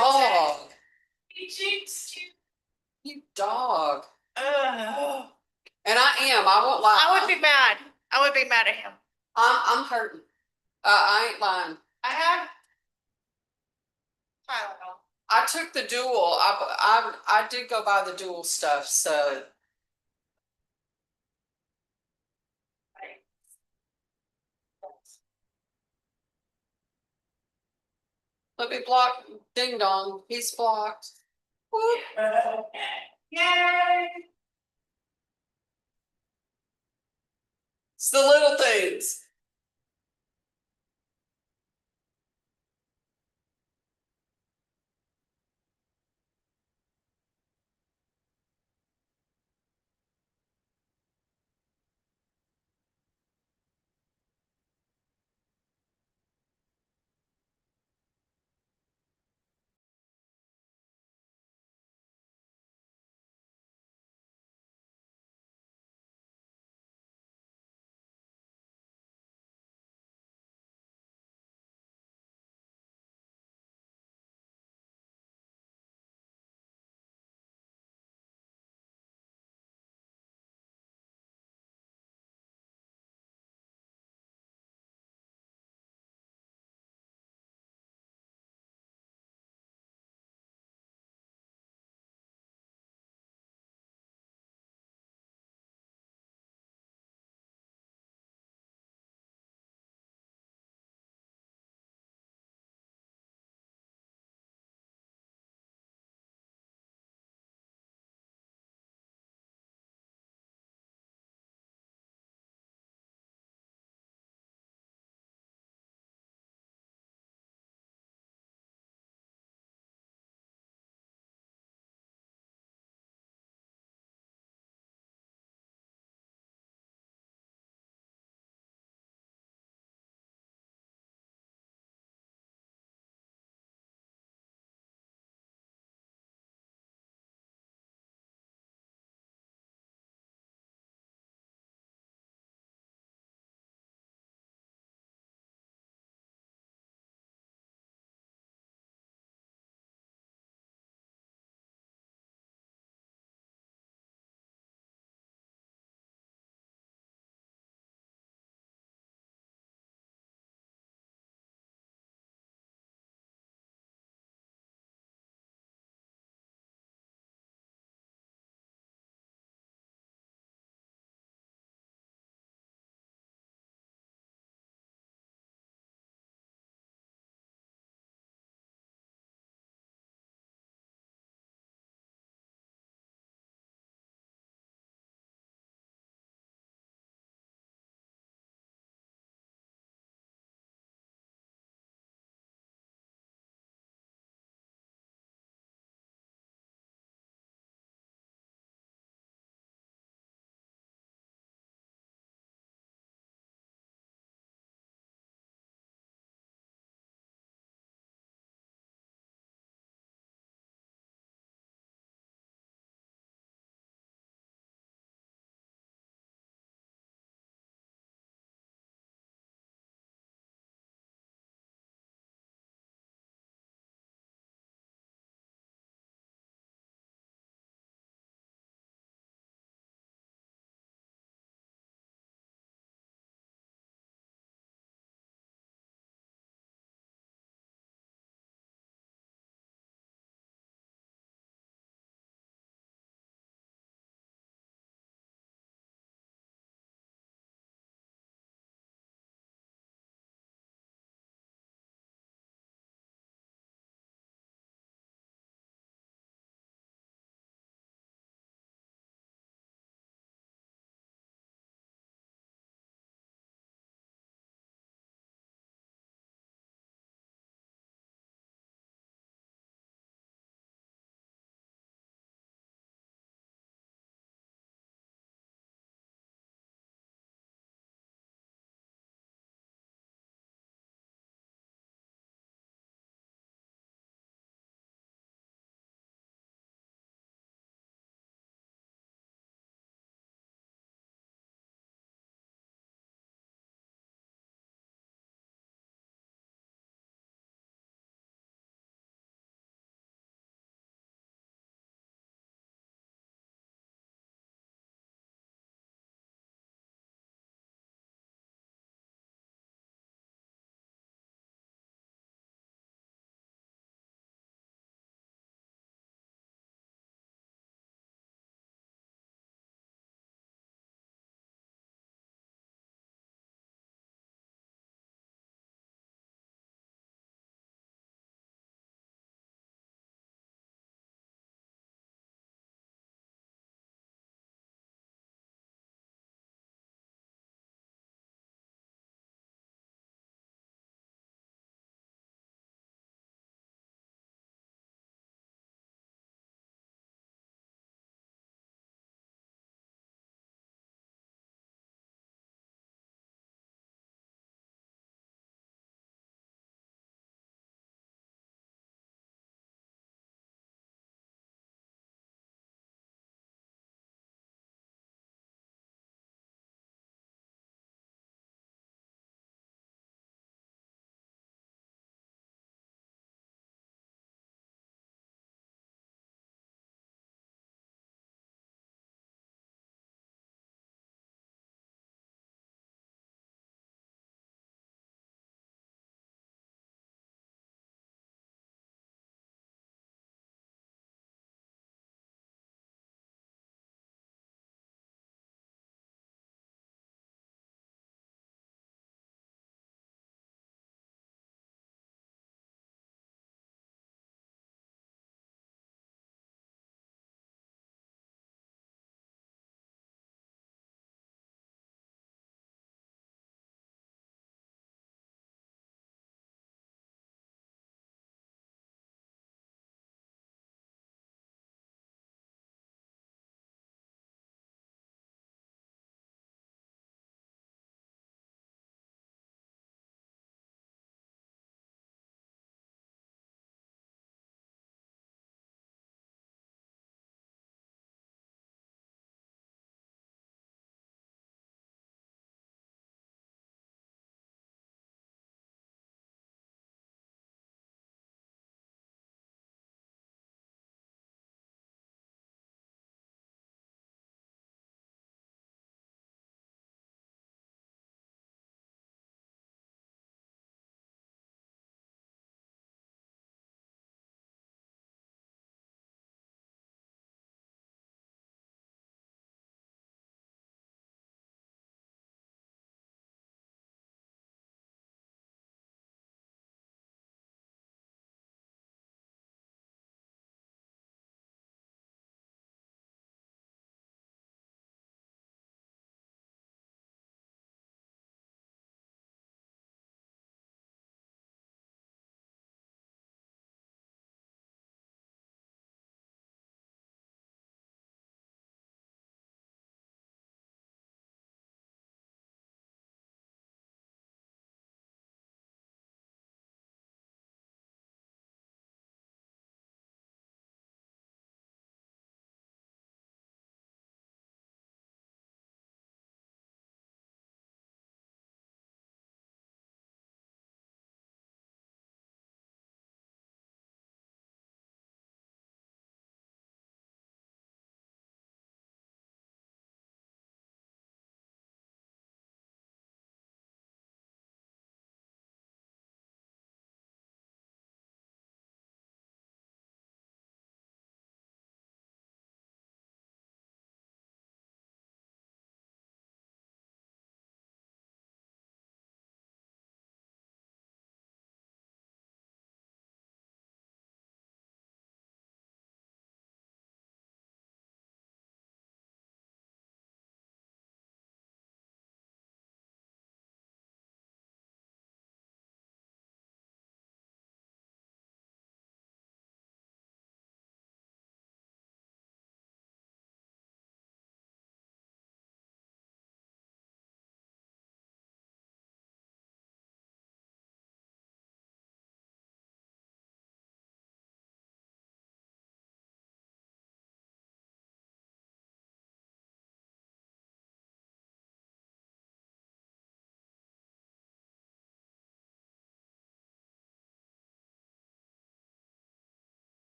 dog. He jinxed you. You dog. Ugh. And I am. I won't lie. I would be mad. I would be mad at him. I'm hurting. I ain't lying. I have Tylenol. I took the dual. I did go buy the dual stuff. So. Let me block Ding Dong. He's blocked. Whoop. Yay! It's the little things.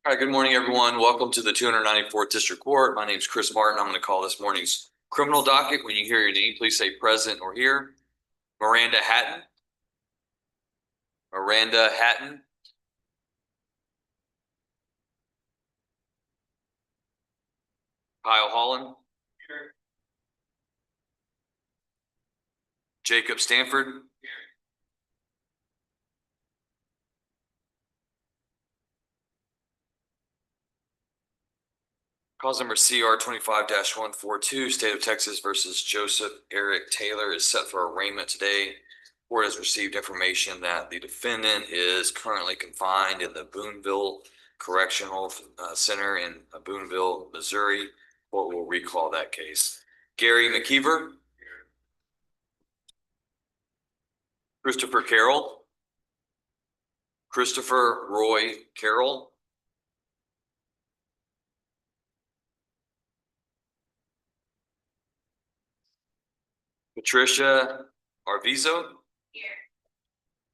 All right, good morning, everyone. Welcome to the 294th District Court. My name is Chris Martin. I'm going to call this morning's criminal docket. When you hear your name, please say present or here. Miranda Hatton. Miranda Hatton. Kyle Holland. Here. Jacob Stanford. Here. Cause number CR 25-142, State of Texas versus Joseph Eric Taylor is set for arraignment today. Court has received information that the defendant is currently confined in the Boonville Correctional Center in Boonville, Missouri. Court will recall that case. Gary McKeever. Christopher Carroll. Christopher Roy Carroll. Patricia Arbizo. Here.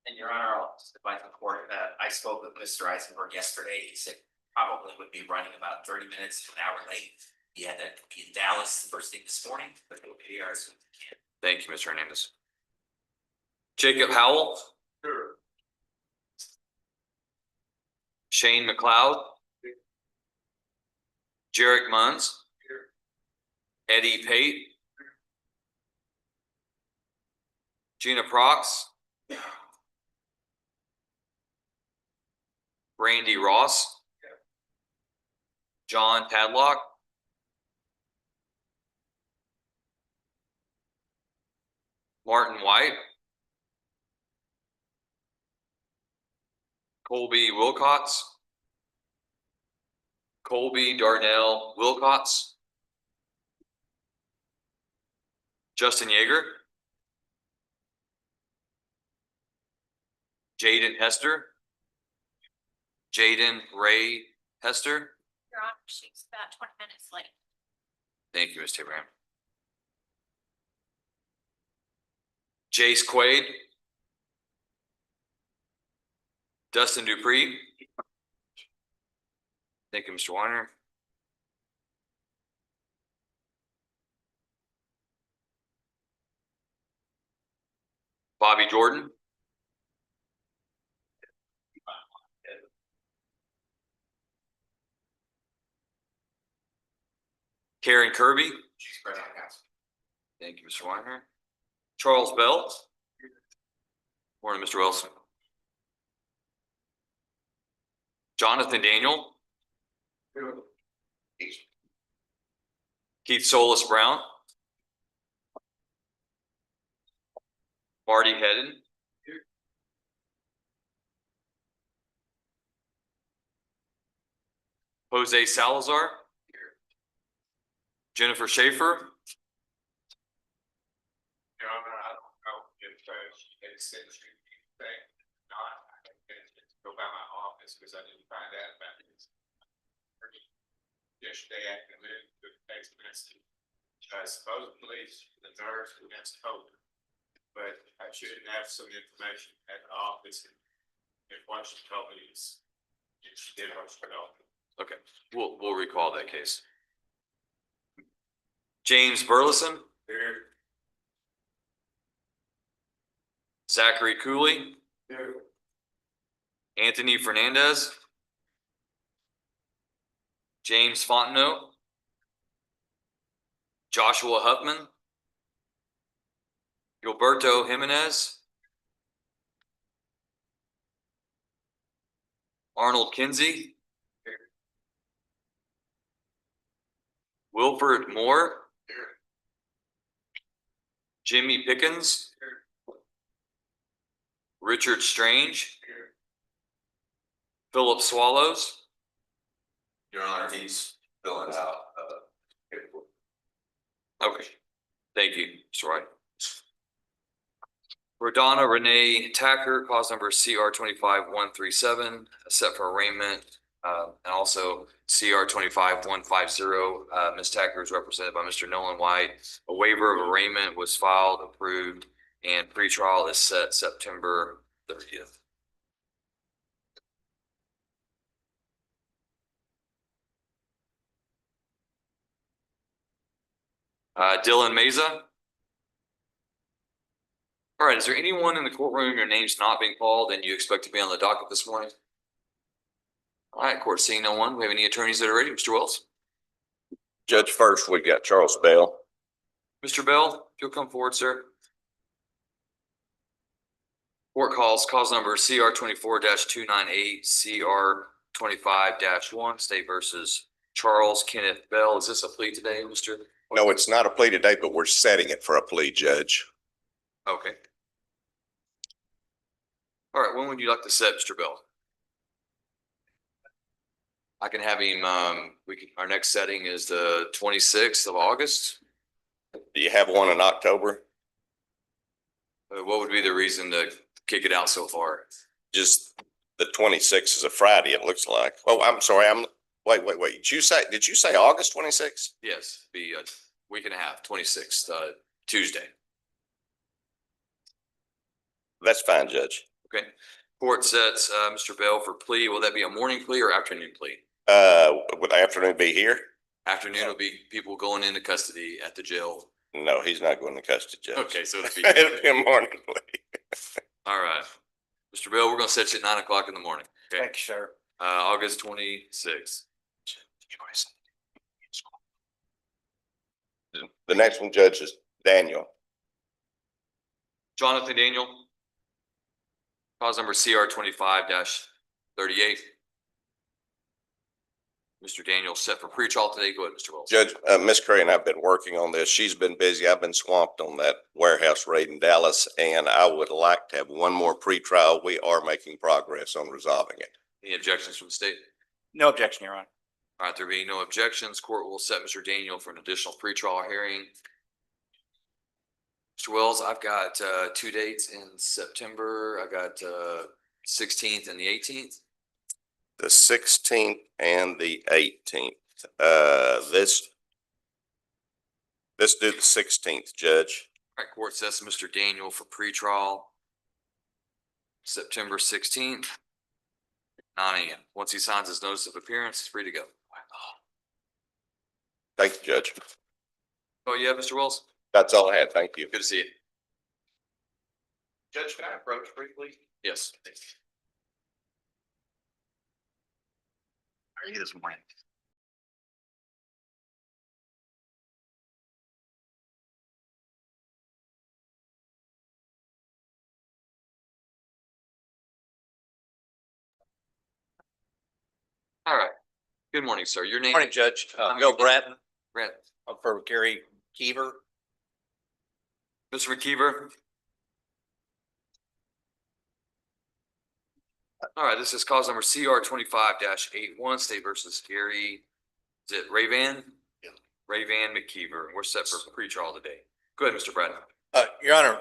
And Your Honor, I'll just advise the court that I spoke with Mr. Eisenberg yesterday. He said probably would be running about 30 minutes to an hour late. He had to be in Dallas the first thing this morning, but he'll be here as soon as he can. Thank you, Mr. Hernandez. Jacob Howell. Sure. Shane McLeod. Here. Jarek Munns. Here. Eddie Pate. Here. Gina Prox. Here. Brandy Ross. Here. John Padlock. Martin White. Colby Wilcox. Colby Darnell Wilcox. Justin Joerger. Jaden Hester. Jaden Ray Hester. Your Honor, she's about 20 minutes late. Thank you, Mr. Abraham. Jace Quaid. Dustin Dupree. Thank you, Mr. Warner. Bobby Jordan. Karen Kirby. She's present, counsel. Thank you, Mr. Weiner. Charles Bell. Morning, Mr. Wilson. Jonathan Daniel. Keith Solis Brown. Marty Hedden. Jose Salazar. Jennifer Schaefer. Your Honor, I don't know if she had said she would be back or not. I had to go by my office because I didn't find out about this. Yesterday afternoon, the text message. Supposedly the nurse against hope, but I shouldn't have some information at the office. If what she told me is she did what she told me. Okay, we'll recall that case. James Burleson. Here. Zachary Cooley. Here. Anthony Fernandez. James Fontenot. Joshua Huffman. Gilberto Jimenez. Arnold Kinsey. Here. Wilford Moore. Here. Jimmy Pickens. Here. Richard Strange. Here. Philip Swallows. Your Honor, he's filling out paperwork. Okay, thank you, Mr. Wright. Rodonna Renee Tacker, cause number CR 25-137, set for arraignment, and also CR 25-150. Ms. Tacker is represented by Mr. Nolan White. A waiver of arraignment was filed, approved, and pretrial is set September 30th. Dylan Mesa. All right, is there anyone in the courtroom, your name's not being called and you expect to be on the docket this morning? All right, court seeing no one. We have any attorneys that are ready? Mr. Wells? Judge, first, we got Charles Bell. Mr. Bell, if you'll come forward, sir. Court calls, cause number CR 24-298, CR 25-1, State versus Charles Kenneth Bell. Is this a plea today, Mr.? No, it's not a plea today, but we're setting it for a plea, Judge. Okay. All right, when would you like to set, Mr. Bell? I can have him, our next setting is the 26th of August. Do you have one in October? What would be the reason to kick it out so far? Just the 26th is a Friday, it looks like. Oh, I'm sorry, wait. Did you say August 26th? Yes, be a week and a half, 26th, Tuesday. That's fine, Judge. Okay. Court sets, Mr. Bell for plea. Will that be a morning plea or afternoon plea? Would the afternoon be here? Afternoon will be people going into custody at the jail. No, he's not going to custody, Judge. Okay, so it'll be, It'll be a morning plea. all right. Mr. Bell, we're gonna set you at 9 o'clock in the morning. Okay, Thank you, sir. August 26th. The next one, Judge, is Daniel. Jonathan Daniel. Cause number CR 25-38. Mr. Daniel set for pretrial today. Go ahead, Mr. Wells. Judge, Ms. Curry and I have been working on this. She's been busy. I've been swamped on that warehouse raid in Dallas, and I would like to have one more pretrial. We are making progress on resolving it. Any objections from the state? No objection, Your Honor. All right, there being no objections, court will set Mr. Daniel for an additional pretrial hearing. Mr. Wells, I've got 2 dates in September. I got 16th and the 18th. The 16th and the 18th. Let's do the 16th, Judge. All right, court sets Mr. Daniel for pretrial September 16th, 9 a.m. Once he signs his notice of appearance, he's free to go. Thank you, Judge. Oh, yeah, Mr. Wells? That's all I had. Thank you. Good to see you. Judge, can I approach briefly? Yes. How are you this morning? All right. Good morning, sir. Your name? Morning, Judge. I'm Bill gonna- Bratton, Brent. for Gary Keever. Mr. McKeever? All right, this is cause number CR 25-81, State versus Gary. Is it Rayvan? Yeah. Rayvan McKeever. We're set for pretrial today. Go ahead, Mr. Bratton. Your Honor,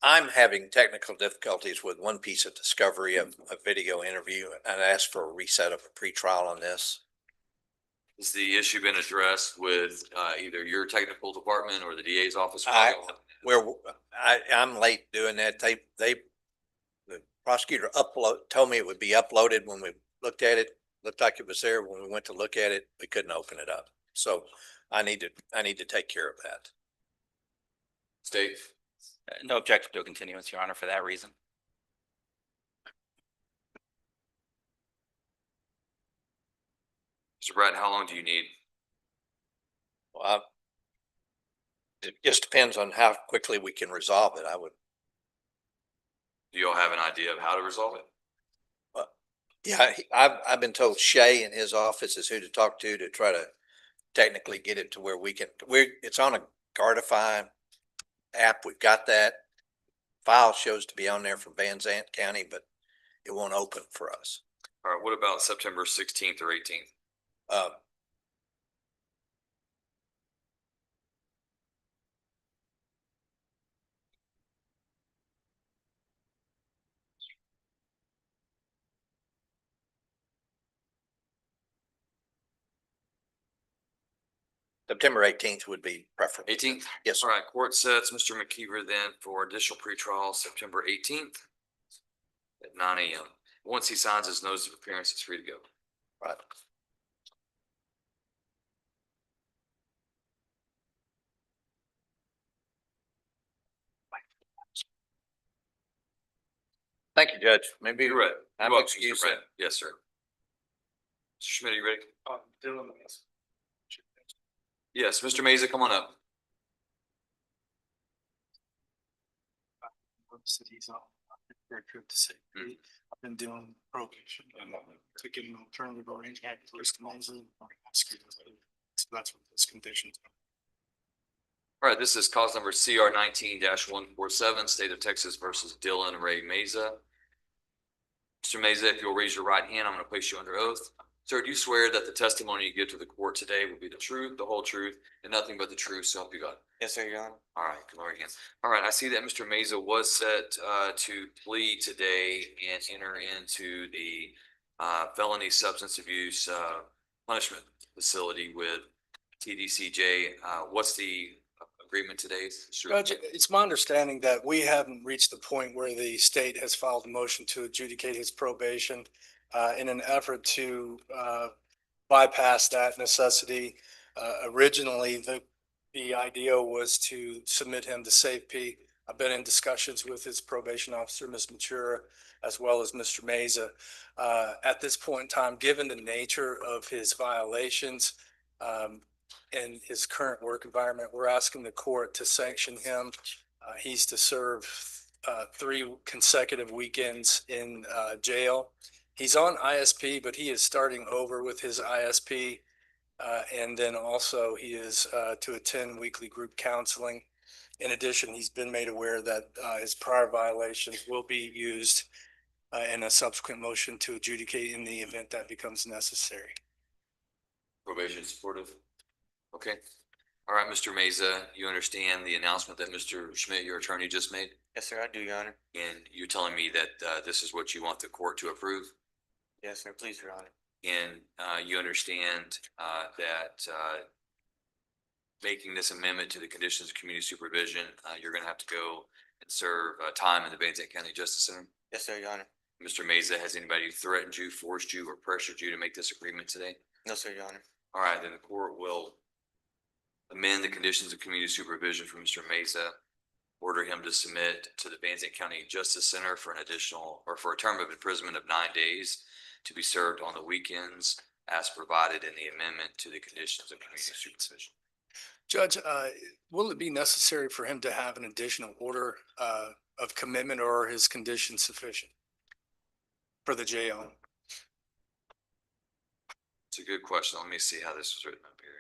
I'm having technical difficulties with one piece of discovery of a video interview, and I asked for a reset of a pretrial on this. Has the issue been addressed with either your technical department or the DA's office? I'm late doing that. The prosecutor told me it would be uploaded when we looked at it. Looked like it was there. When we went to look at it, we couldn't open it up. So I need to take care of that. State? No objection to a continuance, Your Honor, for that reason. Mr. Bratton, how long do you need? Well, it just depends on how quickly we can resolve it. Do you all have an idea of how to resolve it? Yeah, I've been told Shay in his office is who to talk to try to technically get it to where it's on a Guardify app. We've got that. File shows to be on there from Van Zant County, but it won't open for us. All right, what about September 16th or 18th? September 18th would be preferable. 18th? Yes, sir. All right, court sets Mr. McKeever then for additional pretrial September 18th at 9 a.m. Once he signs his notice of appearance, he's free to go. Right. Thank you, Judge. Maybe You're right. I'm You're welcome, Mr. excused. Brand. Yes, sir. Mr. Schmidt, are you ready? Dylan. Yes, Mr. Mesa, come on up. Cities on, very good to see. Mhm. I've been doing probation and taking an alternative arrangement. First Mesa, so that's what this condition. All right, this is cause number CR 19-147, State of Texas versus Dylan Ray Mesa. Mr. Mesa, if you'll raise your right hand, I'm going to place you under oath. Sir, do you swear that the testimony you give to the court today will be the truth, the whole truth, and nothing but the truth, so help you God? Yes, sir, Your Honor. All right, good Lord again. All right, I see that Mr. Mesa was set to plea today and enter into the felony substance abuse punishment facility with TDCJ. What's the agreement today? Judge, it's my understanding that we haven't reached the point where the state has filed a motion to adjudicate his probation in an effort to bypass that necessity. Originally, the idea was to submit him to safety. I've been in discussions with his probation officer, Ms. Matura, as well as Mr. Mesa. At this point in time, given the nature of his violations and his current work environment, we're asking the court to sanction him. He's to serve 3 consecutive weekends in jail. He's on ISP, but he is starting over with his ISP. And then also he is to attend weekly group counseling. In addition, he's been made aware that his prior violations will be used in a subsequent motion to adjudicate in the event that becomes necessary. Probation supportive. Okay. All right, Mr. Mesa, you understand the announcement that Mr. Schmidt, your attorney, just made? Yes, sir, I do, Your Honor. And you're telling me that this is what you want the court to approve? Yes, sir, please, Your Honor. And you understand that making this amendment to the conditions of community supervision, you're going to have to go and serve time in the Van Zandt County Justice Center? Yes, sir, Your Honor. Mr. Mesa, has anybody threatened you, forced you, or pressured you to make this agreement today? No, sir, Your Honor. All right, then the court will amend the conditions of community supervision for Mr. Mesa, order him to submit to the Van Zandt County Justice Center for an additional, or for a term of imprisonment of 9 days to be served on the weekends as provided in the amendment to the conditions of community supervision. Judge, will it be necessary for him to have an additional order of commitment, or are his conditions sufficient for the jail? It's a good question. Let me see how this was written up here.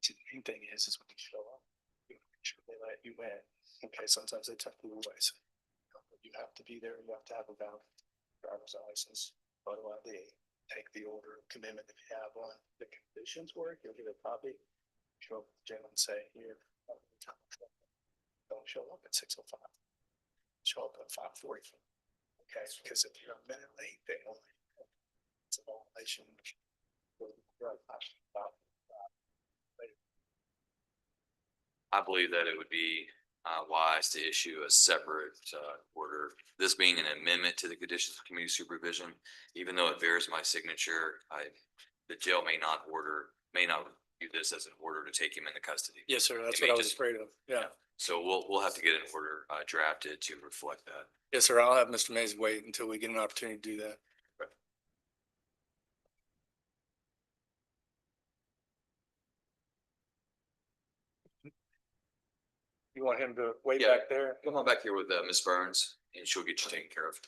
The main thing is when you show up, you make sure they let you in. Okay, sometimes they take you away, so you have to be there. You have to have a valid driver's license, photo ID, take the order of commitment if you have one. The conditions work, you'll get a copy. Show up at the jail and say, here, don't show up at 6:05. Show up at 5:45. Okay, because if you're a minute late, they only, it's a violation. I believe that it would be wise to issue a separate order. This being an amendment to the conditions of community supervision, even though it bears my signature, the jail may not view this as an order to take him into custody. Yes, sir. That's It may what I was just- afraid of. Yeah. So we'll have to get an order drafted to reflect that. Yes, sir. I'll have Mr. Mays wait until we get an opportunity to do that. You want him to wait Yeah. back there? Come on back here with Ms. Burns and she'll get you taken care of.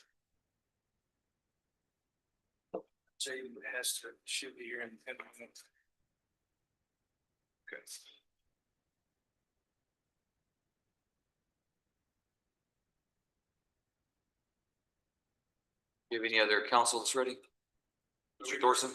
Jay has to, should be here in 10 minutes. Okay. You have any other counsel that's ready? Mr. Thorson?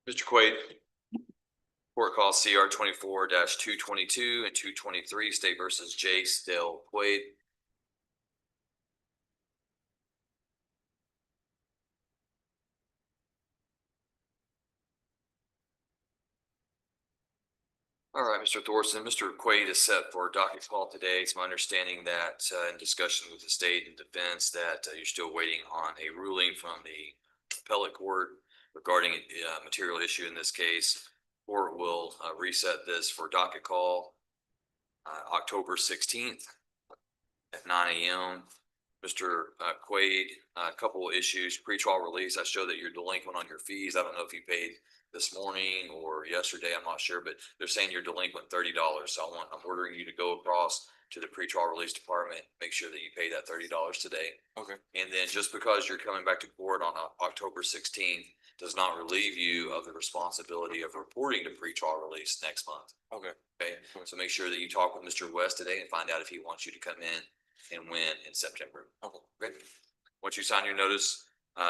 Mr. Quaid. Court call CR 24-222 and 223, State versus J. Still Quaid. All right, Mr. Thorson, Mr. Quaid is set for a docket call today. It's my understanding that in discussion with the state and defense that you're still waiting on a ruling from the appellate court regarding a material issue in this case. Court will reset this for docket call October 16th at 9 a.m. Mr. Quaid, a couple of issues, pretrial release. I show that you're delinquent on your fees. I don't know if you paid this morning or yesterday, I'm not sure, but they're saying you're delinquent $30. So I'm ordering you to go across to the pretrial release department, make sure that you pay that $30 today. Okay. And then just because you're coming back to court on October 16th does not relieve you of the responsibility of reporting to pretrial release next month. Okay. Okay, so make sure that you talk with Mr. West today and find out if he wants you to come in and when in September. Okay. Great. Once you sign your notice,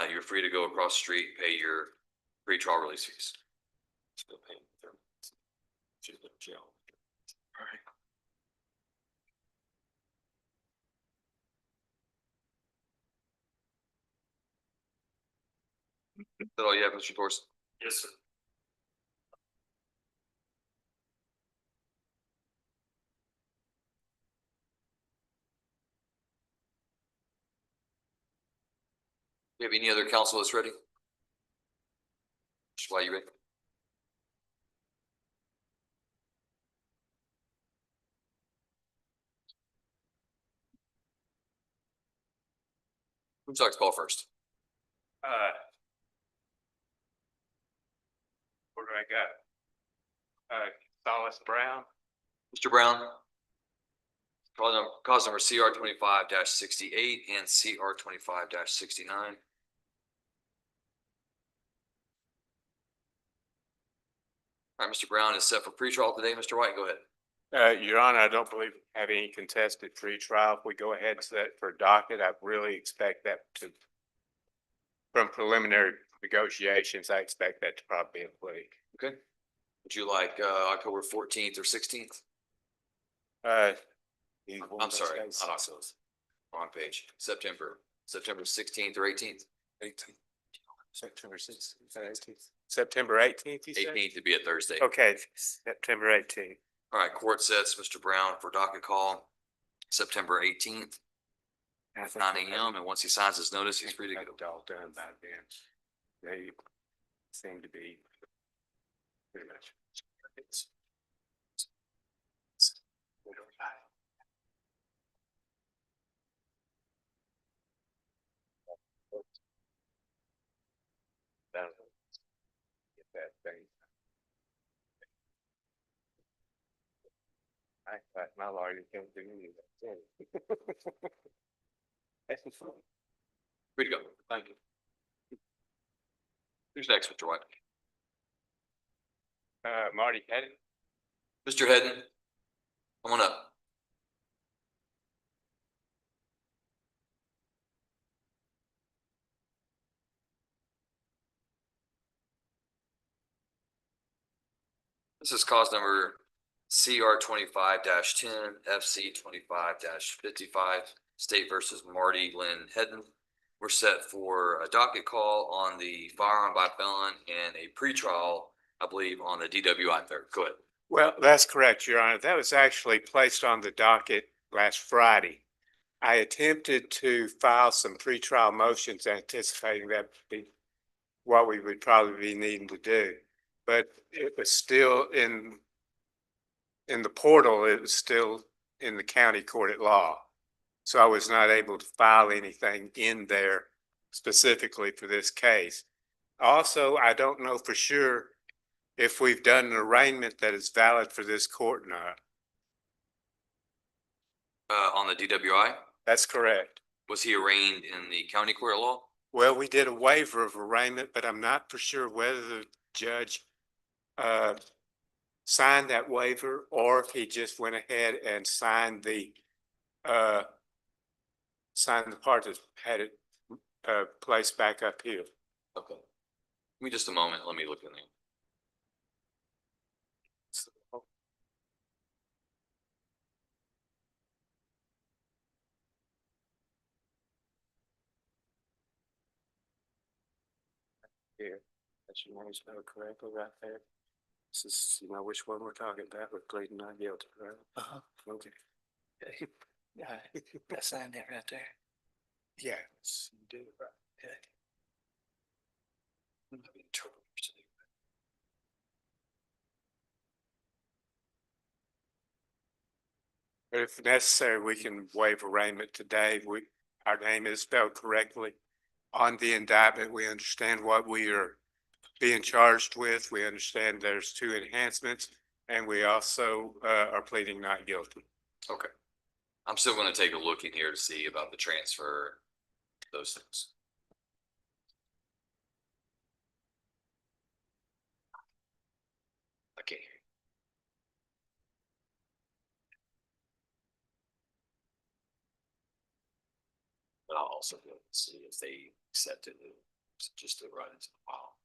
you're free to go across the street, pay your pretrial release fees. Still paying their jail. All right. Is that all you have, Mr. Thorson? Yes, sir. Do you have any other counsel that's ready? Why you ready? Who's like to call first? What do I got? Solace Brown. Mr. Brown. Cause number CR 25-68 and CR 25-69. All right, Mr. Brown is set for pretrial today. Mr. White, go ahead. Your Honor, I don't believe we have any contested pretrial. If we go ahead and set for docket, I really expect that to, from preliminary negotiations, I expect that to probably be a plea. Okay. Would you like October 14th or 16th? I'm sorry, not October. Wrong page. September 16th or 18th? 18th. September 16th, 18th. September 18th, you said? 18th to be a Thursday. Okay, September 18th. All right, court sets Mr. Brown for docket call September 18th, 9 a.m. And once he signs his notice, he's free to go. All done by then. They seem to be pretty much. Get that thing. I thought my lawyer can't do any of that. That's fun. Free to go. Thank you. Who's next, Mr. White? Marty Hatton. Mr. Hedden, come on up. This is cause number CR 25-10, FC 25-55, State versus Marty Lynn Hedden. We're set for a docket call on the firearm by felon and a pretrial, I believe, on the DWI third. Go ahead. Well, that's correct, Your Honor. That was actually placed on the docket last Friday. I attempted to file some pretrial motions anticipating that would be what we would probably be needing to do. But it was still in the portal, it was still in the county court at law. So I was not able to file anything in there specifically for this case. Also, I don't know for sure if we've done an arraignment that is valid for this court or not. On the DWI, That's correct. was he arraigned in the county court of law? Well, we did a waiver of arraignment, but I'm not for sure whether the judge signed that waiver or if he just went ahead and signed the part that had it placed back up here. Okay. Give me just a moment. Let me look in there. Yeah, that's your name spelled correctly right there. This is, you know, which one we're talking about, we're pleading not guilty, right? Uh-huh. Okay. Yeah, I signed that right there. Yeah, you did it right. But if necessary, we can waive arraignment today. Our name is spelled correctly on the indictment. We understand what we are being charged with. We understand there's 2 enhancements, and we also are pleading not guilty. Okay. I'm still gonna take a look in here to see about the transfer, those things. I can't hear you. But I'll also go and see if they accepted it, just to run into the file.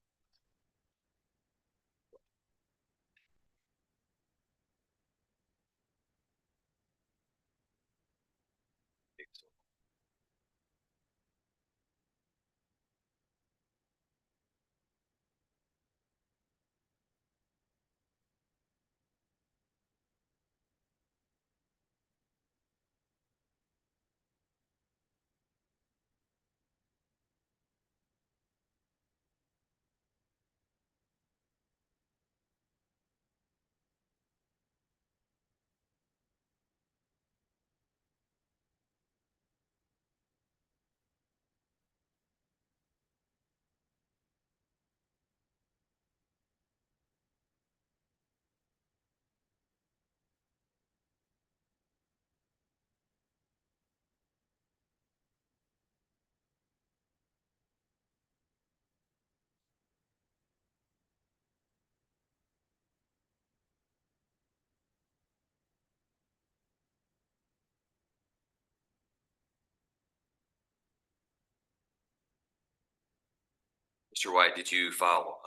Mr. White, did you file,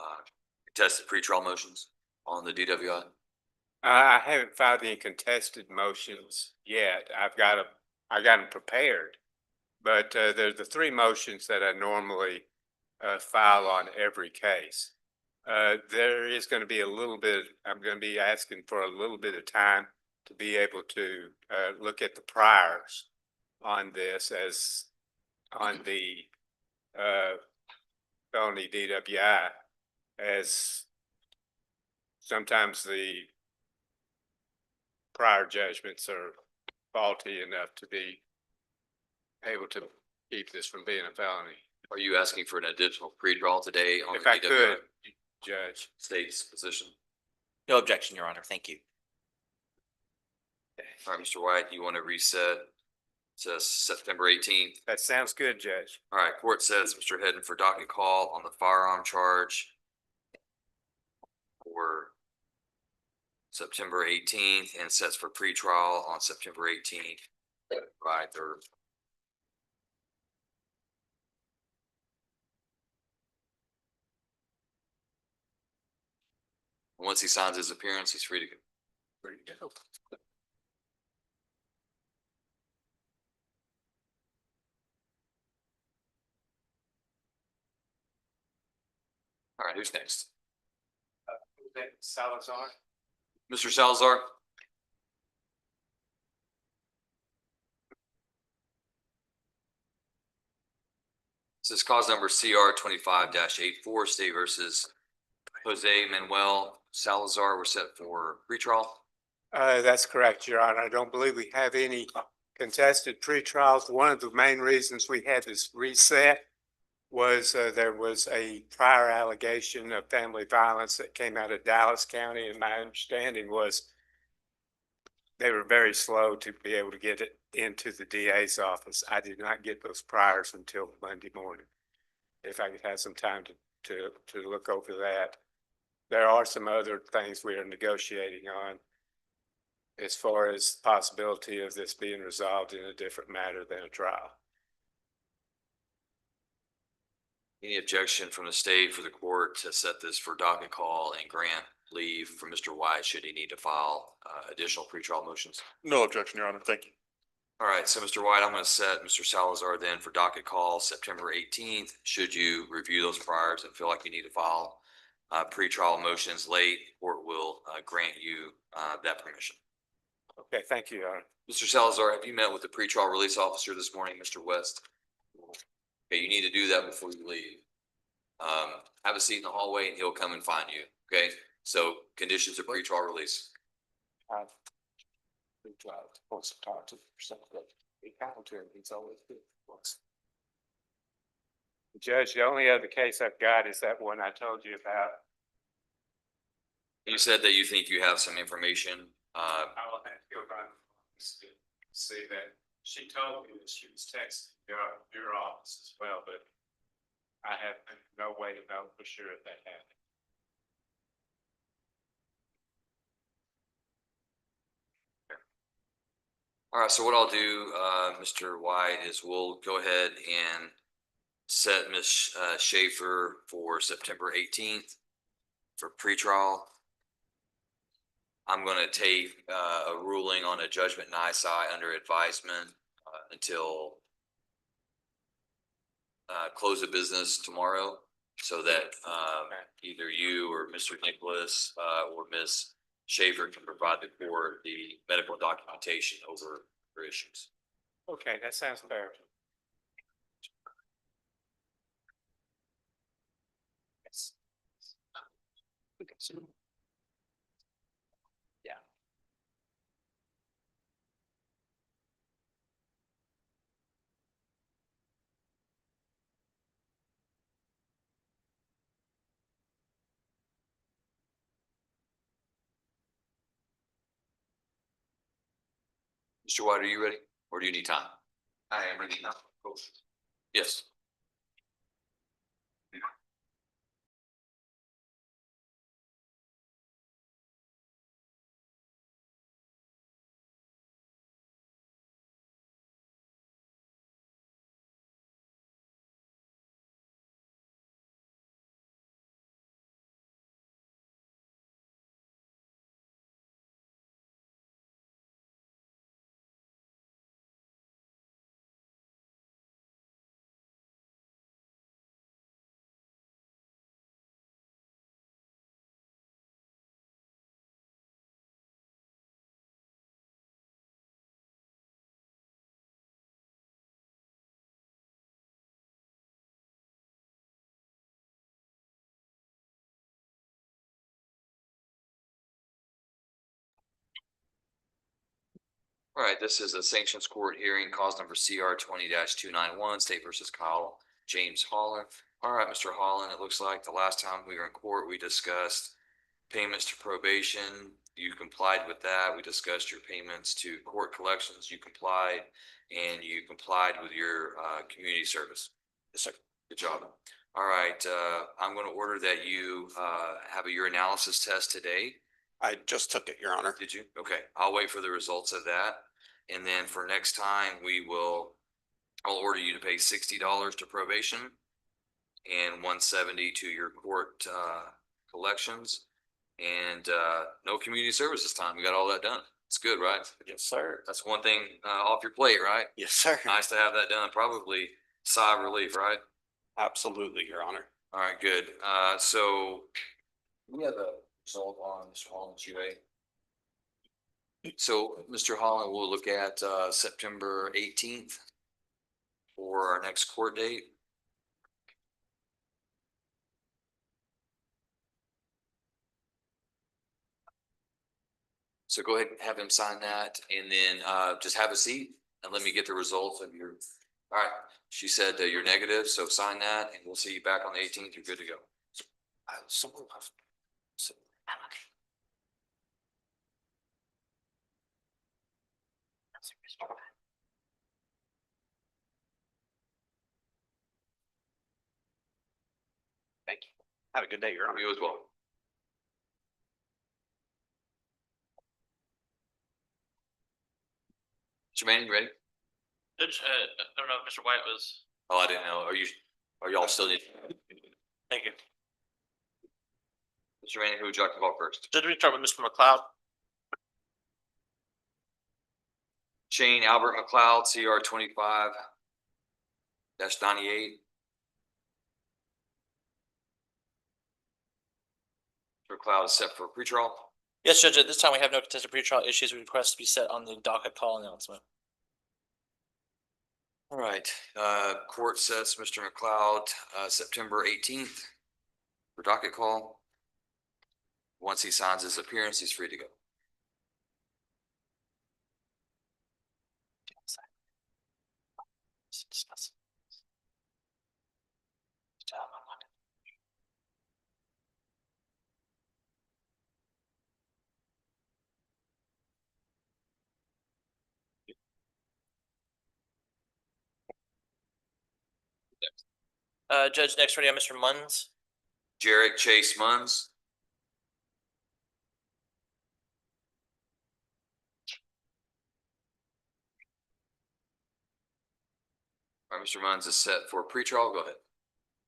contested pretrial motions on the DWI? I haven't filed any contested motions yet. I got them prepared. But there's the 3 motions that I normally file on every case. There is going to be a little bit, I'm going to be asking for a little bit of time to be able to look at the priors on this as on the felony DWI, as sometimes the prior judgments are faulty enough to be able to keep this from being a felony. Are you asking for an additional pretrial today on the If I DWI? could, Judge. State's position? No objection, Your Honor. Thank you. All right, Mr. White, you want to reset to September 18th? That sounds good, Judge. All right, court says Mr. Hatton for docket call on the firearm charge for September 18th and sets for pretrial on September 18th. Right, they're once he signs his appearance, he's free to go. Ready to go. All right, who's next? Salazar. Mr. Salazar? This is cause number CR 25-84, State versus Jose Manuel Salazar. We're set for pretrial. That's correct, Your Honor. I don't believe we have any contested pretrials. One of the main reasons we had this reset was there was a prior allegation of family violence that came out of Dallas County, and my understanding was they were very slow to be able to get it into the DA's office. I did not get those priors until Monday morning. If I could have some time to look over that. There are some other things we are negotiating on as far as the possibility of this being resolved in a different matter than a trial. Any objection from the state for the court to set this for docket call and grant leave for Mr. White should he need to file additional pretrial motions? No objection, Your Honor. Thank you. All right, so Mr. White, I'm gonna set Mr. Salazar then for docket call September 18th. Should you review those priors and feel like you need to file pretrial motions late, court will grant you that permission. Okay, thank you, Your Honor. Mr. Salazar, have you met with the pretrial release officer this morning, Mr. West? Okay, you need to do that before you leave. Have a seat in the hallway and he'll come and find you, okay? So conditions of pretrial release. Wants to talk to he's always good. Judge, the only other case I've got is that one I told you about. You said that you think you have some information. I will have to go back to see that. She told me that she was texting your office as well, but I have no way to know for sure if that happened. All right, so what I'll do, Mr. White, is we'll go ahead and set Ms. Schaefer for September 18th for pretrial. I'm gonna take a ruling on a judgment nisi under advisement until close of business tomorrow, so that either you or Mr. Nicholas or Ms. Schaefer can provide the court the medical documentation over her issues. Okay, that sounds fair. Yeah. Mr. White, are you ready, or do you need time? I am ready now. Yes. All right, this is a sanctions court hearing, cause number CR 20-291, State versus Kyle James Holland. All right, Mr. Holland, it looks like the last time we were in court, we discussed payments to probation. You complied with that. We discussed your payments to court collections. You complied, and you complied with your community service. Yes, sir. Good job. All right, I'm going to order that you have a urinalysis test today. I just took it, Your Honor. Did you? Okay, I'll wait for the results of that. And then for next time, I'll order you to pay $60 to probation and $170 to your court collections. And no community service this time. We got all that done. It's good, right? Yes, sir. That's one thing off your plate, right? Yes, sir. Nice to have that done. Probably sigh of relief, right? Absolutely, Your Honor. All right, good. So we have a result on Mr. Holland's UA. So Mr. Holland, we'll look at September 18th for our next court date. So go ahead and have him sign that, and then just have a seat and let me get the results of your, all right. She said you're negative, so sign that and we'll see you back on the 18th. You're good to go. I'm okay. That's Mr. White. Thank you. Have a good day, Your Honor. You as well. Mr. Manning, you ready? Judge, I don't know if Mr. White was. Oh, I didn't know. Are y'all still need? Thank you. Mr. Manning, who would you like to call first? Did we start with Mr. McLeod? Shane Albert McLeod, CR 25-98. McLeod is set for pretrial. Yes, Judge, at this time, we have no contested pretrial issues. We request to be set on the docket call announcement. All right, court sets Mr. McLeod, September 18th for docket call. Once he signs his appearance, he's free to go. Judge, next ready on Mr. Munns. Jarek Chase Munns. All right, Mr. Munns is set for pretrial. Go ahead.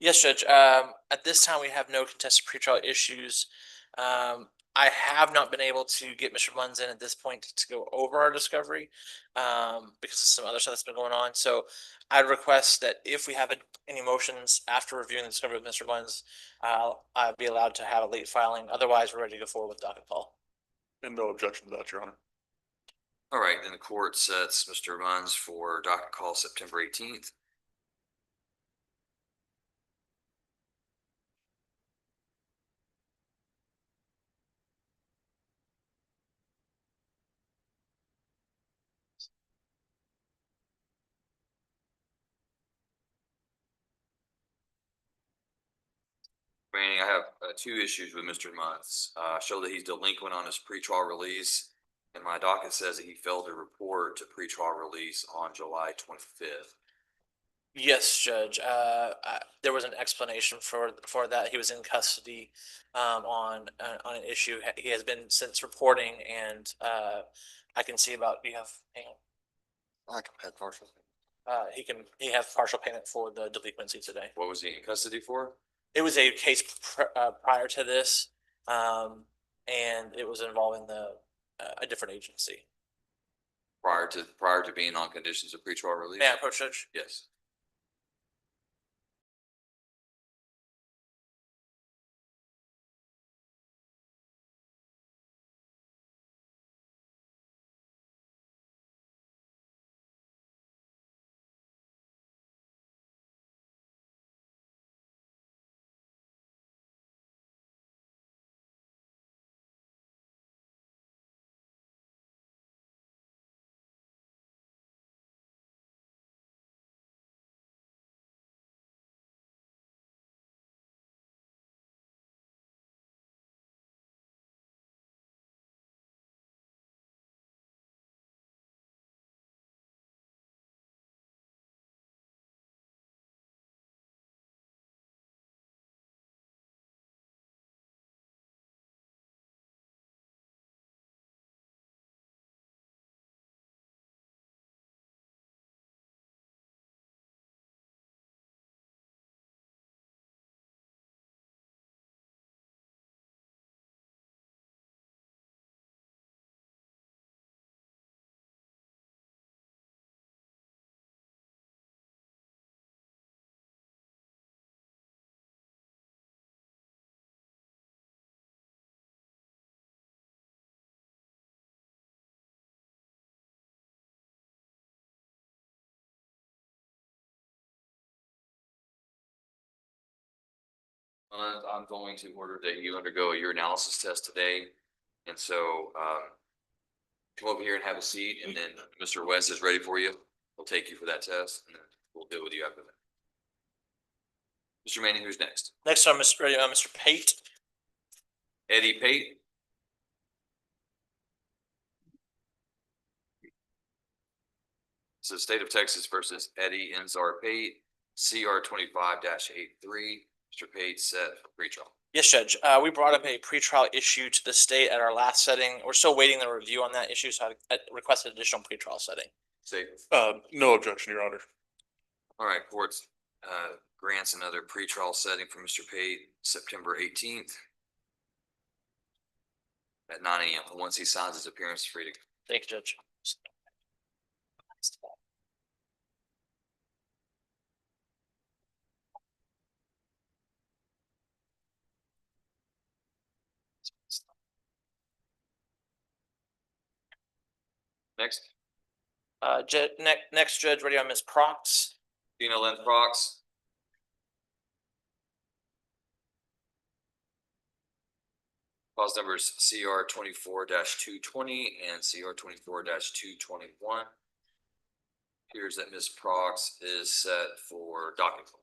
Yes, Judge. At this time, we have no contested pretrial issues. I have not been able to get Mr. Munns in at this point to go over our discovery, because of some other stuff that's been going on. So I'd request that if we have any motions after reviewing the discovery of Mr. Munns, I'd be allowed to have a late filing. Otherwise, we're ready to go forward with docket call. And no objection to that, Your Honor. All right, then the court sets Mr. Munns for docket call September 18th. Manning, I have two issues with Mr. Munns. Show that he's delinquent on his pretrial release, and my docket says that he failed to report to pretrial release on July 25th. Yes, Judge. There was an explanation for that. He was in custody on an issue. He has been since reporting, and I can see about hang on. I can pay partial. He has partial payment for the delinquency today. What was he in custody for? It was a case prior to this, and it was involving a different agency. Prior to being on conditions of pretrial release? May I approach, Judge? Yes. I'm going to order that you undergo your analysis test today. And so come over here and have a seat, and then Mr. West is ready for you. We'll take you for that test, and then we'll deal with you after that. Mr. Manning, who's next? Next on Mr. Pate. Eddie Pate. This is State of Texas versus Eddie Enzar Pate, CR 25-83. Mr. Pate set for pretrial. Yes, Judge. We brought up a pretrial issue to the state at our last setting. We're still waiting the review on that issue, so I requested additional pretrial setting. Say, No objection, Your Honor. all right, courts grants another pretrial setting for Mr. Pate, September 18th at 9 a.m. Once he signs his appearance, free to go. Thank you, Judge. Next, Next judge, ready on Ms. Prox. Tina Lynn Prox. Clause numbers CR 24-220 and CR 24-221. Appears that Ms. Prox is set for docket call.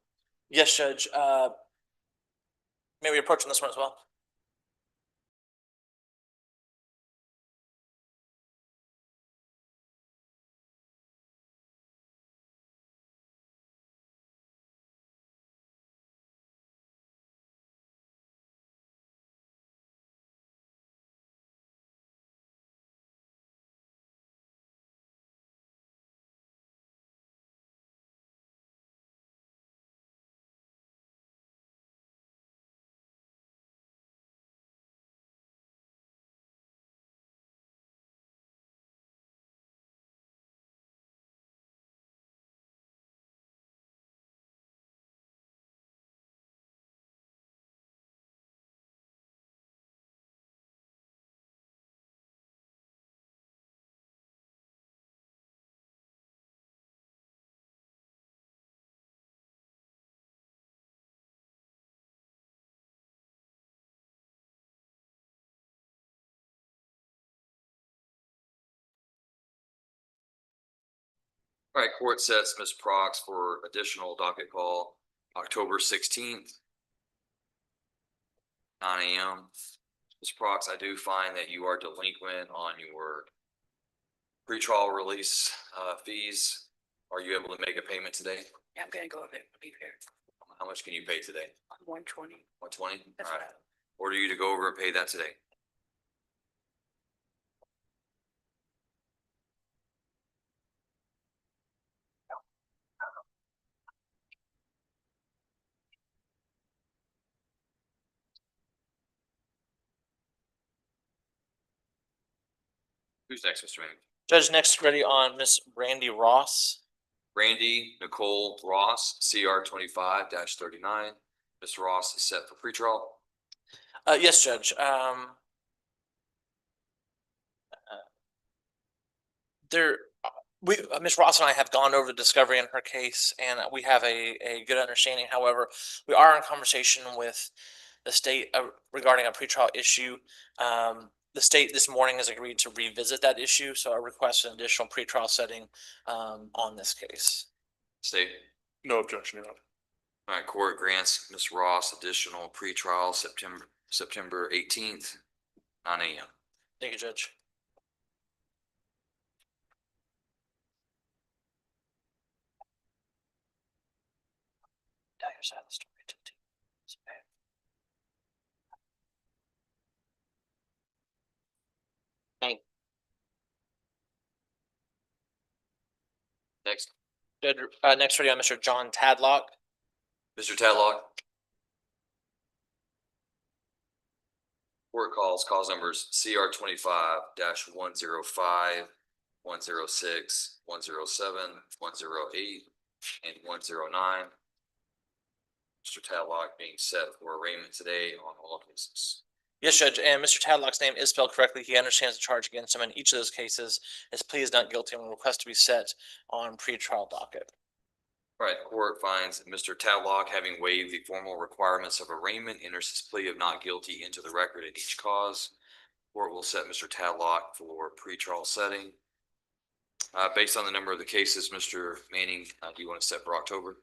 Yes, Judge. May we approach on this one as well? All right, court sets Ms. Prox for additional docket call October 16th, 9 a.m. Ms. Prox, I do find that you are delinquent on your pretrial release fees. Are you able to make a payment today? Yeah, I'm gonna go over it, be fair, How much can you pay today? 120. 120? That's All right. right. Order you to go over and pay that today. Who's next, Mr. Manning? Judge, next ready on Miss Randy Ross. Randy Nicole Ross, CR 25-39. Ms. Ross is set for pretrial. Yes, Judge. There, Ms. Ross and I have gone over the discovery in her case, and we have a good understanding. However, we are in conversation with the state regarding a pretrial issue. The state this morning has agreed to revisit that issue, so I request an additional pretrial setting on this case. State. No objection, Your Honor. All right, court grants Ms. Ross additional pretrial September 18th, 9 a.m. Thank you, Judge. Tell your side of the story to the team. Next, Judge, next ready on Mr. John Tadlock. Mr. Tadlock. Court cause numbers CR 25-105, 106, 107, 108, and 109. Mr. Tadlock being set for arraignment today on all cases. Yes, Judge, and Mr. Tadlock's name is spelled correctly. He understands the charge against him in each of those cases. His plea is not guilty and will request to be set on pretrial docket. All right, the court finds that Mr. Tadlock, having waived the formal requirements of arraignment, enters his plea of not guilty into the record in each cause. Court will set Mr. Tadlock for pretrial setting. Based on the number of the cases, Mr. Manning, do you want to set for October?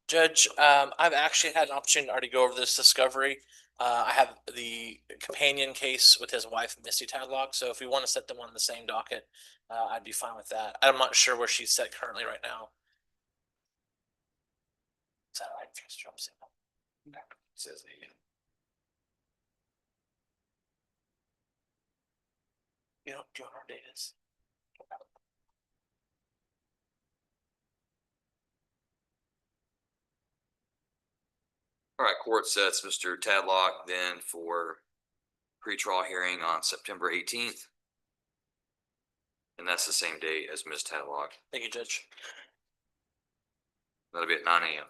Judge, I've actually had an opportunity to already go over this discovery. I have the companion case with his wife, Misty Tadlock. So if we want to set them on the same docket, I'd be fine with that. I'm not sure where she's set currently right now. Is that right? Says You know what our date is? all right, court sets Mr. Tadlock then for pretrial hearing on September 18th. And that's the same date as Ms. Tadlock. Thank you, Judge. That'll be at 9 a.m.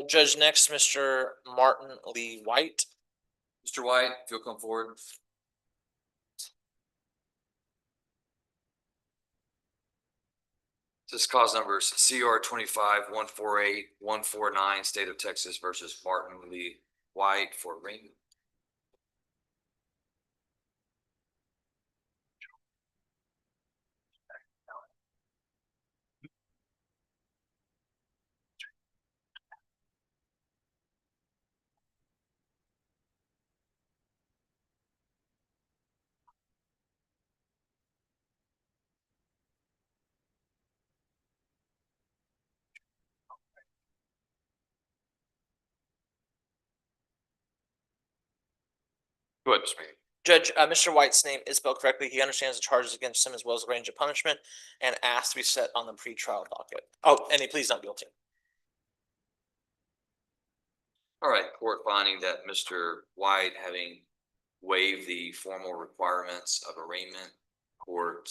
Judge, next, Mr. Martin Lee White. Mr. White, if you'll come forward. This is cause numbers CR 25-148-149, State of Texas versus Martin Lee White for arraignment. Go ahead, Mr. Mayor. Judge, Mr. White's name is spelled correctly. He understands the charges against him as well as the range of punishment and asks to be set on the pretrial docket. Oh, and he pleads not guilty. All right, court finding that Mr. White, having waived the formal requirements of arraignment, court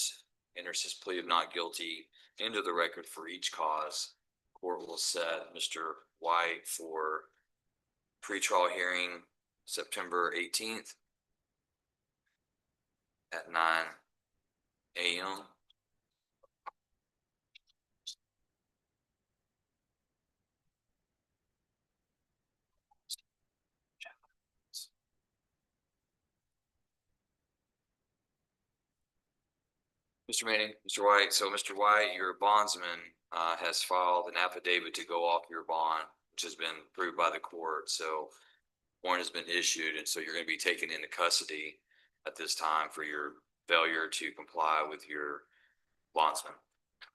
enters his plea of not guilty into the record for each cause. Court will set Mr. White for pretrial hearing September 18th at 9 a.m. Mr. Manning, Mr. White, so Mr. White, your bondsman has filed an affidavit to go off your bond, which has been approved by the court, so warrant has been issued, and so you're gonna be taken into custody at this time for your failure to comply with your bondsman.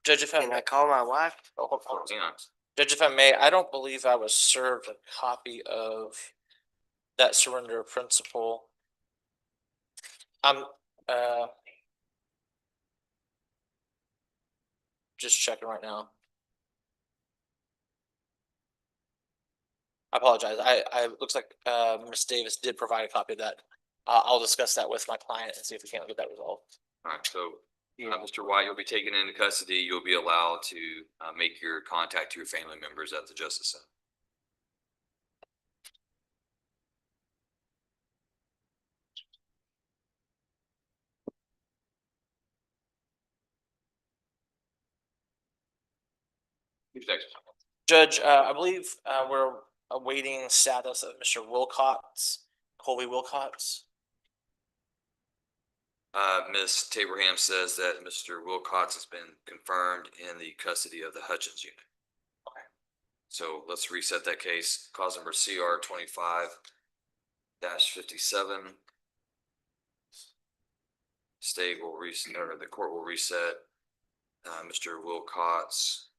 Judge, if I Can I may, call my wife? Hang on. Judge, if I may, I don't believe I was served a copy of that surrender of principle. I'm, just checking right now. I apologize. Looks like, Ms. Davis did provide a copy of that. I'll discuss that with my client and see if we can't get that resolved. All right, so Mr. White, you'll be taken into custody. You'll be allowed to make your contact to your family members at the Justice Center. Who's next? Judge, I believe, we're awaiting status of Mr. Wilcox, Colby Wilcox. Ms. Tabraham says that Mr. Wilcox has been confirmed in the custody of the Hutchins unit. Okay. So let's reset that case. Cause number CR 25-57. State will reset, or the court will reset Mr. Wilcox.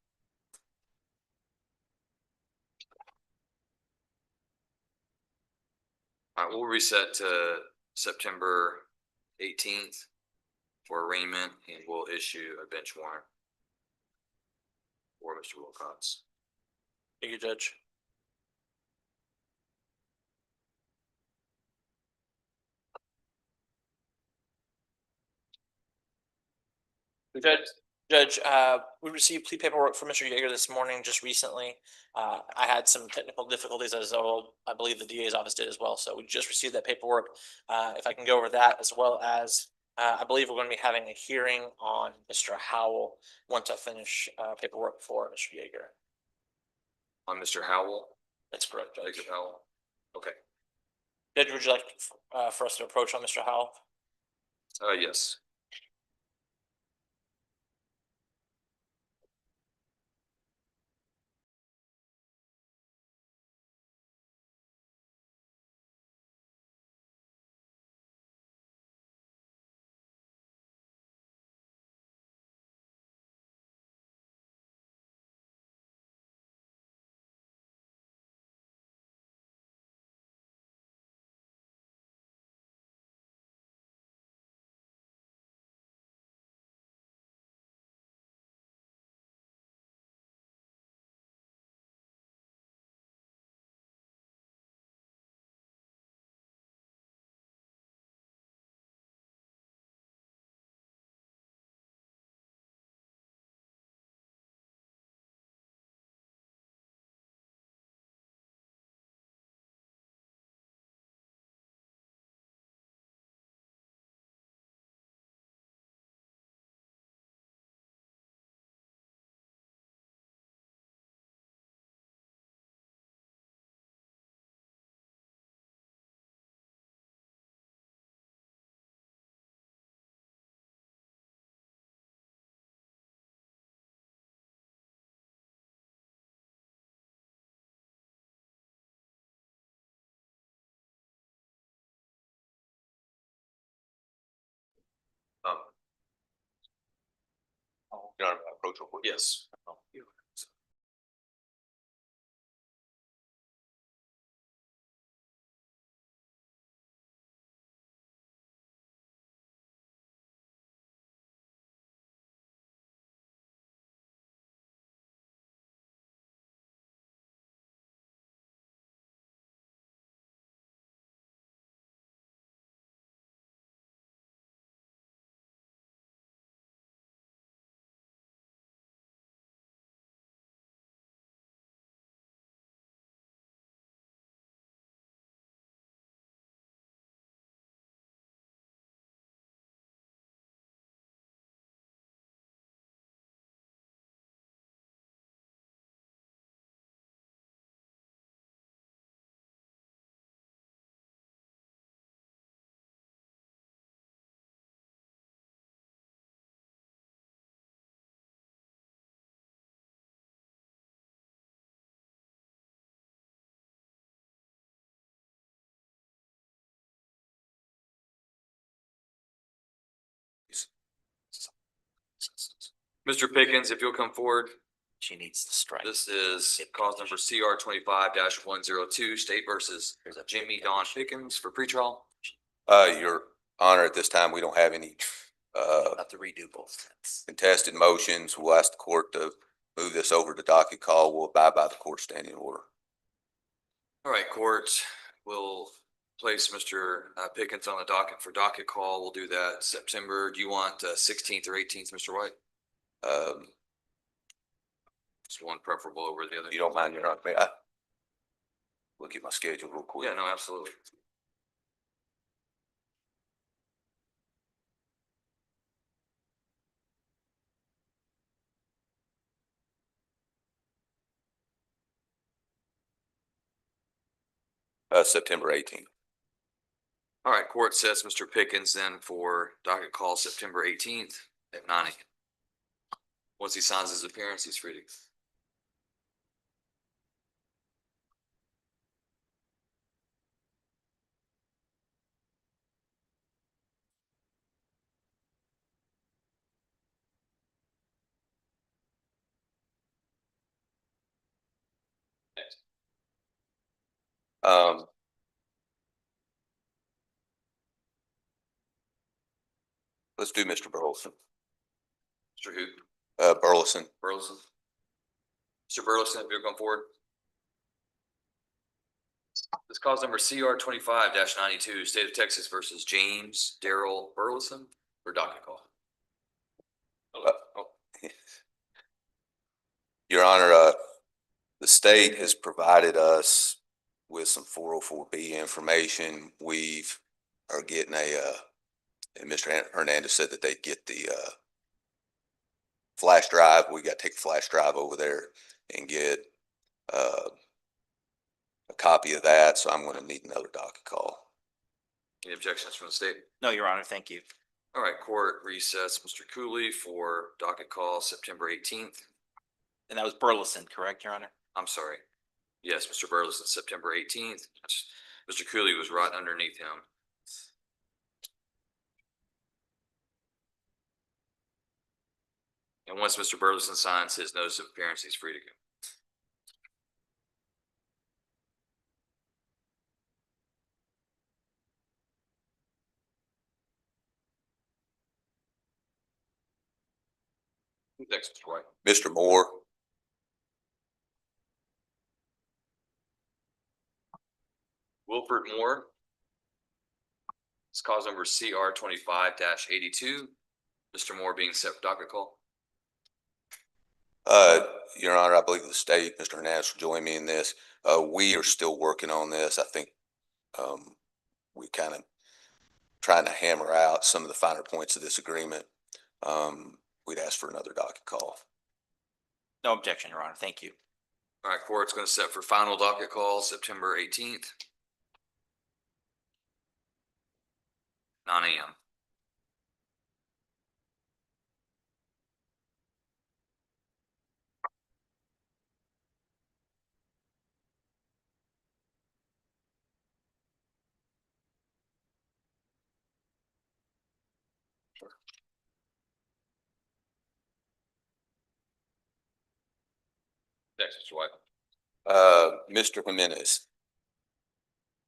All right, we'll reset to September 18th for arraignment, and we'll issue a bench warrant for Mr. Wilcox. Thank you, Judge. Judge, we received plea paperwork from Mr. Joerger this morning, just recently. I had some technical difficulties as well. I believe the DA's office did as well, so we just received that paperwork. If I can go over that, as well as, I believe we're gonna be having a hearing on Mr. Howell once I finish, paperwork for Mr. Joerger. On Mr. Howell? That's correct, Judge. Jacob Howell? Okay. Judge, would you like, for us to approach on Mr. Howell? Yes. Your Honor, approach real quick. Yes. Mr. Pickens, if you'll come forward. She needs to strike. This is cause number CR 25-102, State versus Jimmy Don Pickens for pretrial. Your Honor, at this time, we don't have any, Have to redo both. contested motions. We'll ask the court to move this over to docket call. We'll abide by the court standing order. All right, court, we'll place Mr. Pickens on the docket for docket call. We'll do that September. Do you want 16th or 18th, Mr. White? Just one preferable over the other. You don't mind, Your Honor? May I look at my schedule real quick? Yeah, no, absolutely. September 18th. All right, court sets Mr. Pickens then for docket call September 18th at 9 a.m. Once he signs his appearance, he's free to. Let's do Mr. Burleson. Mr. Who? Burleson. Burleson. Mr. Burleson, if you'll come forward. This cause number CR 25-92, State of Texas versus James Darrell Burleson for docket call. Your Honor, the state has provided us with some 404B information. Are getting and Mr. Hernandez said that they'd get the flash drive. We got to take the flash drive over there and get a copy of that. So I'm going to need another docket call. Any objections from the state? No, Your Honor, thank you. All right, court recess Mr. Cooley for docket call September 18th. And that was Burleson, correct, Your Honor? I'm sorry. Yes, Mr. Burleson, September 18th. Mr. Cooley was right underneath him. And once Mr. Burleson signs his notice of appearance, he's free to go. Who's next, Mr. White? Mr. Moore. Wilford Moore. It's cause number CR 25-82. Mr. Moore being set for docket call. Your Honor, I believe the state, Mr. Hernandez, will join me in this. We are still working on this. I think we kind of trying to hammer out some of the finer points of this agreement. We'd ask for another docket call. No objection, Your Honor. Thank you. All right, court's going to set for final docket call September 18th. 9 a.m. Next, Mr. White. Mr. Jimenez.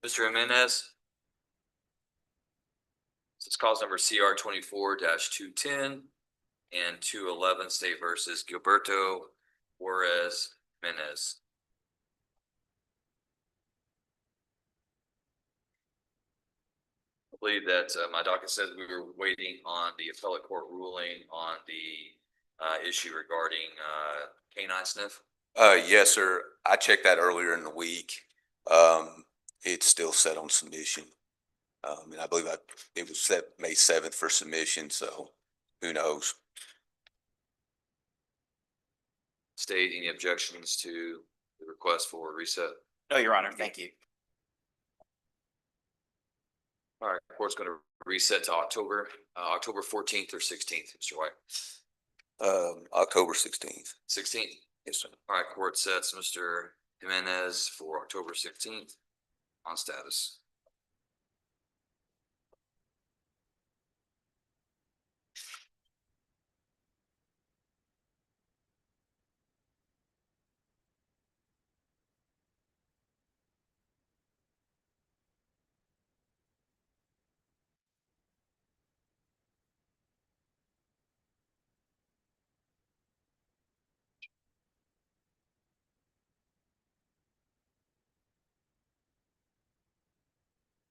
Mr. Jimenez. This is cause number CR 24-210 and 211 State versus Gilberto Juarez Jimenez. I believe that my docket says we were waiting on the appellate court ruling on the issue regarding canine sniff. Yes, sir. I checked that earlier in the week. It's still set on submission. And I believe it was set May 7th for submission, so who knows? State, any objections to the request for reset? No, Your Honor, thank you. All right, court's going to reset to October 14th or 16th, Mr. White. October 16th. 16th. Yes, sir. All right, court sets Mr. Jimenez for October 16th on status.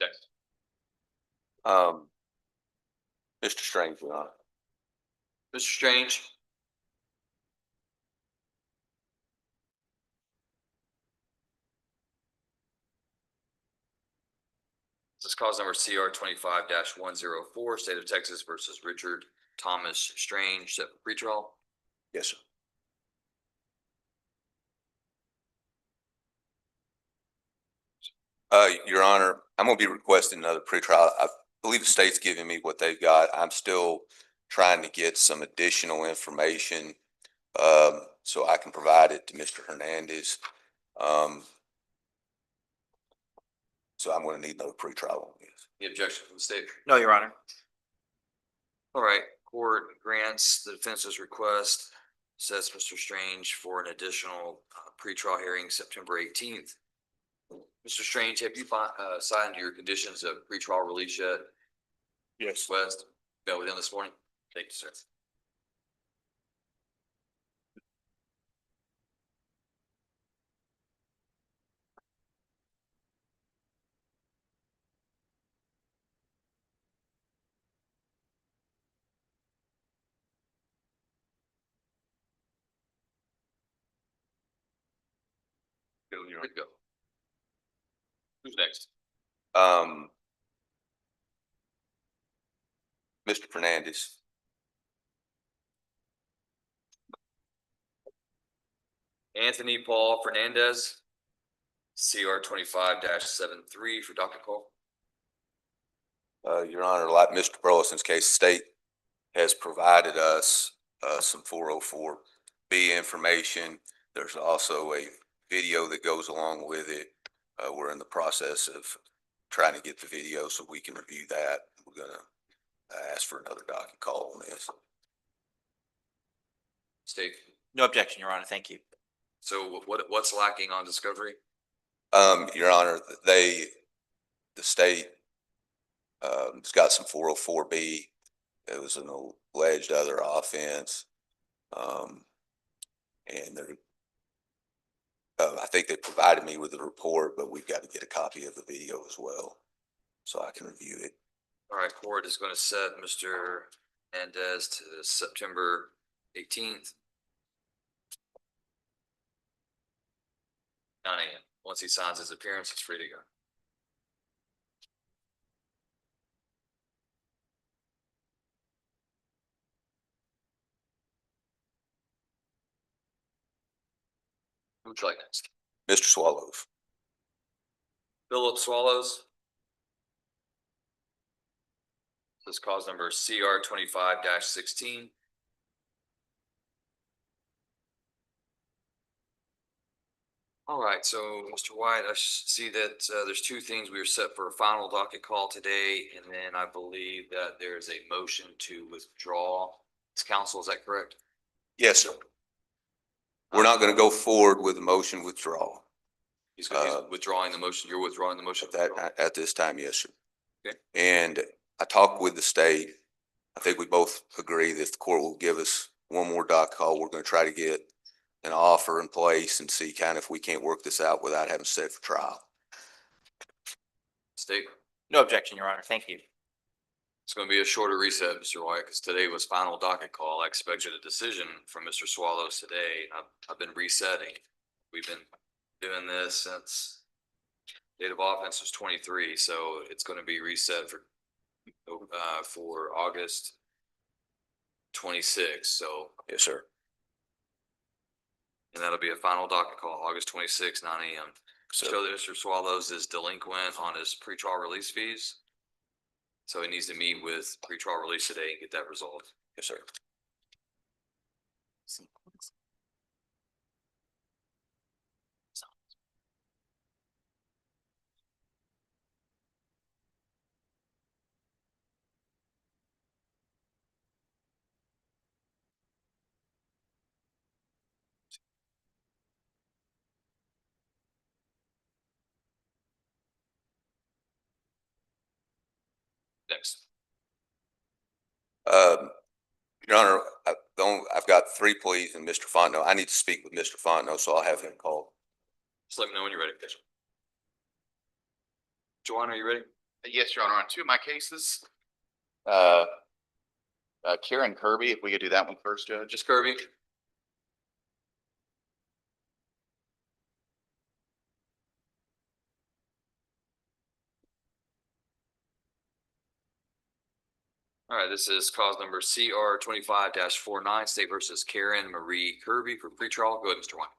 Next. Mr. Strange, Your Honor. Mr. Strange. This is cause number CR 25-104, State of Texas versus Richard Thomas Strange, set for pretrial. Yes, sir. Your Honor, I'm gonna be requesting another pretrial. I believe the state's giving me what they've got. I'm still trying to get some additional information, so I can provide it to Mr. Hernandez. So I'm gonna need another pretrial on this. Any objection from the state? No, Your Honor. All right, court grants the defense's request, sets Mr. Strange for an additional pretrial hearing September 18th. Mr. Strange, have you signed your conditions of pretrial release yet? Yes. West, met with him this morning? Thank you, sir. Good to go. Who's next? Mr. Fernandez. Anthony Paul Fernandez, CR 25-73 for docket call. Your Honor, like Mr. Burleson's case, the state has provided us some 404B information. There's also a video that goes along with it. We're in the process of trying to get the video so we can review that. We're gonna ask for another docket call on this. State. No objection, Your Honor, thank you. So what's lacking on discovery? Your Honor, the state has got some 404B. It was an alleged other offense. And they're, I think they provided me with the report, but we've got to get a copy of the video as well, so I can review it. All right, court is going to set Mr. Hernandez to September 18th. 9 a.m. Once he signs his appearance, he's free to go. Who would you like next? Mr. Swallows. Philip Swallows. This is cause number CR 25-16. All right, so Mr. White, I see that there's two things. We were set for a final docket call today, and then I believe that there's a motion to withdraw. It's counsel, is that correct? Yes, sir. We're not gonna go forward with the motion withdrawal He's withdrawing the motion. You're withdrawing the motion. at this time, yes, sir. Okay. And I talked with the state. I think we both agree that if the court will give us one more docket call, we're gonna try to get an offer in place and see kind of if we can't work this out without having to set for trial. State. No objection, Your Honor. Thank you. It's going to be a shorter reset, Mr. White, because today was final docket call. I expected a decision from Mr. Swallows today. I've been resetting. We've been doing this since date of offense was 23, so it's going to be reset for August 26. So Yes, sir. and that'll be a final docket call, August 26, 9 a.m. So, Show that Mr. Swallows is delinquent on his pretrial release fees. So he needs to meet with pretrial release today and get that resolved. yes, sir. Next. Your Honor, I've got 3 pleas and Mr. Fontenot. I need to speak with Mr. Fontenot, so I'll have him call. Just let me know when you're ready. Joanna, are you ready? Yes, Your Honor, on 2 of my cases. Karen Kirby, if we could do that one first, Judge. Just Kirby. All right, this is cause number CR 25-49, State versus Karen Marie Kirby for pretrial. Go ahead, Mr. White.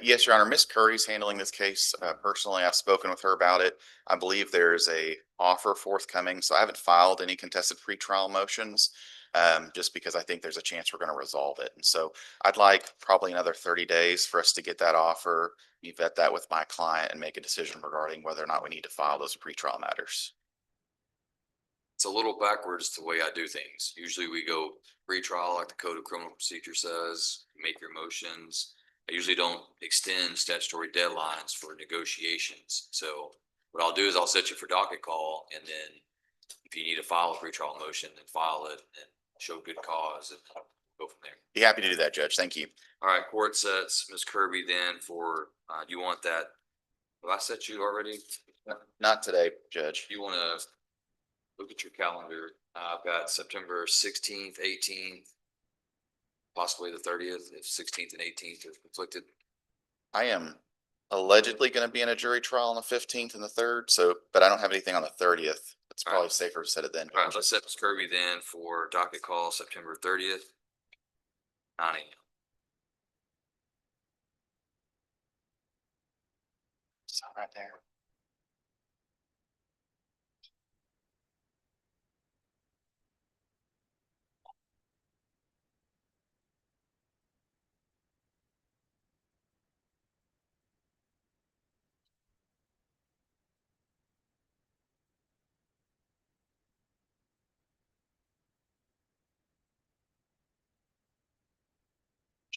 Yes, Your Honor, Miss Curry's handling this case. Personally, I've spoken with her about it. I believe there's a offer forthcoming, so I haven't filed any contested pretrial motions. Just because I think there's a chance we're going to resolve it. And so I'd like probably another 30 days for us to get that offer, you vet that with my client and make a decision regarding whether or not we need to file those pretrial matters. It's a little backwards the way I do things. Usually we go pretrial like the Code of Criminal Procedure says, make your motions. I usually don't extend statutory deadlines for negotiations. So what I'll do is I'll set you for docket call, and then if you need to file a pretrial motion, then file it and show good cause and go from there. Be happy to do that, Judge. Thank you. All right, court sets Ms. Kirby then for, do you want that? Have I set you already? Not today, Judge. You want to look at your calendar? I've got September 16th, 18th, possibly the 30th, if 16th and 18th are conflicted. I am allegedly going to be in a jury trial on the 15th and the 3rd, so, but I don't have anything on the 30th. It's All probably right. safer to set it then. All right, let's set Ms. Kirby then for docket call September 30th, 9 a.m. Sign right there.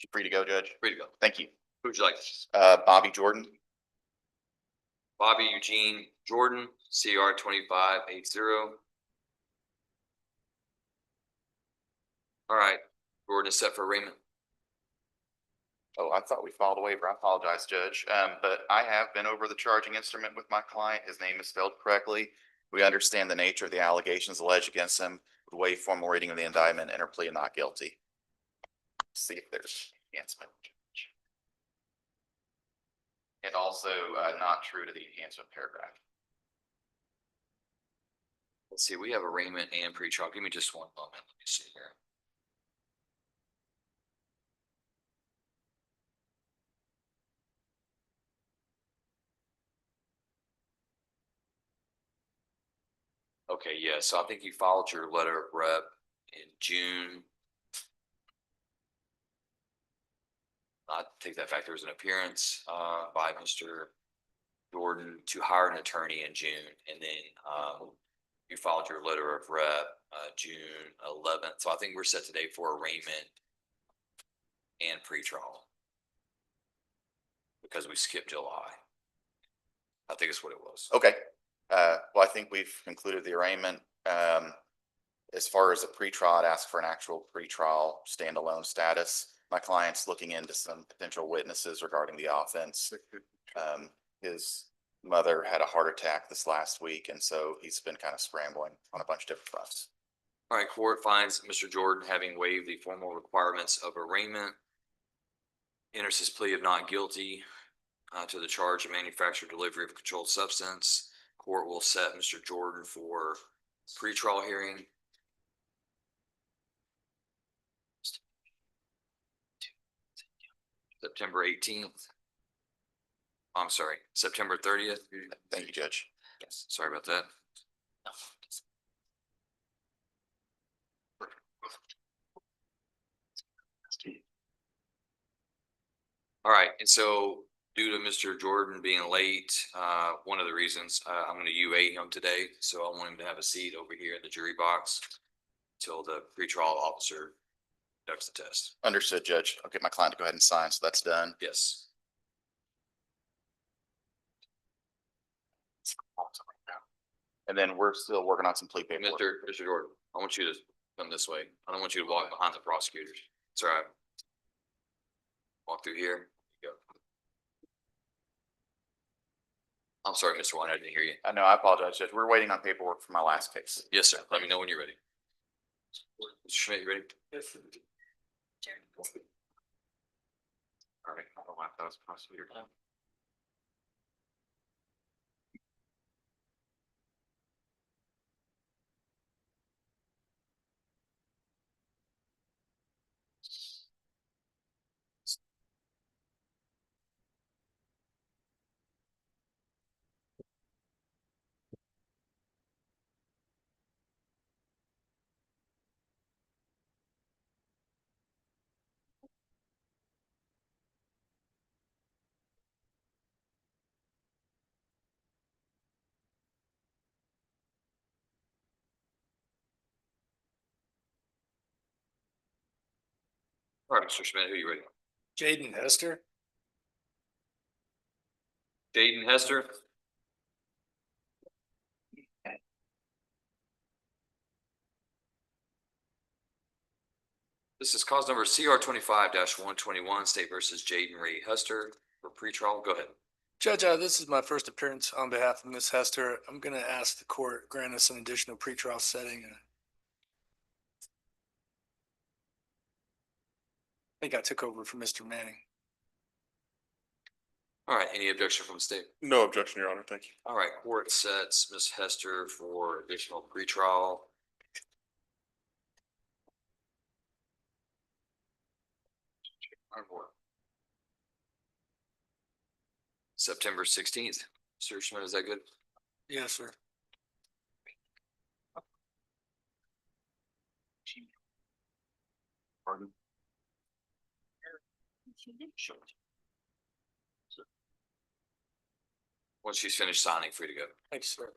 You free to go, Judge? Free to go. Thank you. Who would you like? Bobby Jordan. Bobby Eugene Jordan, CR 2580. All right, Jordan is set for arraignment. Oh, I thought we filed a waiver. I apologize, Judge. But I have been over the charging instrument with my client. His name is spelled correctly. We understand the nature of the allegations alleged against him. Would waive formal reading of the indictment, enter plea not guilty. See if there's enhancement. And also not true to the enhancement paragraph. Let's see, we have arraignment and pretrial. Give me just one moment. Let me see here. Okay, yeah, so I think you filed your letter of rep in June. I take that back. There was an appearance by Mr. Jordan to hire an attorney in June, and then you filed your letter of rep June 11th. So I think we're set today for arraignment and pretrial. because we skipped July. I think it's what it was. Okay, well, I think we've concluded the arraignment. As far as the pretrial, I'd ask for an actual pretrial standalone status. My client's looking into some potential witnesses regarding the offense. His mother had a heart attack this last week, and so he's been kind of scrambling on a bunch of different fronts. All right, court finds Mr. Jordan having waived the formal requirements of arraignment, enters his plea of not guilty to the charge of manufacture delivery of a controlled substance. Court will set Mr. Jordan for pretrial hearing. September 18th. I'm sorry, September 30th. Thank you, Judge. Yes, sorry about that. All right, and so due to Mr. Jordan being late, one of the reasons I'm going to UA him today, so I want him to have a seat over here in the jury box till the pretrial officer conducts the test. Understood, Judge. I'll get my client to go ahead and sign, so that's done. Yes. And then we're still working on some plea paperwork. Mr. Jordan, I want you to come this way. I don't want you to walk behind the prosecutors. It's all right. Walk through here. Go. I'm sorry, Mr. White, I didn't hear you. I know, I apologize, Judge. We're waiting on paperwork for my last case. Yes, sir. Let me know when you're ready. Mr. Schmidt, you ready? Yes. All right. I'll wipe those prosecutor down. All right, Mr. Schmidt, who are you ready? Jaden Hester. Jaden Hester. This is cause number CR 25-121, State versus Jaden Ray Hester for pretrial. Go ahead. Judge, this is my first appearance on behalf of Ms. Hester. I'm going to ask the court grant us an additional pretrial setting. I think I took over for Mr. Manning. All right, any objection from the state? No objection, Your Honor. Thank you. All right, court sets Ms. Hester for additional pretrial. September 16th. Mr. Schmidt, is that good? Yes, sir. Pardon? Once she's finished signing, free to go. Thanks, sir.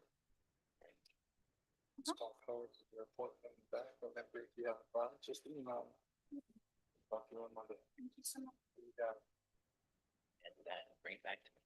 Just email. And bring it back to me.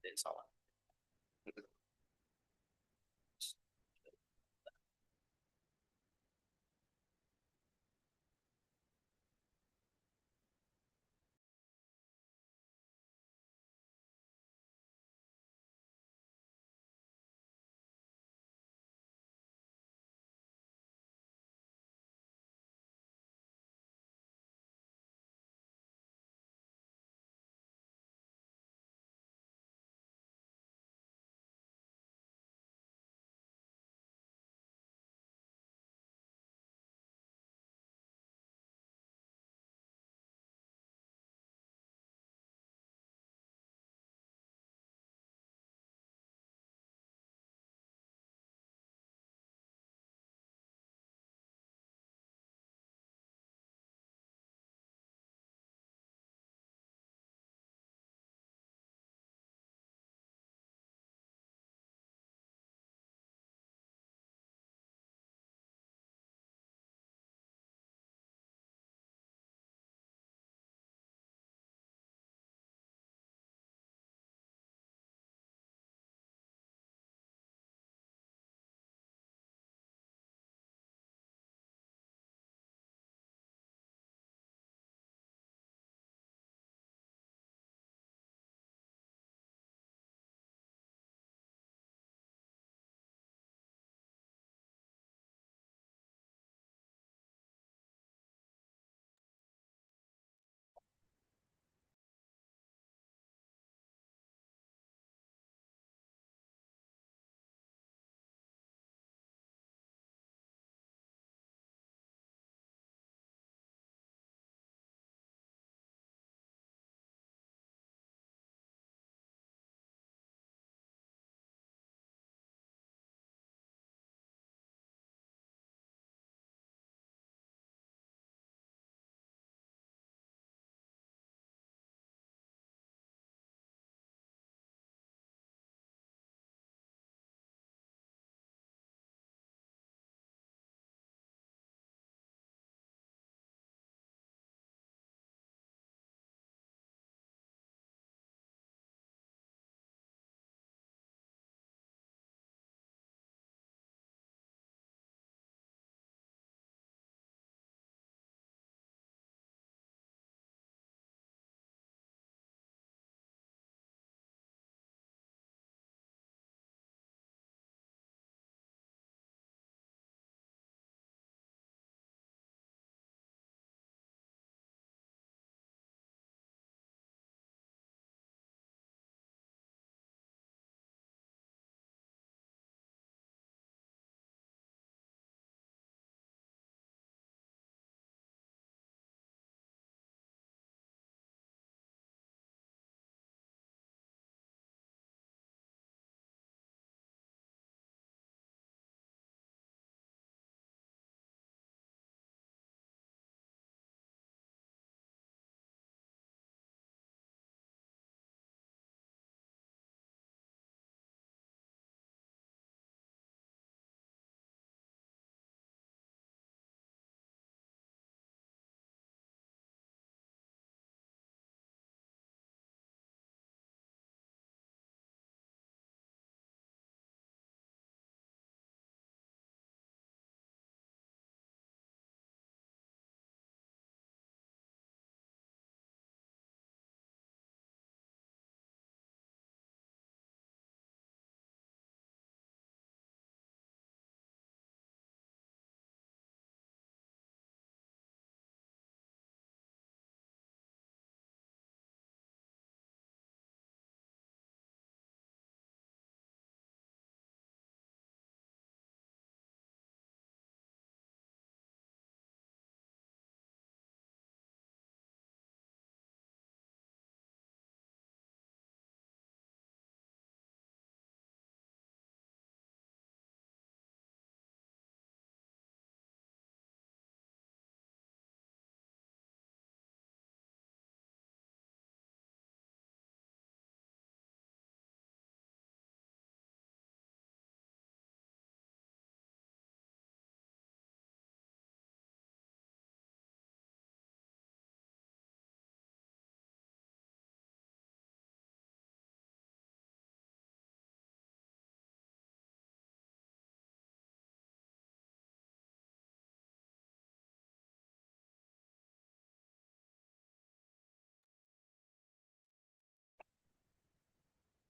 It's all.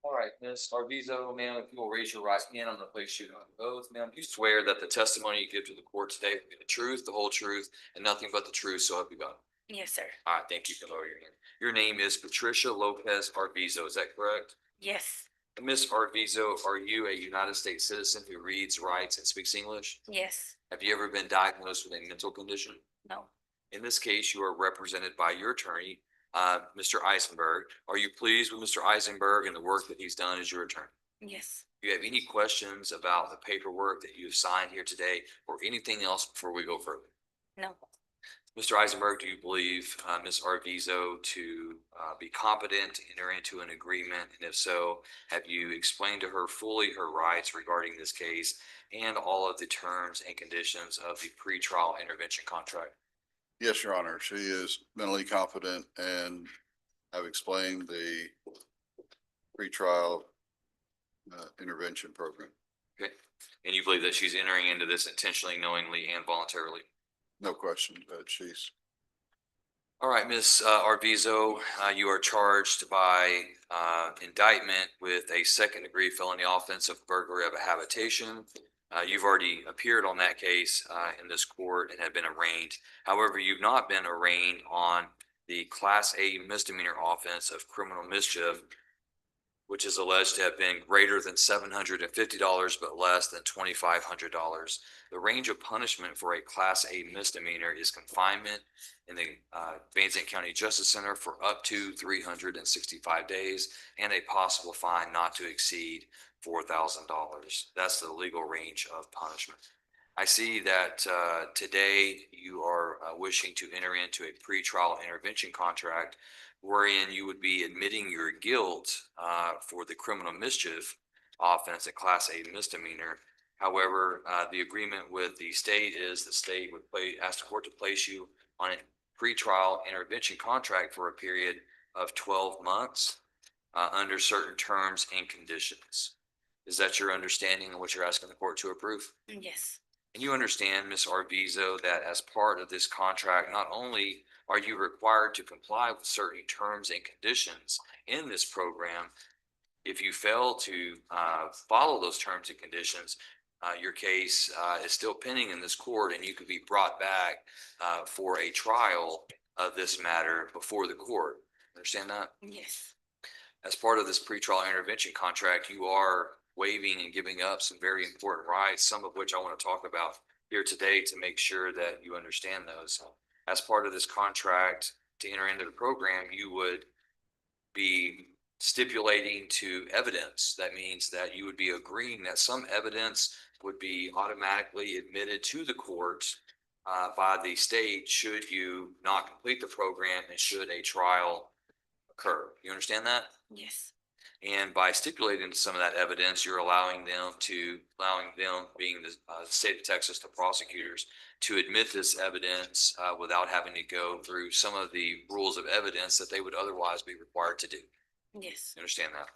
All right, Ms. Arbizo, ma'am, if you will raise your right hand, I'm gonna place you on oath, ma'am. Do you swear that the testimony you give to the court today will be the truth, the whole truth, and nothing but the truth, so help you God? Yes, sir. All right, thank you. You can lower your hand. Your name is Patricia Lopez Arbizo, is that correct? Yes. Ms. Arbizo, are you a United States citizen who reads, writes, and speaks English? Yes. Have you ever been diagnosed with a mental condition? No. In this case, you are represented by your attorney, Mr. Eisenberg. Are you pleased with Mr. Eisenberg and the work that he's done as your attorney? Yes. Do you have any questions about the paperwork that you've signed here today or anything else before we go further? No. Mr. Eisenberg, do you believe Ms. Arvizo to be competent to enter into an agreement? And if so, have you explained to her fully her rights regarding this case and all of the terms and conditions of the pretrial intervention contract? Yes, Your Honor, she is mentally competent and I've explained the pretrial intervention program. Okay. And you believe that she's entering into this intentionally, knowingly, and voluntarily? No question, but she's, All right, Ms. Arvizo, you are charged by indictment with a second-degree felony offense of burglary of a habitation. You've already appeared on that case in this court and have been arraigned. However, you've not been arraigned on the Class A misdemeanor offense of criminal mischief, which is alleged to have been greater than $750 but less than $2,500. The range of punishment for a Class A misdemeanor is confinement in the Van Zandt County Justice Center for up to 365 days and a possible fine not to exceed $4,000. That's the legal range of punishment. I see that today you are wishing to enter into a pretrial intervention contract wherein you would be admitting your guilt for the criminal mischief offense, a Class A misdemeanor. However, the agreement with the state is the state would ask the court to place you on a pretrial intervention contract for a period of 12 months under certain terms and conditions. Is that your understanding of what you're asking the court to approve? Yes. And you understand, Ms. Arvizo, that as part of this contract, not only are you required to comply with certain terms and conditions in this program, if you fail to follow those terms and conditions, your case is still pending in this court and you could be brought back for a trial of this matter before the court. Understand that? Yes. As part of this pretrial intervention contract, you are waiving and giving up some very important rights, some of which I want to talk about here today to make sure that you understand those. As part of this contract to enter into the program, you would be stipulating to evidence. That means that you would be agreeing that some evidence would be automatically admitted to the court by the state should you not complete the program and should a trial occur. You understand that? Yes. And by stipulating to some of that evidence, you're allowing them, being the state of Texas, the prosecutors, to admit this evidence without having to go through some of the rules of evidence that they would otherwise be required to do. Yes. You understand that?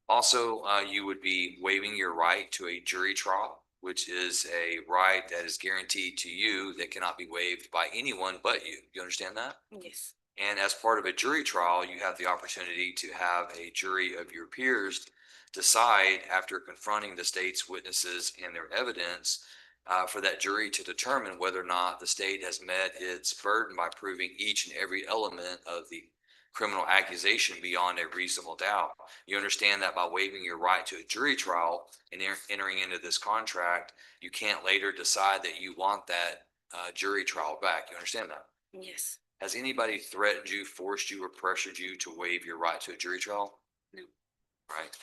Also, you would be waiving your right to a jury trial, which is a right that is guaranteed to you that cannot be waived by anyone but you. You understand that? Yes. And as part of a jury trial, you have the opportunity to have a jury of your peers decide, after confronting the state's witnesses and their evidence, for that jury to determine whether or not the state has met its burden by proving each and every element of the criminal accusation beyond a reasonable doubt. You understand that by waiving your right to a jury trial and entering into this contract, you can't later decide that you want that jury trial back. You understand that? Yes. Has anybody threatened you, forced you, or pressured you to waive your right to a jury trial? No. Right.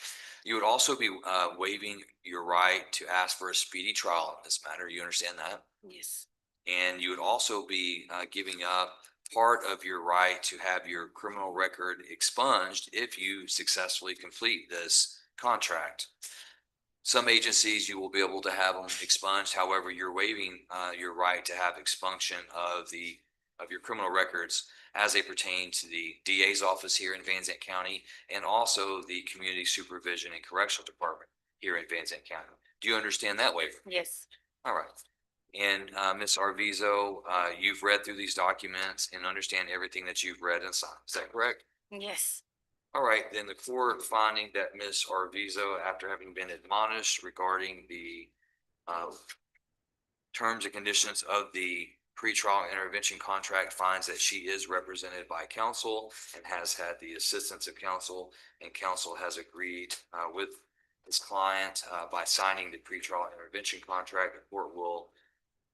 You would also be waiving your right to ask for a speedy trial in this matter. You understand that? Yes. And you would also be giving up part of your right to have your criminal record expunged if you successfully complete this contract. Some agencies you will be able to have them expunged. However, you're waiving your right to have expunction of your criminal records as they pertain to the DA's office here in Van Zandt County and also the Community Supervision and Correctional Department here in Van Zandt County. Do you understand that waiver? Yes. All right. And Ms. Arvizo, you've read through these documents and understand everything that you've read and signed. Is that correct? Yes. All right, then the court finding that Ms. Arbizo, after having been admonished regarding the terms and conditions of the pretrial intervention contract, finds that she is represented by counsel and has had the assistance of counsel, and counsel has agreed with his client by signing the pretrial intervention contract. The court will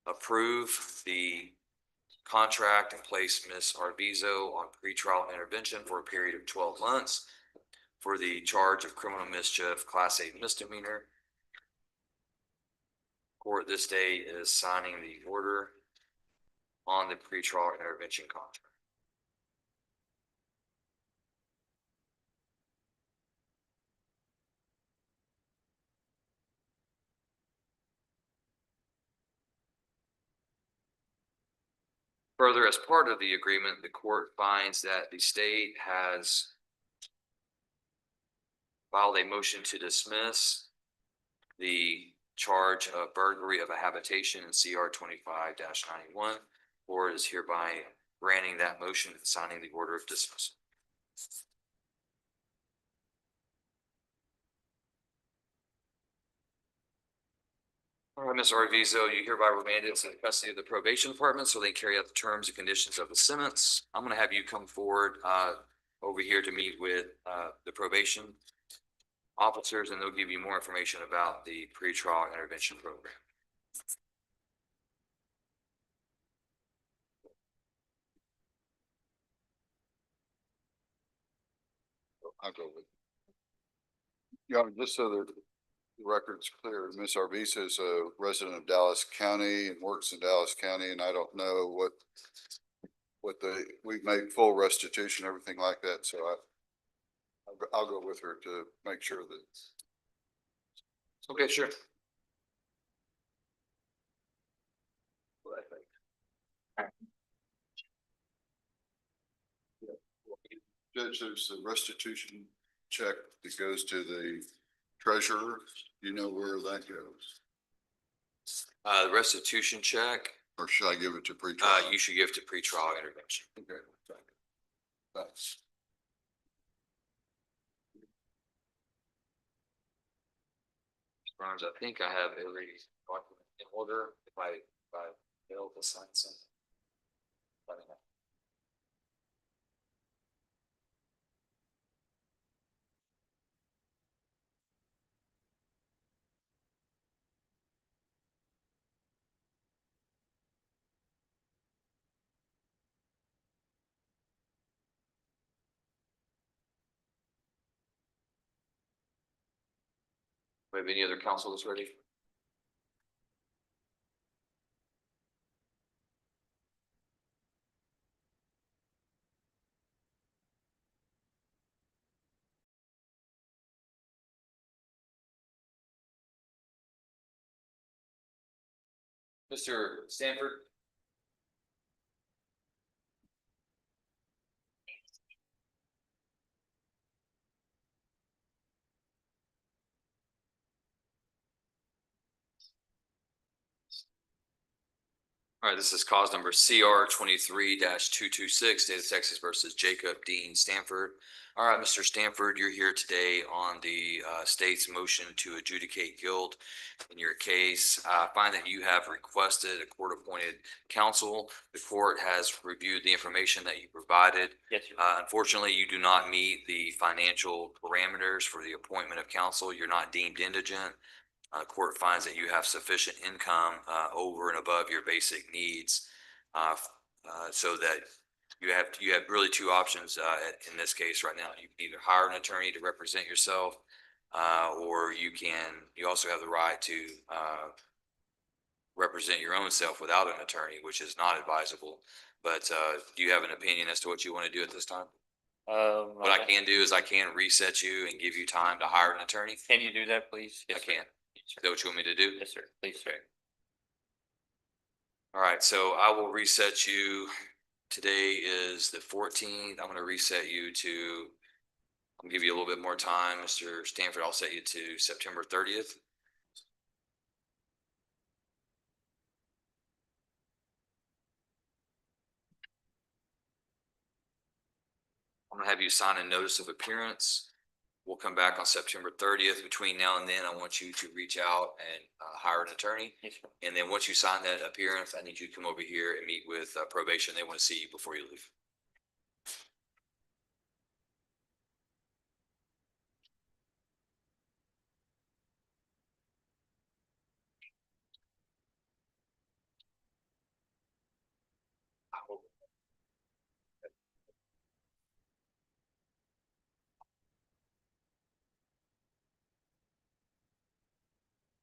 approve the contract and place Ms. Arbizo on pretrial intervention for a period of 12 months for the charge of criminal mischief, Class A misdemeanor. Court this day is signing the order on the pretrial intervention contract. Further, as part of the agreement, the court finds that the state has filed a motion to dismiss the charge of burglary of a habitation in CR 25-91. Court is hereby granting that motion and signing the order of dismissal. All right, Ms. Arbizo, you hereby remanded to the custody of the probation department so they carry out the terms and conditions of the sentence. I'm going to have you come forward over here to meet with the probation officers, and they'll give you more information about the pretrial intervention program. I'll go with. Yeah, just so that the record's clear, Ms. Arbizo is a resident of Dallas County and works in Dallas County, and I don't know we've made full restitution, everything like that, so I'll go with her to make sure that. Okay, sure. Judge, there's the restitution check that goes to the treasurer. You know where that goes? The restitution check, Or should I give it to pretrial? you should give to pretrial intervention. Okay, thanks. Burns, I think I have every document in order. If I fail to sign something, let me know. We have any other counsel that's ready? Mr. Stanford? All right, this is cause number CR 23-226, State of Texas versus Jacob Dean Stanford. All right, Mr. Stanford, you're here today on the state's motion to adjudicate guilt in your case. I find that you have requested a court-appointed counsel. The court has reviewed the information that you provided. Yes, Unfortunately, you do not meet the financial parameters for the appointment of counsel. You're not deemed indigent. Court finds that you have sufficient income over and above your basic needs, so that you have really two options in this case right now. You can either hire an attorney to represent yourself, or you also have the right to represent your own self without an attorney, which is not advisable. But do you have an opinion as to what you want to do at this time? What I can do is I can reset you and give you time to hire an attorney. Can you do that, please? I can. Is that what you want me to do? Yes, sir. Please, sir. All right, so I will reset you. Today is the 14th. I'm going to reset you to, I'll give you a little bit more time, Mr. Stanford. I'll set you to September 30th. I'm gonna have you sign a notice of appearance. We'll come back on September 30th. Between now and then, I want you to reach out and hire an attorney. And then once you sign that appearance, I need you to come over here and meet with probation. They want to see you before you leave.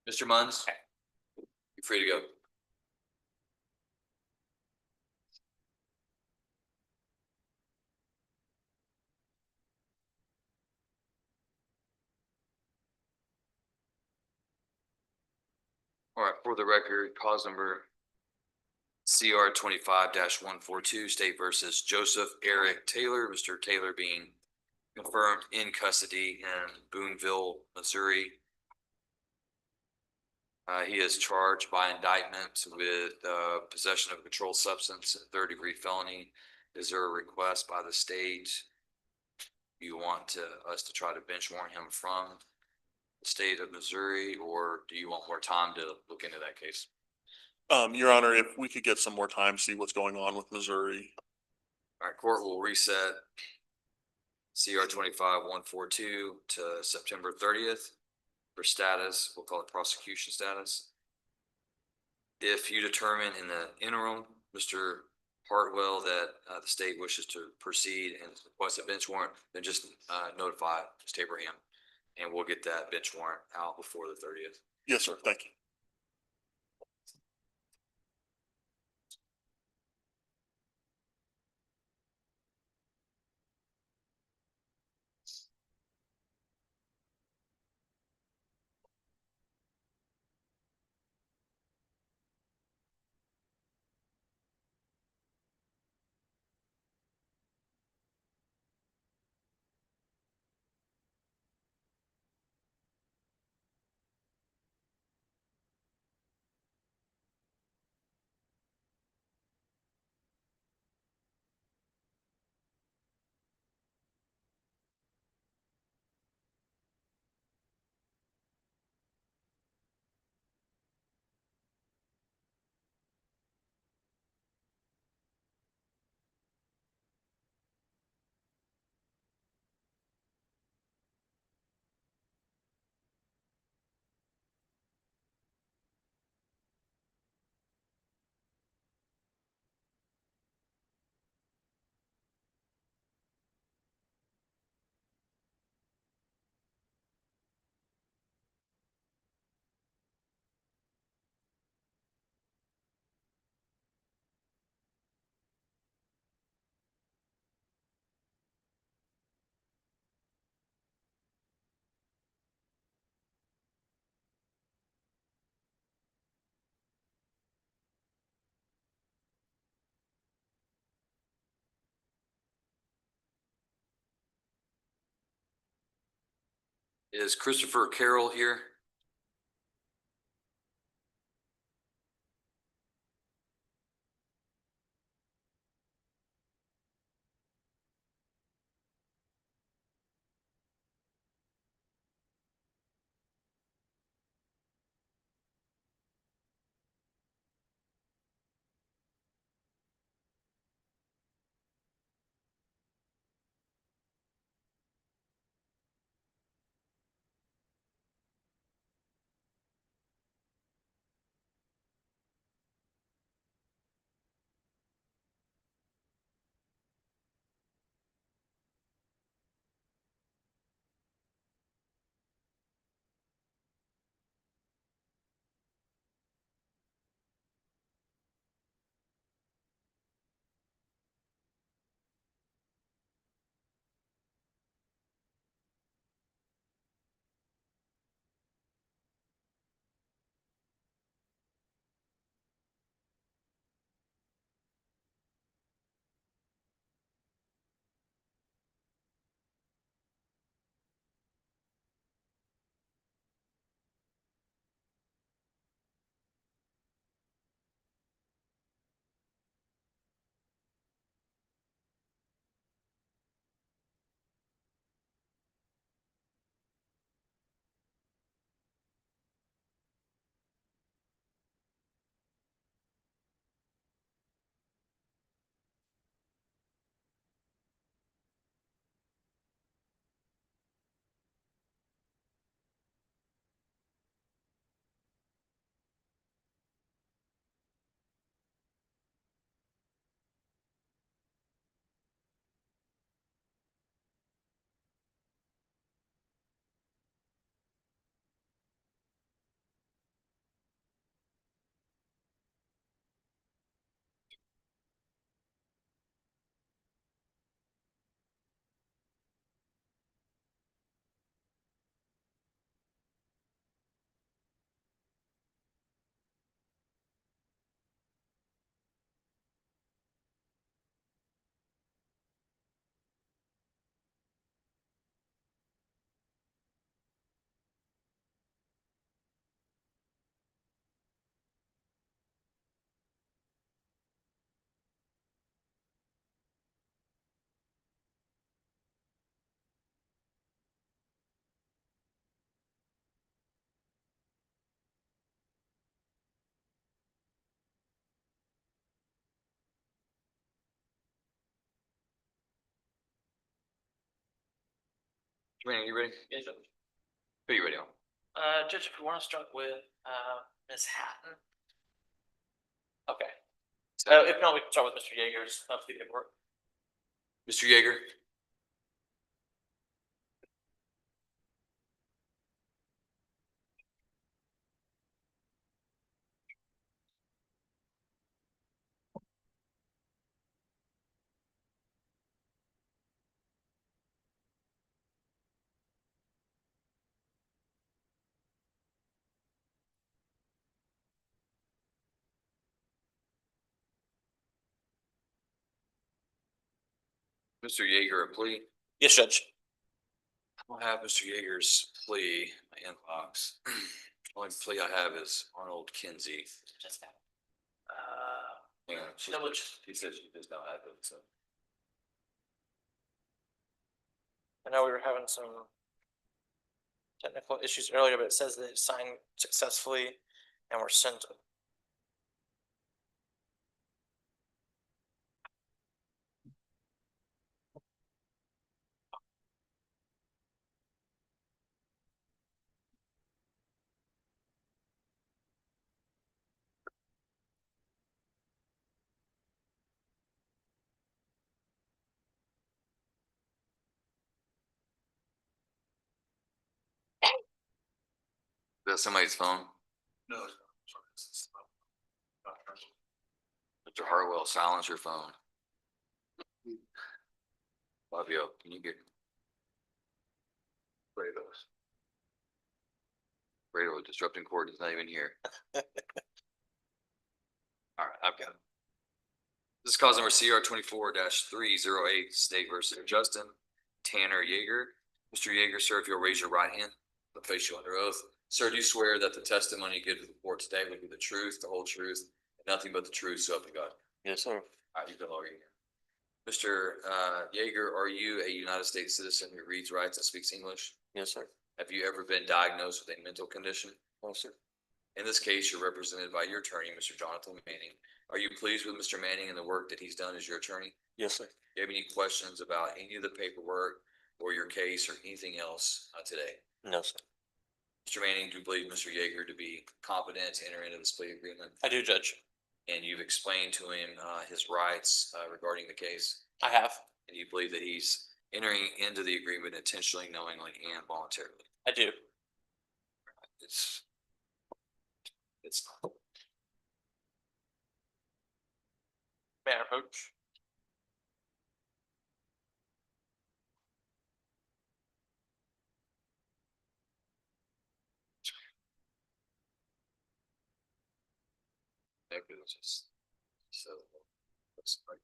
Mr. Munns, you're free to go. All right, for the record, cause number CR 25-142, State versus Joseph Eric Taylor. Mr. Taylor being confirmed in custody in Boonville, Missouri. He is charged by indictment with possession of a controlled substance, a third-degree felony. Is there a request by the state? You want us to try to bench warrant him from the state of Missouri, or do you want more time to look into that case? Your Honor, if we could get some more time, see what's going on with Missouri. All right, court will reset CR 25-142 to September 30th for status. We'll call it prosecution status. If you determine in the interim, Mr. Hartwell, that the state wishes to proceed and request a bench warrant, then just notify Mr. Abraham, and we'll get that bench warrant out before the 30th. Yes, sir. Thank you. Is Christopher Carroll here? Manning, you ready? Yes, Judge. Who are you ready on? Judge, if you want to start with, Ms. Hatton. Okay. If not, we can start with Mr. Yeager's, plea paperwork. Mr. Yeager? Mr. Yeager, a plea? Yes, Judge. I don't have Mr. Yeager's plea in my inbox. Only plea I have is Arnold Kinsey. Just that. Yeah, she said she does not have it, so. I know we were having some technical issues earlier, but it says that it signed successfully and were sent. Is that somebody's phone? No. Mr. Hartwell, silence your phone. Fabio, can you get? Fredo disrupting court is not even here. All right, I've got it. This is cause number CR 24-308, State versus Justin Tanner Yeager. Mr. Yeager, sir, if you'll raise your right hand, I'll place you under oath. Sir, do you swear that the testimony you give to the court today will be the truth, the whole truth, and nothing but the truth, so help you God? Yes, sir. All right, you've been lawyer here. Mr. Yeager, are you a United States citizen who reads, writes, and speaks English? Yes, sir. Have you ever been diagnosed with a mental condition? No, sir. In this case, you're represented by your attorney, Mr. Jonathan Manning. Are you pleased with Mr. Manning and the work that he's done as your attorney? Yes, sir. Do you have any questions about any of the paperwork or your case or anything else today? No, sir. Mr. Manning, do you believe Mr. Yeager to be competent to enter into this plea agreement? I do, Judge. And you've explained to him his rights regarding the case? I have. And you believe that he's entering into the agreement intentionally, knowingly, and voluntarily? I do. It's May I approach? just so. That's right.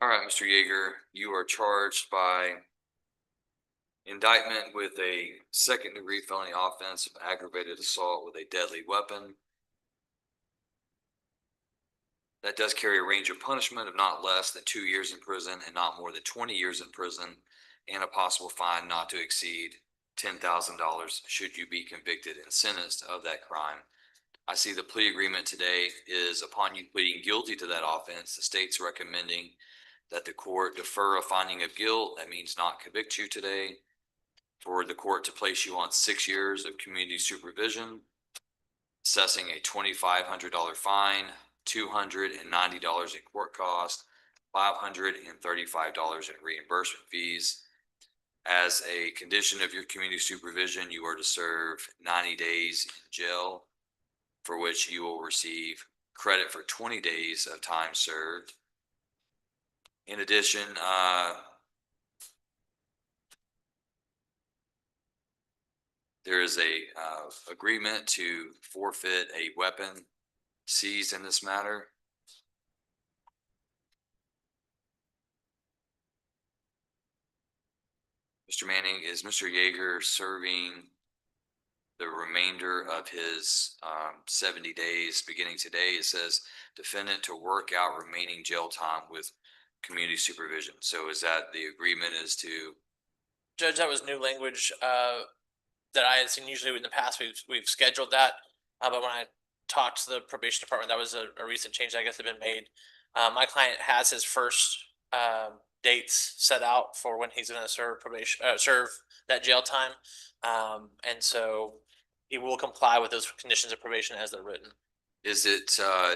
All right, Mr. Yeager, you are charged by indictment with a second-degree felony offense of aggravated assault with a deadly weapon. That does carry a range of punishment of not less than 2 years in prison and not more than 20 years in prison, and a possible fine not to exceed $10,000 should you be convicted and sentenced of that crime. I see the plea agreement today is upon you pleading guilty to that offense, the state's recommending that the court defer a finding of guilt. That means not convict you today. for the court to place you on 6 years of community supervision, assessing a $2,500 fine, $290 in court cost, $535 in reimbursement fees. As a condition of your community supervision, you are to serve 90 days in jail, for which you will receive credit for 20 days of time served. In addition, there is a agreement to forfeit a weapon seized in this matter. Mr. Manning, is Mr. Joerger serving the remainder of his 70 days beginning today? It says defendant to work out remaining jail time with community supervision. So is that the agreement is to? Judge, that was new language that I had seen. Usually in the past, we've scheduled that. But when I talked to the probation department, that was a recent change that I guess had been made. My client has his first dates set out for when he's going to serve probation, serve that jail time. And so he will comply with those conditions of probation as they're written. Is it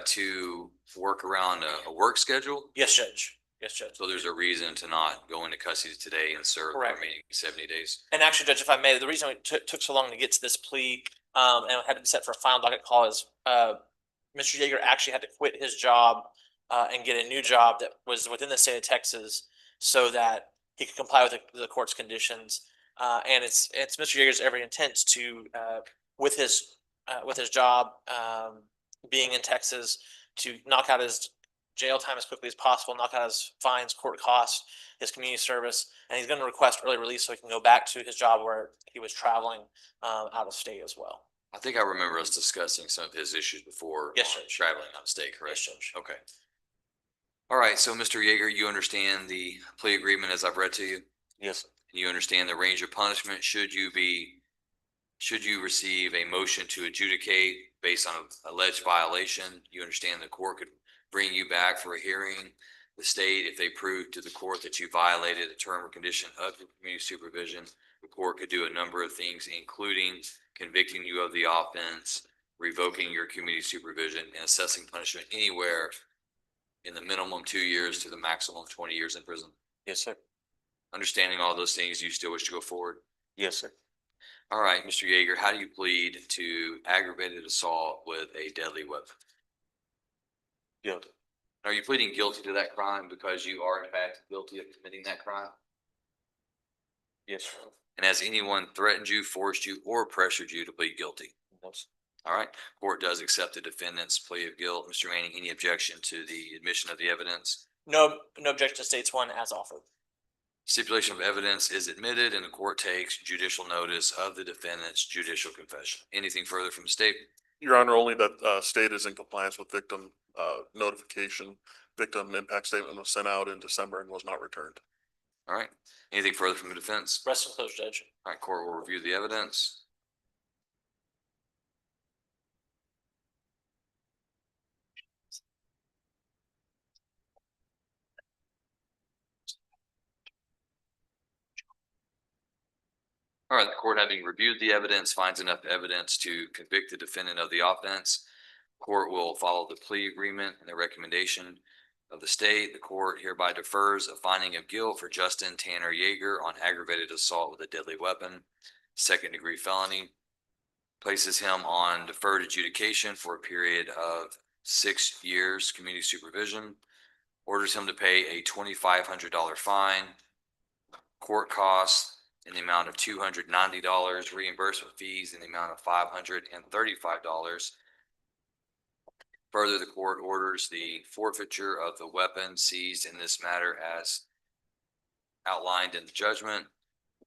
to work around a work schedule? Yes, Judge. Yes, Judge. So there's a reason to not go into custody today and serve the Correct. remaining 70 days? And actually, Judge, if I may, the reason it took so long to get to this plea and it had to be set for a final docket call is Mr. Joerger actually had to quit his job and get a new job that was within the state of Texas so that he could comply with the court's conditions. And it's Mr. Joerger's every intent to, with his job being in Texas, to knock out his jail time as quickly as possible, knock out his fines, court costs, his community service, and he's going to request early release so he can go back to his job where he was traveling out of state as well. I think I remember us discussing some of his issues before. Yes, on Judge. traveling out of state, correct? Yes, Judge. Okay. All right, so Mr. Joerger, you understand the plea agreement as I've read to you? Yes, sir. You understand the range of punishment should you receive a motion to adjudicate based on an alleged violation? You understand the court could bring you back for a hearing. The state, if they prove to the court that you violated a term or condition of your community supervision, the court could do a number of things, including convicting you of the offense, revoking your community supervision, and assessing punishment anywhere in the minimum 2 years to the maximum 20 years in prison. Yes, sir. Understanding all those things, do you still wish to go forward? Yes, sir. All right, Mr. Joerger, how do you plead to aggravated assault with a deadly weapon? Guilty. Are you pleading guilty to that crime because you are in fact guilty of committing that crime? Yes, sir. And has anyone threatened you, forced you, or pressured you to plead guilty? Yes. All right, court does accept the defendant's plea of guilt. Mr. Manning, any objection to the admission of the evidence? No objection to states one as offered. Stipulation of evidence is admitted and the court takes judicial notice of the defendant's judicial confession. Anything further from the state? Your Honor, only that state is in compliance with victim notification. Victim impact statement was sent out in December and was not returned. All right, anything further from the defense? Rest and close, Judge. All right, court will review the evidence. All right, the court, having reviewed the evidence, finds enough evidence to convict the defendant of the offense. Court will follow the plea agreement and the recommendation of the state. The court hereby defers a finding of guilt for Justin Tanner Joerger on aggravated assault with a deadly weapon, second-degree felony. Places him on deferred adjudication for a period of 6 years community supervision. Orders him to pay a $2,500 fine, court costs in the amount of $290, reimbursement fees in the amount of $535. Further, the court orders the forfeiture of the weapon seized in this matter as outlined in the judgment.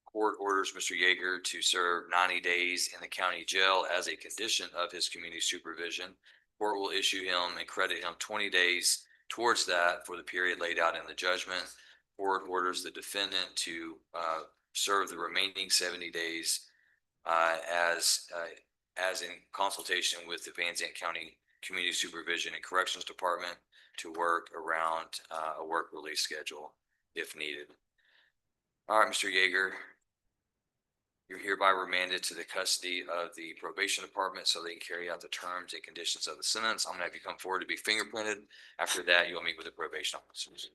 Court orders Mr. Joerger to serve 90 days in the county jail as a condition of his community supervision. Court will issue him and credit him 20 days towards that for the period laid out in the judgment. Court orders the defendant to serve the remaining 70 days as in consultation with the Van Zandt County Community Supervision and Corrections Department to work around a work release schedule if needed. All right, Mr. Joerger, You're hereby remanded to the custody of the probation department so they can carry out the terms and conditions of the sentence. I'm gonna have you come forward to be fingerprinted. After that, you'll meet with the probation officers.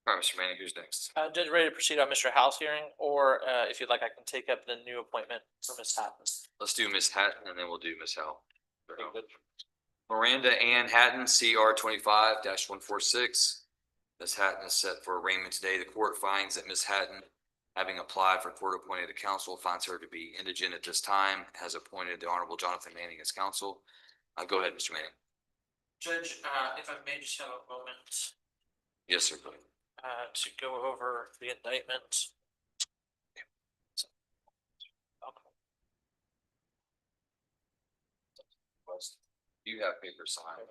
All right, Mr. Manning, who's next? Judge, ready to proceed on Mr. Howell's hearing, or if you'd like, I can take up the new appointment for Ms. Hatton. Let's do Ms. Hatton and then we'll do Ms. Howell. Miranda Ann Hatton, CR 25-146. Ms. Hatton is set for arraignment today. The court finds that Ms. Hatton, having applied for court-appointed counsel, finds her to be indigent at this time, has appointed the Honorable Jonathan Manning as counsel. Go ahead, Mr. Manning. Judge, if I may just have a moment Yes, sir. Go ahead. to go over the indictment. You have paper signed.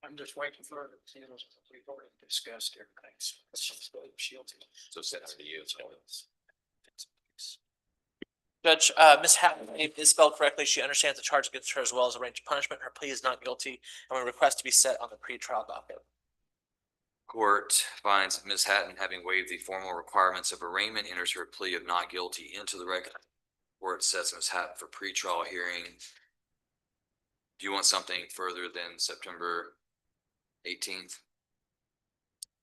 I'm just waiting for it. We've already discussed everything. So it's just shielded. So send it to you. Judge, Ms. Hatton is spelled correctly. She understands the charge against her as well as a range of punishment. Her plea is not guilty, and we request to be set on the pretrial docket. Court finds Ms. Hatton, having waived the formal requirements of arraignment, enters her plea of not guilty into the record. Court sets Ms. Hatton for pretrial hearing. Do you want something further than September 18th?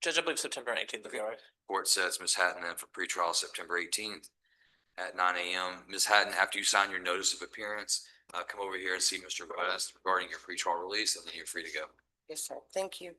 Judge, I believe September 18th will be all right. Court sets Ms. Hatton then for pretrial September 18th at 9 a.m. Ms. Hatton, after you sign your notice of appearance, come over here and see Mr. West regarding your pretrial release, and then you're free to go. Yes, sir. Thank you.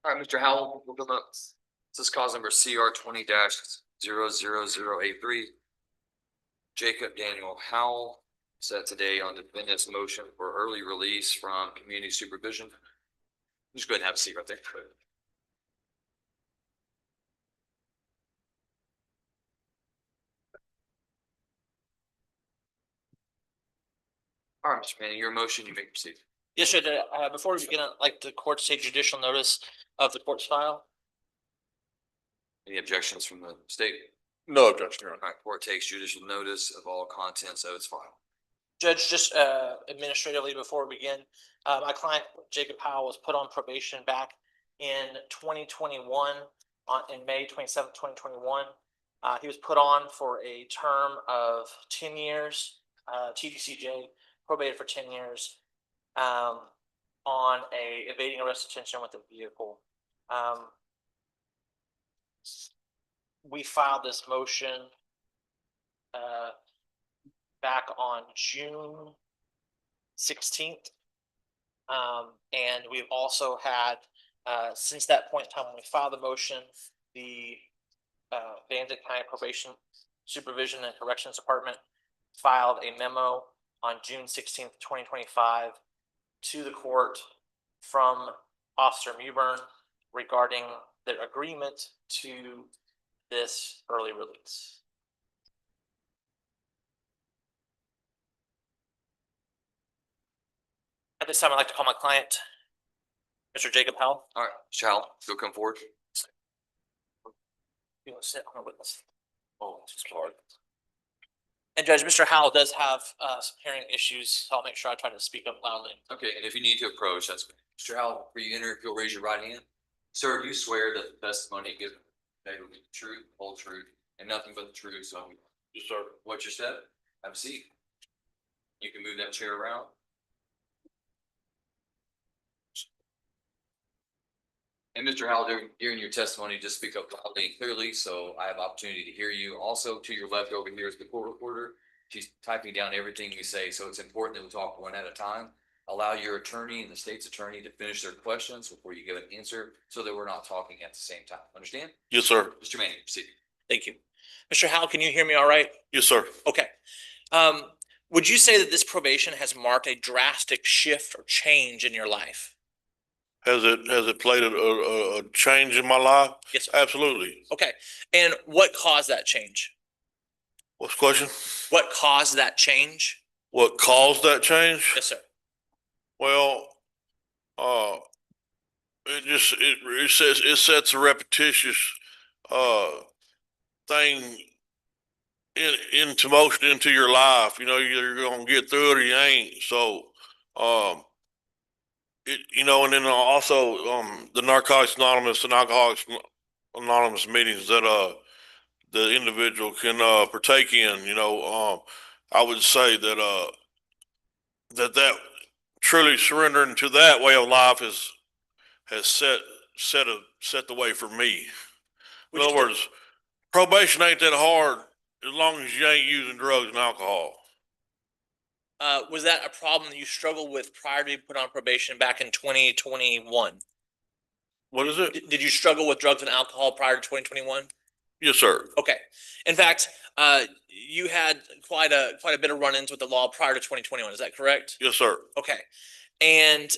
All right, Mr. Howell, we'll come up. This is cause number CR 20-00083. Jacob Daniel Howell, set today on defendant's motion for early release from community supervision. Just go ahead and have a seat right there. All right, Mr. Manning, your motion, you may proceed. Yes, Judge. Before we begin, I'd like the court to take judicial notice of the court's file. Any objections from the state? No objection, Your Honor. All right, court takes judicial notice of all contents of its file. Judge, just administratively before we begin, my client Jacob Howell was put on probation back in 2021, in May 27th, 2021. He was put on for a term of 10 years, TDCJ, probated for 10 years, on a evading arrest detention with a vehicle. We filed this motion back on June 16th. And we've also had, since that point in time when we filed the motion, the Vanderbilt County Probation Supervision and Corrections Department filed a memo on June 16th, 2025 to the court from Officer Mewburn regarding their agreement to this early release. At this time, I'd like to call my client, Mr. Jacob Howell. All right, shall you'll come forward? You want to sit on a witness? Oh, it's hard. And Judge, Mr. Howell does have some hearing issues, so I'll make sure I try to speak up loudly. Okay, and if you need to approach, that's Mr. Howell, before you enter, if you'll raise your right hand. Sir, do you swear that the testimony given today will be the truth, whole truth, and nothing but the truth? So, Yes, sir. what's your step? Have a seat. You can move that chair around. And Mr. Howell, during your testimony, just speak up loudly and clearly, so I have opportunity to hear you. Also, to your left over here is the court reporter. She's typing down everything you say, so it's important that we talk one at a time. Allow your attorney and the state's attorney to finish their questions before you give an answer, so that we're not talking at the same time. Understand? Yes, sir. Mr. Manning, proceed. Thank you. Mr. Howell, can you hear me all right? Yes, sir. Okay. Would you say that this probation has marked a drastic shift or change in your life? Has it played a change in my life? Yes, sir. Absolutely. Okay. And what caused that change? What's the question? What caused that change? What caused that change? Yes, sir. Well, it sets a repetitious thing into motion into your life. You know, you're gonna get through it or you ain't. So, and then also the Narcotics Anonymous and Alcoholics Anonymous meetings that the individual can partake in. I would say that that truly surrendering to that way of life has set the way for me. In other words, probation ain't that hard as long as you ain't using drugs and alcohol. Was that a problem that you struggled with prior to being put on probation back in 2021? What is it? Did you struggle with drugs and alcohol prior to 2021? Yes, sir. Okay. In fact, you had quite a bit of run-ins with the law prior to 2021. Is that correct? Yes, sir. Okay. And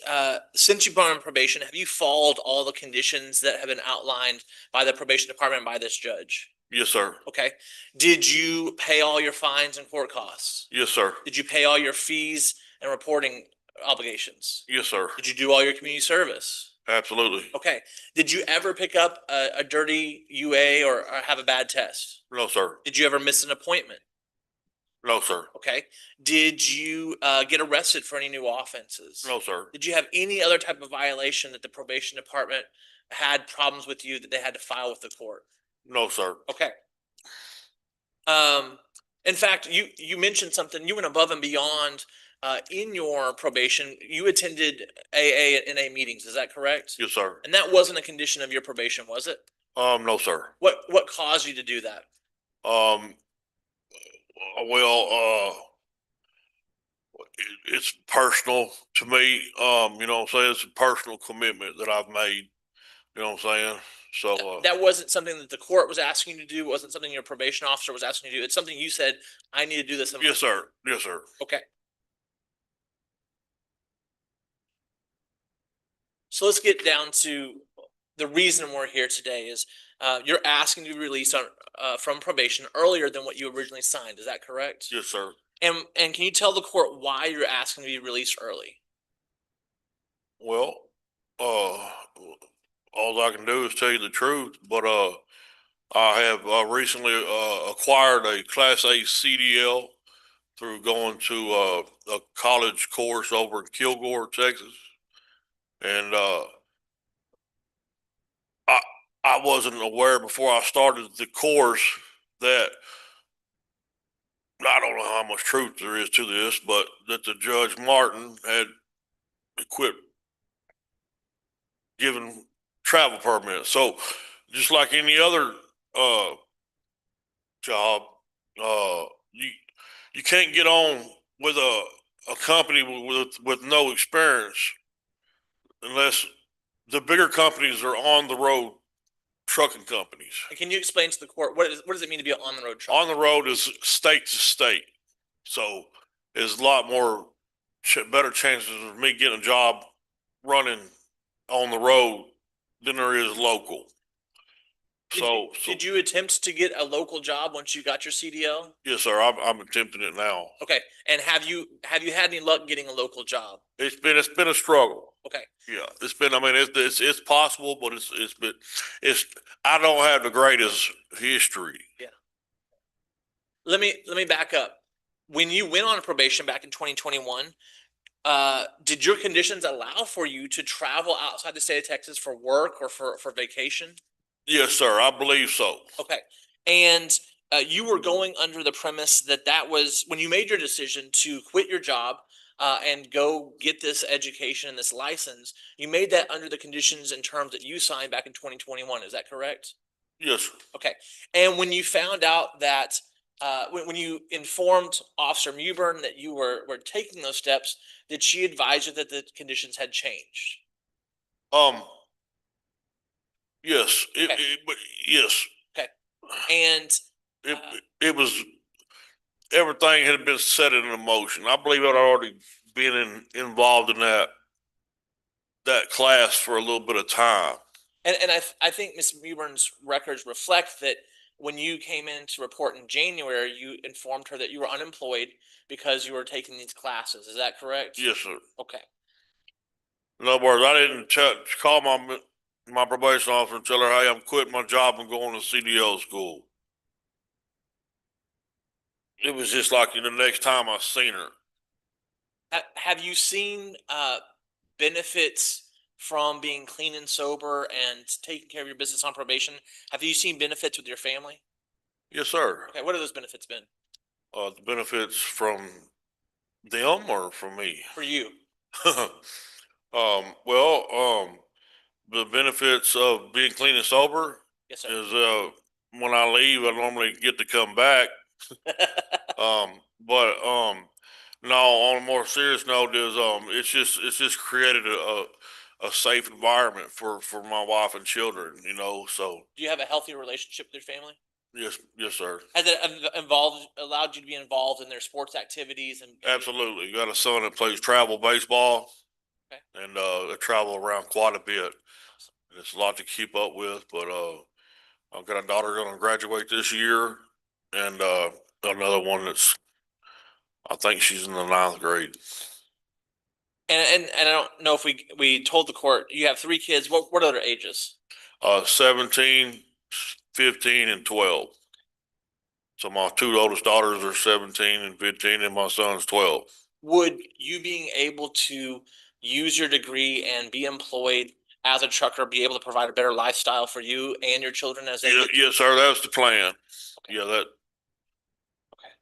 since you've been on probation, have you followed all the conditions that have been outlined by the probation department and by this judge? Yes, sir. Okay. Did you pay all your fines and court costs? Yes, sir. Did you pay all your fees and reporting obligations? Yes, sir. Did you do all your community service? Absolutely. Okay. Did you ever pick up a dirty UA or have a bad test? No, sir. Did you ever miss an appointment? No, sir. Okay. Did you get arrested for any new offenses? No, sir. Did you have any other type of violation that the probation department had problems with you that they had to file with the court? No, sir. Okay. In fact, you mentioned something. You went above and beyond in your probation. You attended AA and NA meetings. Is that correct? Yes, sir. And that wasn't a condition of your probation, was it? No, sir. What caused you to do that? It's personal to me. It's a personal commitment that I've made. You know what I'm saying? So That wasn't something that the court was asking you to do. Wasn't something your probation officer was asking you to do. It's something you said, I need to do this. yes, sir. Yes, sir. Okay. So let's get down to the reason we're here today is you're asking to be released from probation earlier than what you originally signed. Is that correct? Yes, sir. And can you tell the court why you're asking to be released early? Well, all I can do is tell you the truth, but I have recently acquired a Class A CDL through going to a college course over in Kilgore, Texas. And I wasn't aware before I started the course that I don't know how much truth there is to this, but that the Judge Martin had quit giving travel permits. So just like any other job, you can't get on with a company with no experience unless the bigger companies are on the road trucking companies. Can you explain to the court what does it mean to be on the road truck? On the road is state to state, so there's a lot more better chances of me getting a job running on the road than there is local. Did you attempt to get a local job once you got your CDL? Yes, sir. I'm attempting it now. Okay, and have you had any luck getting a local job? It's been a struggle. Okay. Yeah, it's been. I mean, it's possible, but I don't have the greatest history. Yeah. Let me back up. When you went on probation back in 2021, did your conditions allow for you to travel outside the state of Texas for work or for vacation? Yes, sir. I believe so. Okay. And you were going under the premise that was when you made your decision to quit your job and go get this education and this license, you made that under the conditions and terms that you signed back in 2021. Is that correct? Yes, sir. Okay. And when you found out that when you informed Officer Mewburn that you were taking those steps, did she advise you that the conditions had changed? Yes. But yes. Okay. And it was everything had been set in motion. I believe I'd already been involved in that class for a little bit of time. And I think Ms. Mewburn's records reflect that when you came in to report in January, you informed her that you were unemployed because you were taking these classes. Is that correct? Yes, sir. Okay. In other words, I didn't call my probation officer and tell her, hey, I'm quitting my job and going to CDL school. It was just like the next time I seen her. Have you seen benefits from being clean and sober and taking care of your business on probation? Have you seen benefits with your family? Yes, sir. Okay, what have those benefits been? The benefits from them or from me? For you. The benefits of being clean and sober Yes, sir. is when I leave, I normally get to come back. No, on a more serious note, is it's just created a safe environment for my wife and children, you know. So Do you have a healthy relationship with your family? yes, sir. Has it allowed you to be involved in their sports activities and Absolutely. Got a son that plays travel baseball. Okay. And they travel around quite a bit. And it's a lot to keep up with, but I've got a daughter gonna graduate this year and another one that's I think she's in the 9th grade. And I don't know if we told the court you have 3 kids. What are their ages? 17, 15, and 12. So my 2 oldest daughters are 17 and 15, and my son's 12. Would you being able to use your degree and be employed as a trucker be able to provide a better lifestyle for you and your children as they Yes, sir. That was the plan. Okay. Yeah, that. Okay.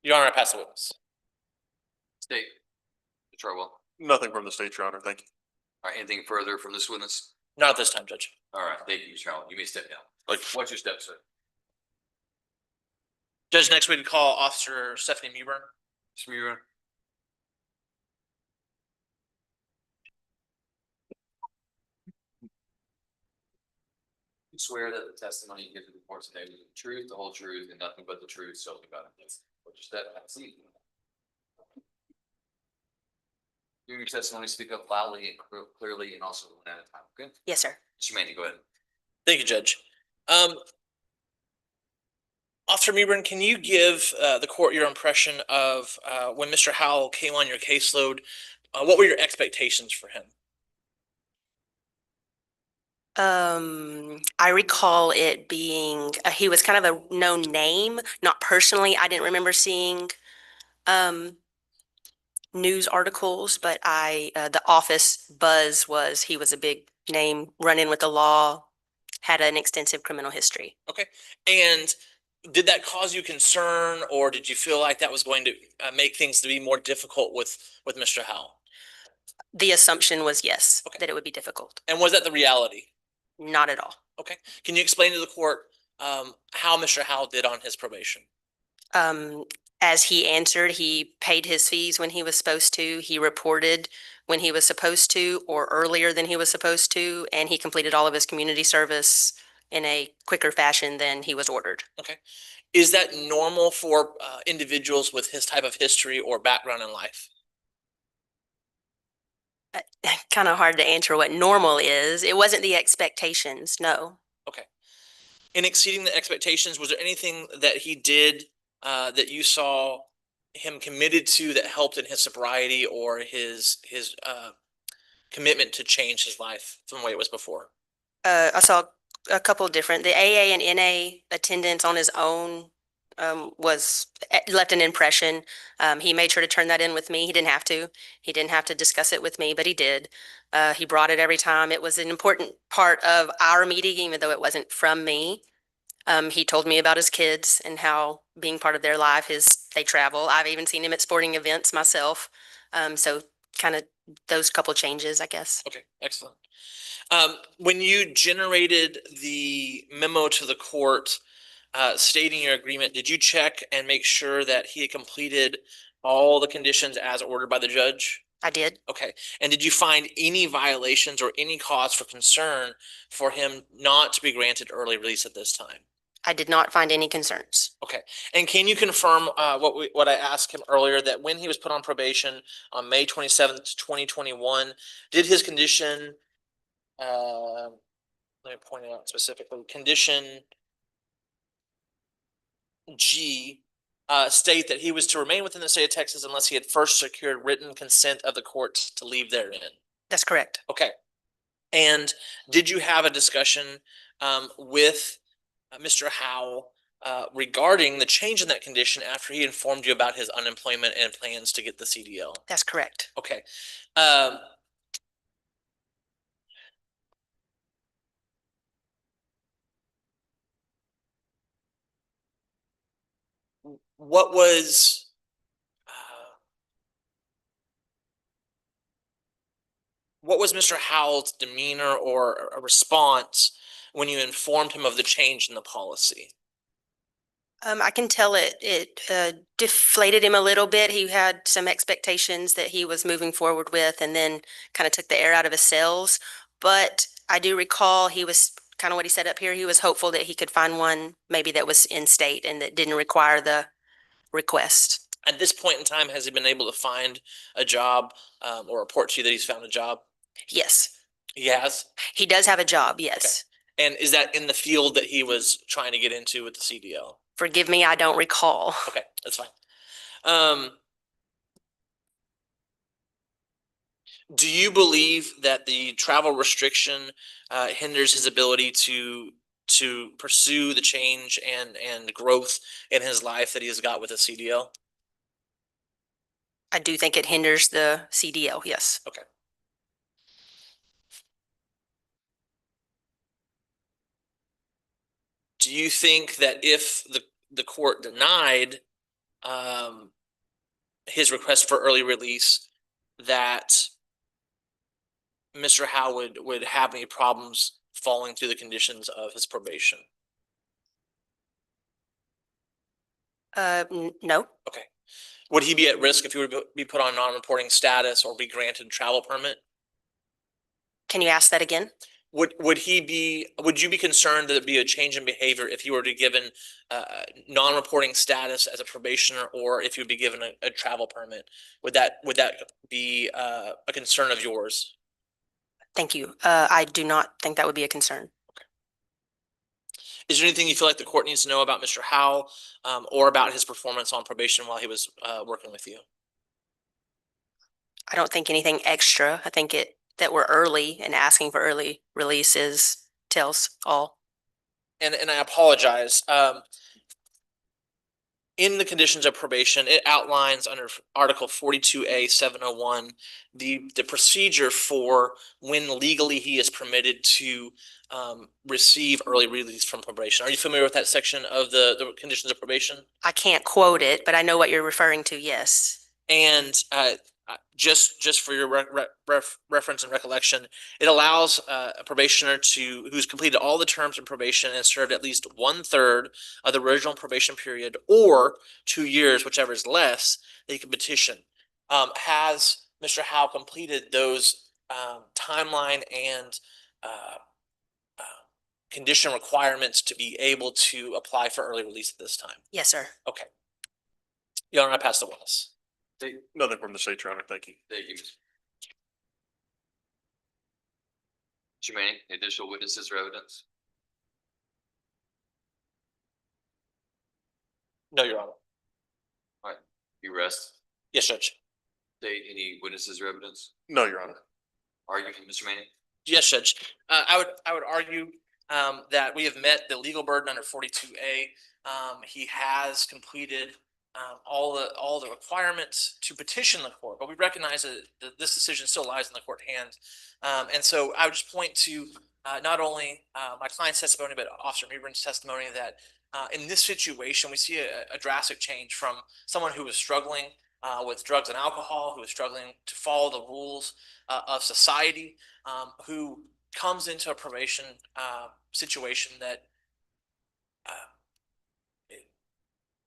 Your Honor, I pass the witness. State. Charwell. Nothing from the state, Your Honor. Thank you. All right, anything further from this witness? Not at this time, Judge. All right, thank you, Mr. Howell. You may step down. What's your step, sir? Judge, next we can call Officer Stephanie Mewburn. Mr. Muir. You swear that the testimony you give to the court today was the truth, the whole truth, and nothing but the truth, so help you God. What's your step? During your testimony, speak up loudly and clearly, and also one at a time. Okay. Yes, sir. Mr. Manny, go ahead. Thank you, Judge. Officer Mewburn, can you give the court your impression of when Mr. Howell came on your caseload? What were your expectations for him? I recall it being, he was kind of a known name, not personally. I didn't remember seeing, news articles, but the office buzz was he was a big name, run in with the law, had an extensive criminal history. Okay. And did that cause you concern, or did you feel like that was going to make things to be more difficult with Mr. Howell? The assumption was yes, Okay. that it would be difficult. And was that the reality? Not at all. Okay. Can you explain to the court how Mr. Howell did on his probation? As he answered, he paid his fees when he was supposed to. He reported when he was supposed to or earlier than he was supposed to, and he completed all of his community service in a quicker fashion than he was ordered. Okay. Is that normal for individuals with his type of history or background in life? Kind of hard to answer what normal is. It wasn't the expectations, no. Okay. In exceeding the expectations, was there anything that he did that you saw him committed to that helped in his sobriety or his commitment to change his life from the way it was before? I saw a couple different, the AA and NA attendance on his own was left an impression. He made sure to turn that in with me. He didn't have to. He didn't have to discuss it with me, but he did. He brought it every time. It was an important part of our meeting, even though it wasn't from me. He told me about his kids and how being part of their life they travel. I've even seen him at sporting events myself. So kind of those couple changes, I guess. Okay, excellent. When you generated the memo to the court stating your agreement, did you check and make sure that he had completed all the conditions as ordered by the judge? I did. Okay. And did you find any violations or any cause for concern for him not to be granted early release at this time? I did not find any concerns. Okay. And can you confirm what I asked him earlier, that when he was put on probation on May 27th, 2021, did his condition, let me point it out specifically, condition G state that he was to remain within the state of Texas unless he had first secured written consent of the court to leave therein? That's correct. Okay. And did you have a discussion with Mr. Howell regarding the change in that condition after he informed you about his unemployment and plans to get the CDL? That's correct. Okay. What was Mr. Howell's demeanor or a response when you informed him of the change in the policy? I can tell it deflated him a little bit. He had some expectations that he was moving forward with, and then kind of took the air out of his sails. But I do recall he was kind of what he said up here. He was hopeful that he could find one maybe that was in state and that didn't require the request. At this point in time, has he been able to find a job or report to you that he's found a job? Yes. He has? He does have a job, yes. Okay. And is that in the field that he was trying to get into with the CDL? Forgive me, I don't recall. Okay, that's fine. Do you believe that the travel restriction hinders his ability to pursue the change and growth in his life that he has got with the CDL? I do think it hinders the CDL, yes. Okay. Do you think that if the court denied his request for early release, that Mr. Howell would have any problems falling through the conditions of his probation? No. Okay. Would he be at risk if he were to be put on non-reporting status or be granted travel permit? Can you ask that again? Would you be concerned that it'd be a change in behavior if he were to be given non-reporting status as a probationer, or if he would be given a travel permit? Would that be a concern of yours? Thank you. I do not think that would be a concern. Okay. Is there anything you feel like the court needs to know about Mr. Howell or about his performance on probation while he was working with you? I don't think anything extra. I think that we're early, and asking for early release is tells all. And I apologize. In the conditions of probation, it outlines under Article 42A 701 the procedure for when legally he is permitted to receive early release from probation. Are you familiar with that section of the conditions of probation? I can't quote it, but I know what you're referring to, yes. And just for your reference and recollection, it allows a probationer who's completed all the terms of probation and served at least 1/3 of the original probation period or 2 years, whichever is less, they can petition. Has Mr. Howell completed those timeline and condition requirements to be able to apply for early release at this time? Yes, sir. Okay. Your Honor, I pass the witness. Nothing from the state, Your Honor. Thank you. Thank you. Mr. Manning, additional witnesses or evidence? No, Your Honor. All right, you rest. Yes, Judge. State any witnesses or evidence? No, Your Honor. Argument, Mr. Manning? Yes, Judge. I would argue that we have met the legal burden under 42A. He has completed all the requirements to petition the court, but we recognize that this decision still lies in the court hands. And so I would just point to not only my client's testimony, but Officer Meeburn's testimony that in this situation, we see a drastic change from someone who was struggling with drugs and alcohol, who is struggling to follow the rules of society, who comes into a probation situation that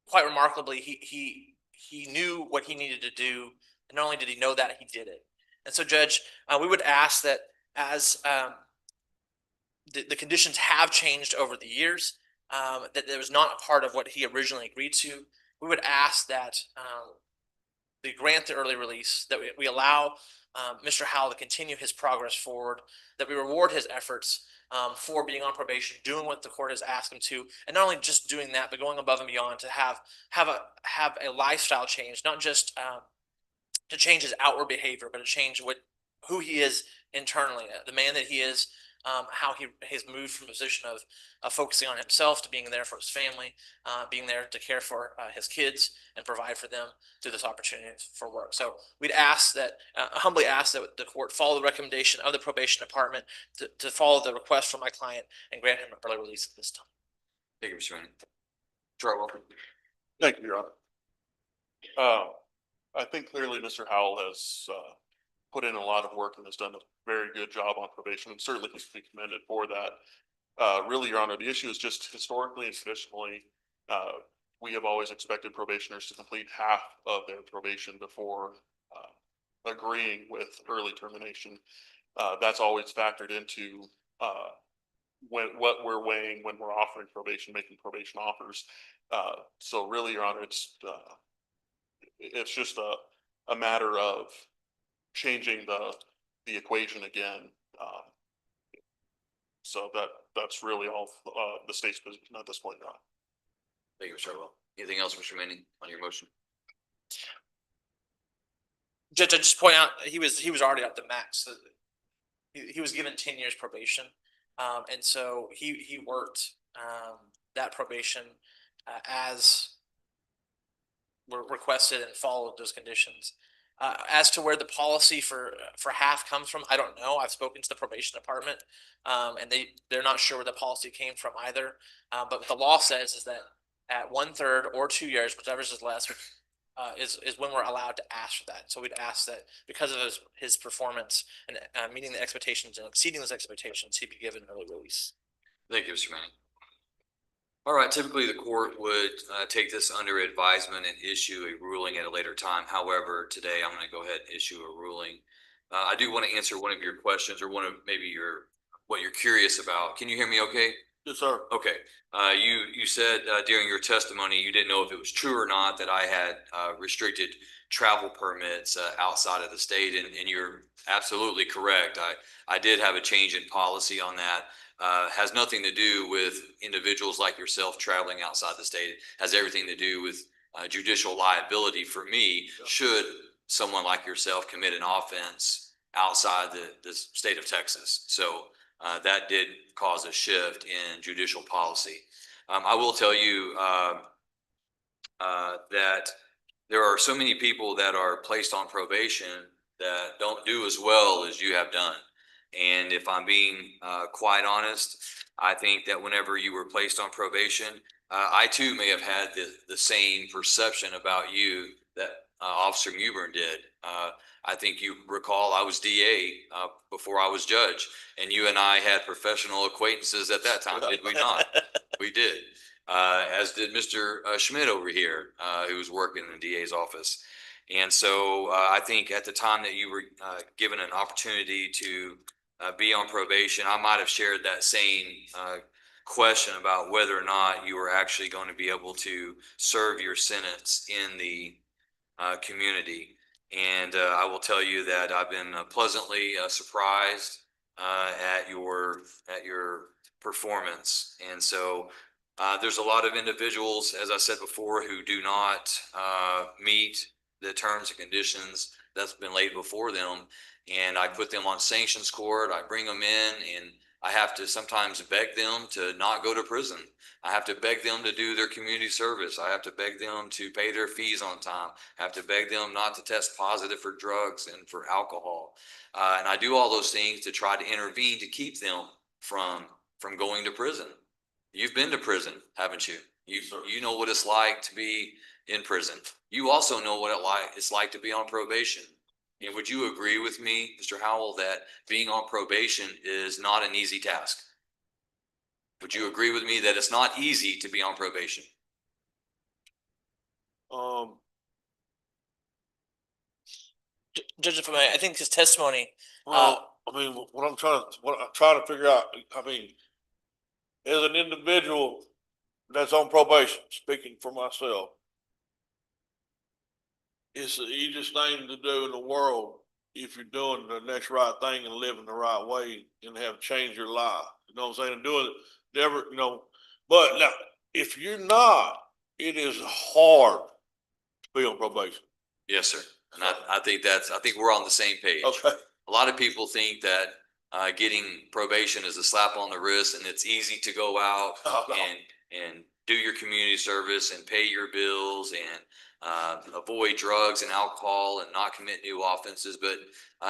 quite remarkably, he knew what he needed to do, and not only did he know that, he did it. And so, Judge, we would ask that as the conditions have changed over the years, that there was not a part of what he originally agreed to, we would ask that we grant the early release, that we allow Mr. Howell to continue his progress forward, that we reward his efforts for being on probation, doing what the court has asked him to, and not only just doing that, but going above and beyond to have a lifestyle change, not just to change his outward behavior, but to change who he is internally, the man that he is, how he has moved from a position of focusing on himself to being there for his family, being there to care for his kids and provide for them through this opportunity for work. So we'd ask that, humbly ask that the court follow the recommendation of the probation department to follow the request from my client and grant him an early release at this time. Thank you, Mr. Manning. Charles. Thank you, Your Honor. I think clearly Mr. Howell has put in a lot of work and has done a very good job on probation, and certainly he's to be commended for that. Really, Your Honor, the issue is just historically and traditionally, we have always expected probationers to complete half of their probation before agreeing with early termination. That's always factored into what we're weighing when we're offering probation, making probation offers. So really, Your Honor, it's just a matter of changing the equation again. So that's really all the state's position at this point, Your Honor. Thank you, Mr. Charles. Anything else, Mr. Manning, on your motion? Judge, I just point out he was already at the max. He was given 10 years probation, and so he worked that probation as were requested and followed those conditions. As to where the policy for half comes from, I don't know. I've spoken to the probation department, and they're not sure where the policy came from either. But what the law says is that at 1/3 or 2 years, whichever is less, is when we're allowed to ask for that. So we'd ask that because of his performance and meeting the expectations and exceeding those expectations, he be given early release. Thank you, Mr. Manning. All right, typically the court would take this under advisement and issue a ruling at a later time. However, today I'm going to go ahead and issue a ruling. I do want to answer one of your questions, or one of maybe what you're curious about. Can you hear me okay? Yes, sir. Okay. You said during your testimony you didn't know if it was true or not that I had restricted travel permits outside of the state, and you're absolutely correct. I did have a change in policy on that. Has nothing to do with individuals like yourself traveling outside the state. It has everything to do with judicial liability for me should someone like yourself commit an offense outside the state of Texas. So that did cause a shift in judicial policy. I will tell you that there are so many people that are placed on probation that don't do as well as you have done. And if I'm being quite honest, I think that whenever you were placed on probation, I too may have had the same perception about you that Officer Mewburn did. I think you recall I was DA before I was judge, and you and I had professional acquaintances at that time, did we not? We did. As did Mr. Schmidt over here, who was working in the DA's office. And so I think at the time that you were given an opportunity to be on probation, I might have shared that same question about whether or not you were actually going to be able to serve your sentence in the community. And I will tell you that I've been pleasantly surprised at your performance. And so there's a lot of individuals, as I said before, who do not meet the terms and conditions that's been laid before them. And I put them on sanctions court. I bring them in, and I have to sometimes beg them to not go to prison. I have to beg them to do their community service. I have to beg them to pay their fees on time. I have to beg them not to test positive for drugs and for alcohol. And I do all those things to try to intervene to keep them from going to prison. You've been to prison, haven't you? You know what it's like to be in prison. You also know what it's like to be on probation. And would you agree with me, Mr. Howell, that being on probation is not an easy task? Would you agree with me that it's not easy to be on probation? Judge, if I may, I think his testimony. Well, I mean, what I'm trying to figure out, I mean, as an individual that's on probation, speaking for myself, it's the easiest thing to do in the world if you're doing the next right thing and living the right way and have changed your life. You know what I'm saying? And doing it, never, you know, but now, if you're not, it is hard to be on probation. Yes, sir. And I think we're on the same page. Okay. A lot of people think that getting probation is a slap on the wrist, and it's easy to go out and do your community service and pay your bills and avoid drugs and alcohol and not commit new offenses. But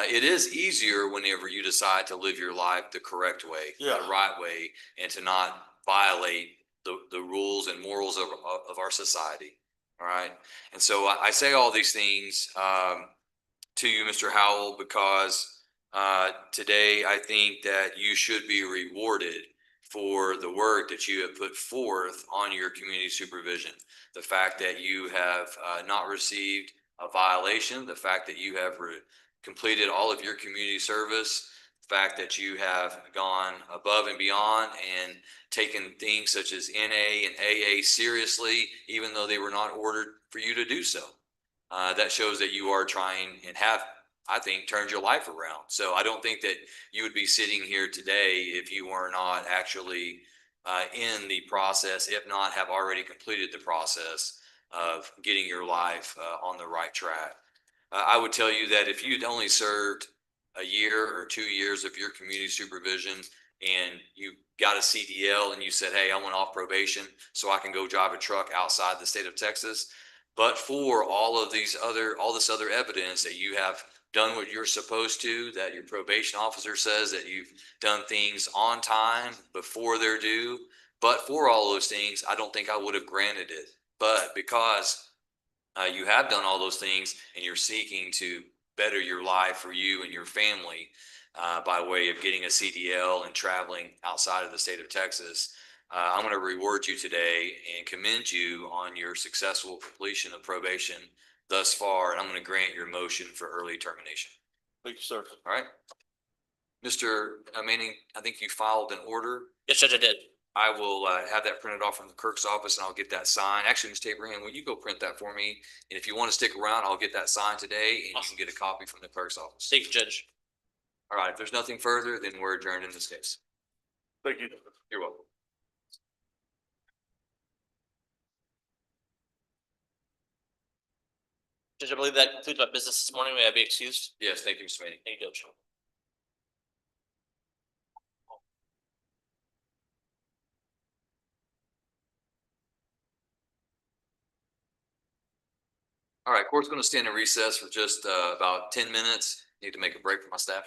it is easier whenever you decide to live your life the correct way, the right way, and to not violate the rules and morals of our society. All right. And so I say all these things to you, Mr. Howell, because today I think that you should be rewarded for the work that you have put forth on your community supervision. The fact that you have not received a violation, the fact that you have completed all of your community service, the fact that you have gone above and beyond and taken things such as NA and AA seriously, even though they were not ordered for you to do so. That shows that you are trying and have, I think, turned your life around. So I don't think that you would be sitting here today if you were not actually in the process, if not have already completed the process of getting your life on the right track. I would tell you that if you'd only served a year or 2 years of your community supervision and you got a CDL and you said, hey, I went off probation so I can go drive a truck outside the state of Texas, but for all this other evidence that you have done what you're supposed to, that your probation officer says that you've done things on time before they're due, but for all those things, I don't think I would have granted it. But because you have done all those things and you're seeking to better your life for you and your family by way of getting a CDL and traveling outside of the state of Texas, I'm going to reward you today and commend you on your successful completion of probation thus far, and I'm going to grant your motion for early termination. Thank you, sir. All right. Mr. Manning, I think you filed an order. Yes, Judge, I did. I will have that printed off from the clerk's office and I'll get that signed. Actually, Mr. Abraham, will you go print that for me? And if you want to stick around, I'll get that signed today and you can get a copy from the clerk's office. Thank you, Judge. All right. If there's nothing further, then we're adjourned in this case. Thank you. You're welcome. Judge, I believe that concludes my business this morning. May I be excused? Yes, thank you, Mr. Manning. Thank you, Judge. All right, court's gonna stand in recess for just about 10 minutes. Need to make a break for my staff.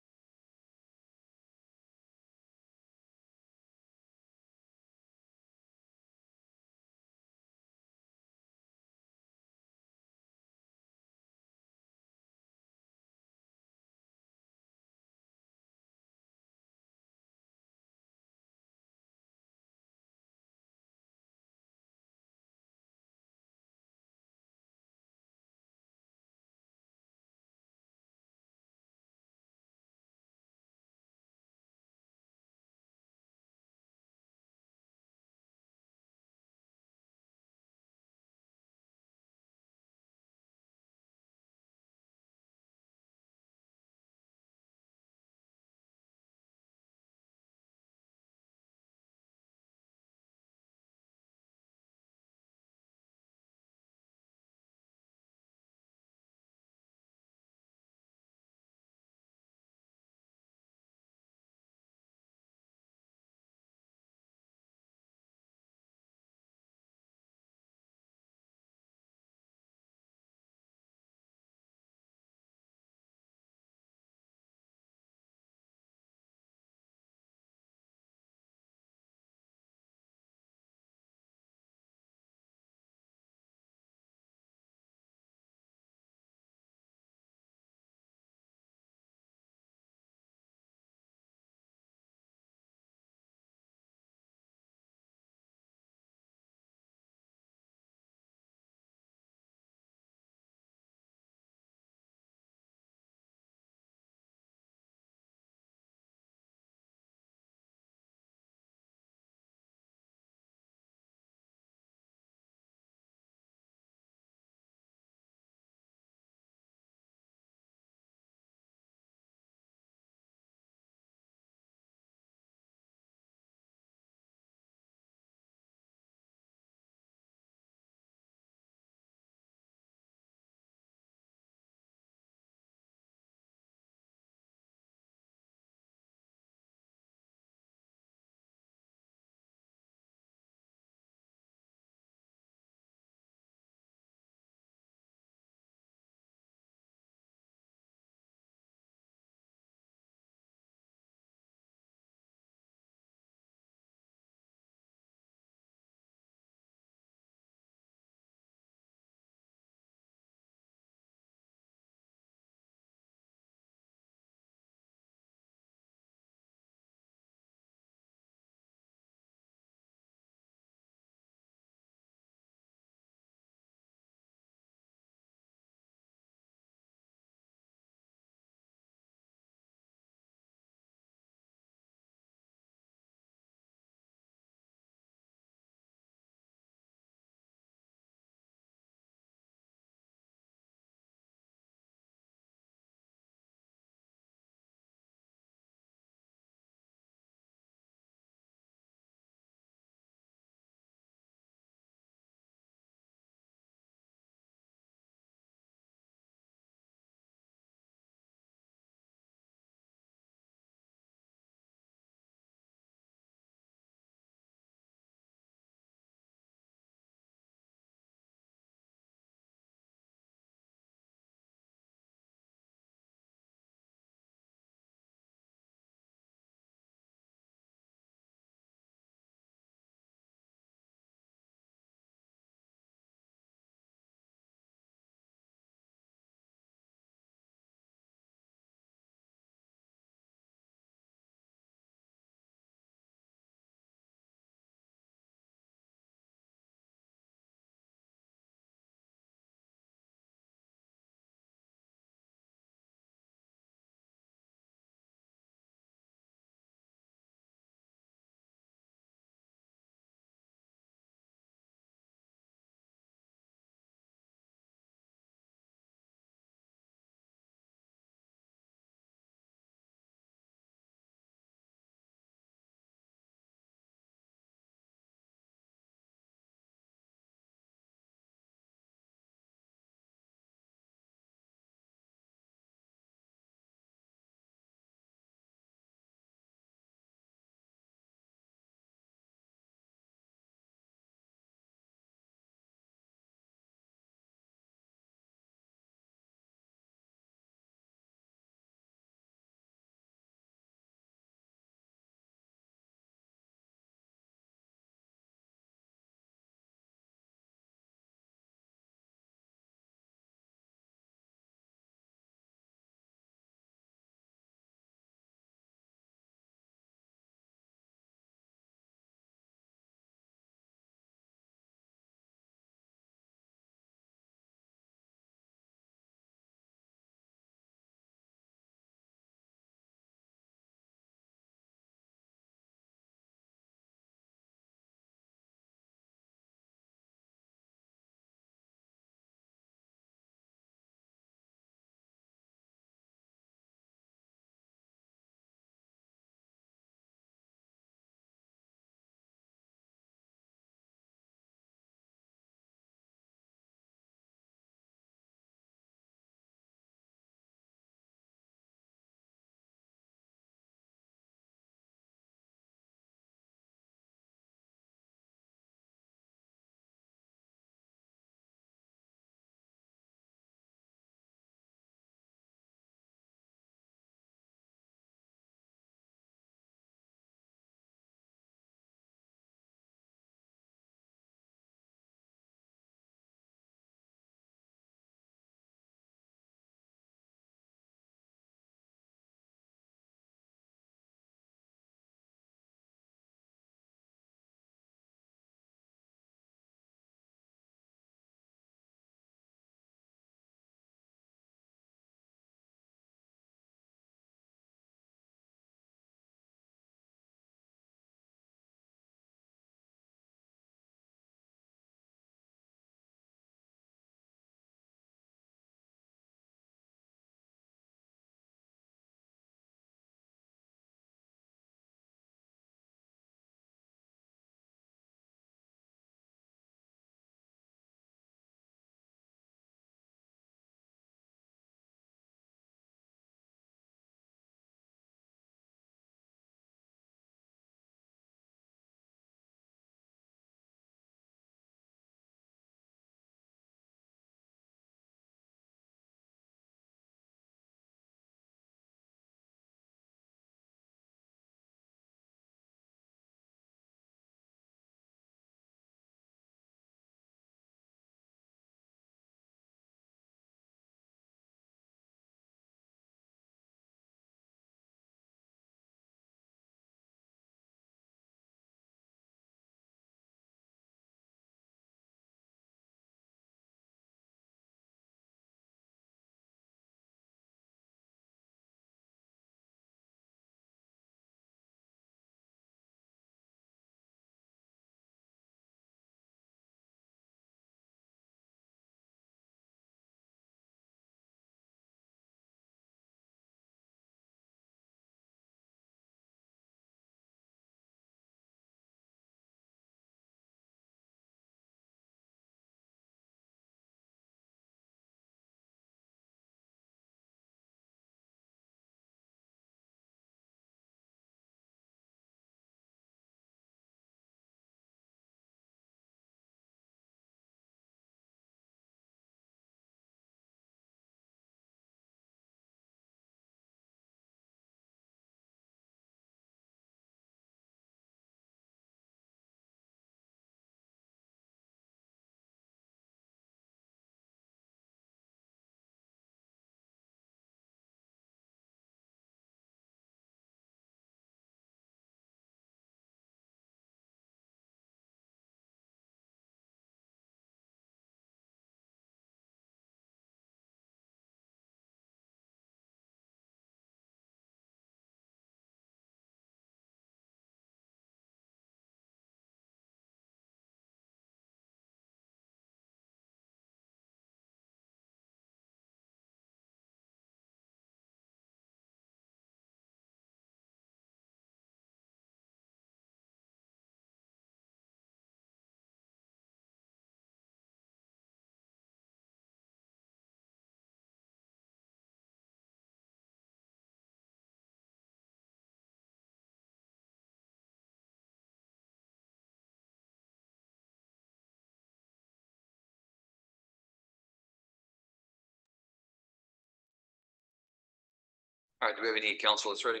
All right, do we have any counsel that's ready?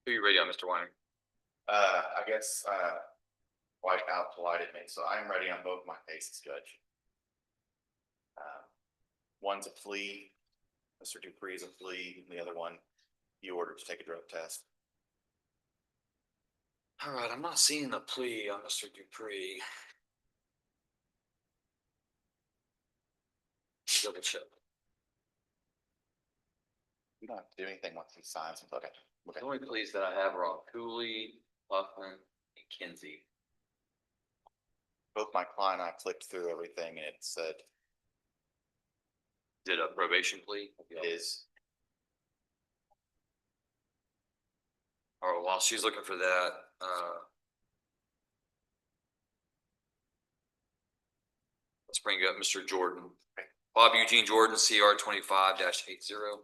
Who are you ready on, Mr. Weiner? I guess, White out polite me, so I'm ready on both my cases, Judge. One's a plea, Mr. Dupree is a plea, and the other one, you ordered to take a drug test. All right, I'm not seeing the plea on Mr. Dupree. Double check. We don't have to do anything once he signs. Okay. The only pleas that I have are on Culie, Huffman, and Kinsey. Both my client and I clicked through everything and it said Did a probation plea? it is. All right, while she's looking for that, let's bring up Mr. Jordan. Bob Eugene Jordan, CR 25-80.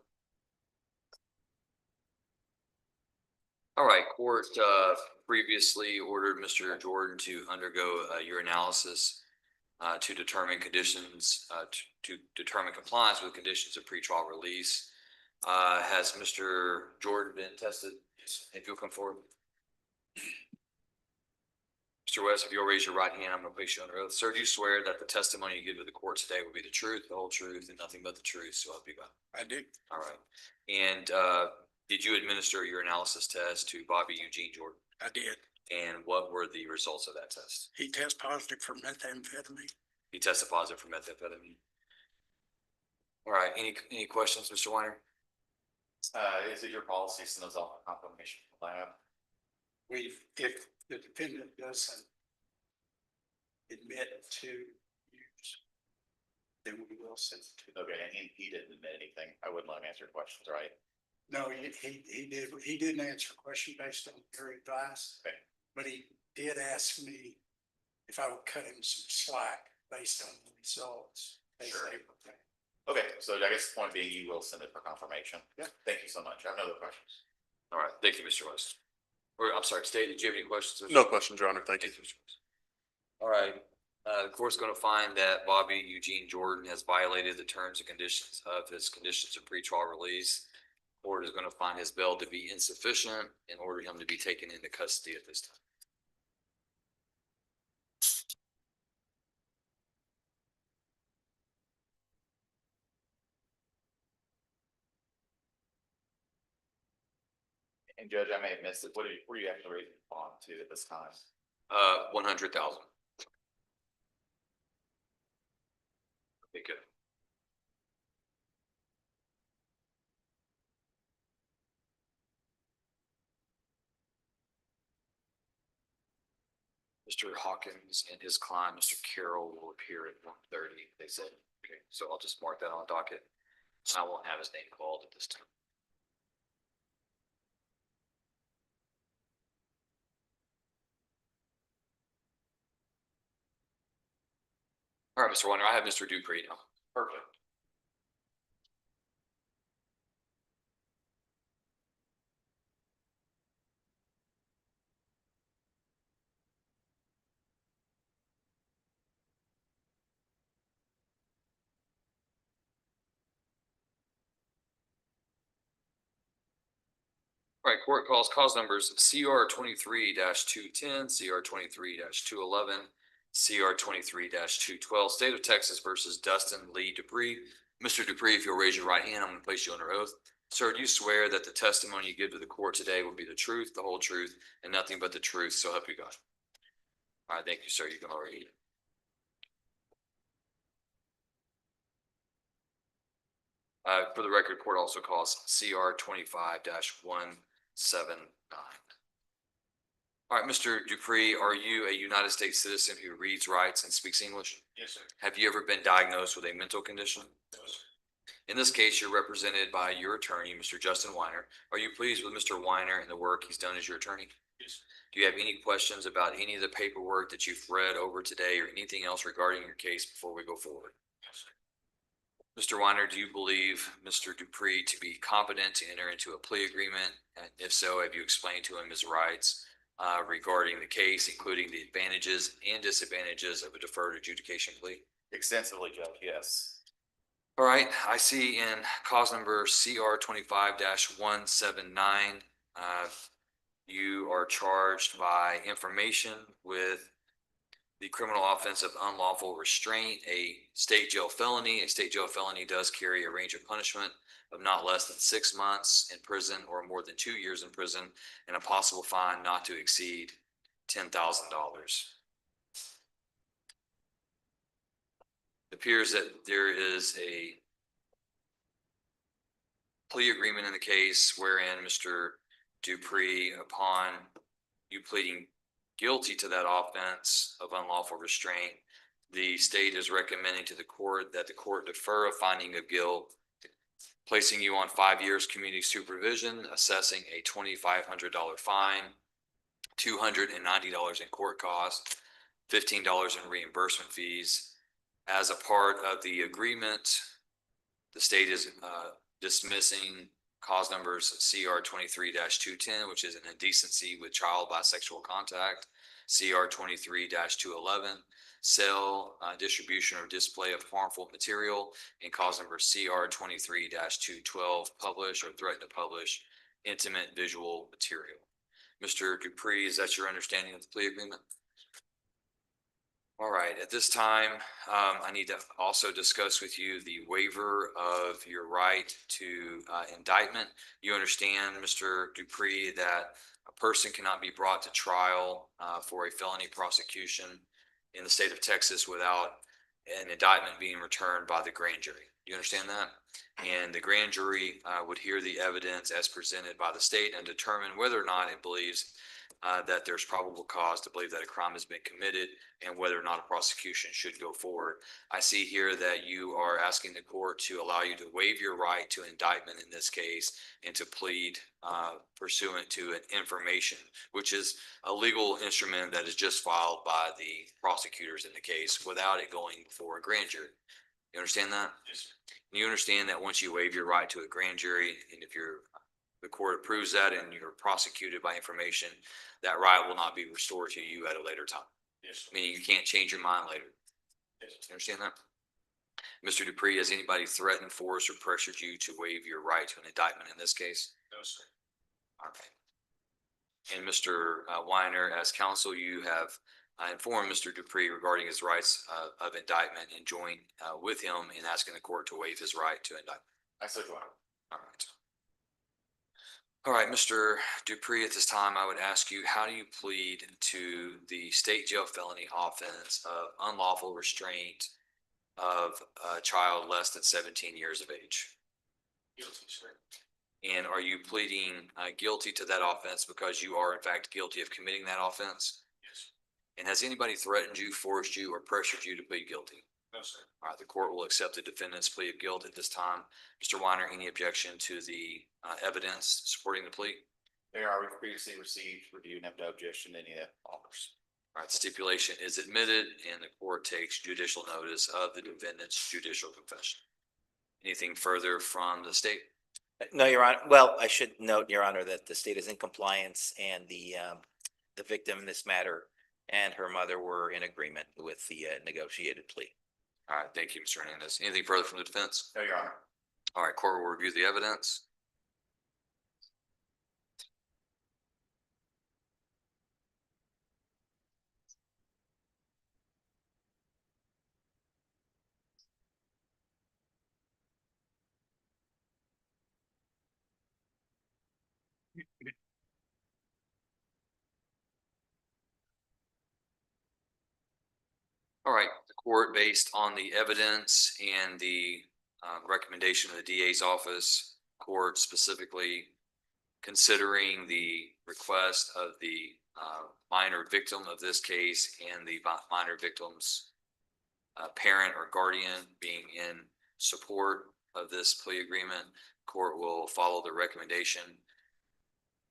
All right, court previously ordered Mr. Jordan to undergo a urinalysis to determine conditions, to determine compliance with conditions of pretrial release. Has Mr. Jordan been tested? If you'll come forward. Mr. West, if you'll raise your right hand, I'm going to place you under oath. Sir, do you swear that the testimony you give to the court today will be the truth, the whole truth, and nothing but the truth? So help you God. I do. All right. And did you administer your analysis test to Bobby Eugene Jordan? I did. And what were the results of that test? He tested positive for methamphetamine. He tested positive for methamphetamine. All right. Any questions, Mr. Weiner? Is it your policy to send those off for confirmation from the lab? If the defendant doesn't admit to use, then we will send it to. Okay, and he didn't admit anything. I wouldn't let him answer questions, right? No, he didn't answer a question based on your advice. Okay. But he did ask me if I would cut him some slack based on the results. Sure. Okay, so I guess the point being you will send it for confirmation. Yeah. Thank you so much. I have no other questions. All right. Thank you, Mr. West. Or I'm sorry, State, did you have any questions? No questions, Your Honor. Thank you. Mr. West. All right. The court's going to find that Bobby Eugene Jordan has violated the terms and conditions of his conditions of pretrial release. Court is going to find his bail to be insufficient and order him to be taken into custody at this time. And Judge, I may have missed it. What are you actually raising the bond to at this time? 100,000. Okay, good. Mr. Hawkins and his client, Mr. Carroll, will appear at 1:30. They said, okay, so I'll just mark that on the docket. I won't have his name called at this time. All right, Mr. Warner, I have Mr. Dupree now. Perfect. All right, court calls cause numbers CR 23-210, CR 23-211, CR 23-212, State of Texas versus Dustin Lee Dupree. Mr. Dupree, if you'll raise your right hand, I'm going to place you under oath. Sir, do you swear that the testimony you give to the court today will be the truth, the whole truth, and nothing but the truth, so help you God? All right, thank you, sir. You can already. For the record, court also calls CR 25-179. All right, Mr. Dupree, are you a United States citizen who reads, writes, and speaks English? Yes, sir. Have you ever been diagnosed with a mental condition? No, sir. In this case, you're represented by your attorney, Mr. Justin Weiner. Are you pleased with Mr. Weiner and the work he's done as your attorney? Yes, sir. Do you have any questions about any of the paperwork that you've read over today or anything else regarding your case before we go forward? Yes, sir. Mr. Weiner, do you believe Mr. Dupree to be competent to enter into a plea agreement? And if so, have you explained to him his rights regarding the case, including the advantages and disadvantages of a deferred adjudication plea? Extensively, Judge, yes. All right, I see in cause number CR 25-179, you are charged by information with the criminal offense of unlawful restraint, a state jail felony. A state jail felony does carry a range of punishment of not less than 6 months in prison or more than 2 years in prison, and a possible fine not to exceed $10,000. It appears that there is a plea agreement in the case wherein Mr. Dupree, upon you pleading guilty to that offense of unlawful restraint, the state is recommending to the court that the court defer a finding of guilt, placing you on 5 years community supervision, assessing a $2,500 fine, $290 in court costs, $15 in reimbursement fees. As a part of the agreement, the state is dismissing cause numbers CR 23-210, which is an indecency with child bisexual contact, CR 23-211, sale, distribution, or display of harmful material, and cause number CR 23-212, publish or threaten to publish intimate visual material. Mr. Dupree, is that your understanding of the plea agreement? All right, at this time, I need to also discuss with you the waiver of your right to indictment. You understand, Mr. Dupree, that a person cannot be brought to trial for a felony prosecution in the state of Texas without an indictment being returned by the grand jury. You understand that? And the grand jury would hear the evidence as presented by the state and determine whether or not it believes that there's probable cause to believe that a crime has been committed and whether or not a prosecution should go forward. I see here that you are asking the court to allow you to waive your right to indictment in this case and to plead pursuant to an information, which is a legal instrument that is just filed by the prosecutors in the case without it going before a grand jury. You understand that? Yes. You understand that once you waive your right to a grand jury, and if the court approves that and you're prosecuted by information, that right will not be restored to you at a later time. Yes. Meaning you can't change your mind later. Yes. You understand that? Mr. Dupree, has anybody threatened, forced, or pressured you to waive your right to an indictment in this case? No, sir. All right. And Mr. Weiner, as counsel, you have informed Mr. Dupree regarding his rights of indictment and joined with him in asking the court to waive his right to indictment. I said, All right. All right, Mr. Dupree, at this time, I would ask you, how do you plead to the state jail felony offense of unlawful restraint of a child less than 17 years of age? Guilty, sir. And are you pleading guilty to that offense because you are in fact guilty of committing that offense? Yes. And has anybody threatened you, forced you, or pressured you to plead guilty? No, sir. All right, the court will accept the defendant's plea of guilt at this time. Mr. Weiner, any objection to the evidence supporting the plea? There are previously received, review, and have no objection to any of the offers. All right, the stipulation is admitted and the court takes judicial notice of the defendant's judicial confession. Anything further from the state? No, Your Honor. Well, I should note, Your Honor, that the state is in compliance and the victim in this matter and her mother were in agreement with the negotiated plea. All right, thank you, Mr. Hernandez. Anything further from the defense? No, Your Honor. All right, court will review the evidence. All right, the court, based on the evidence and the recommendation of the DA's office, court specifically considering the request of the minor victim of this case and the minor victim's parent or guardian being in support of this plea agreement, court will follow the recommendation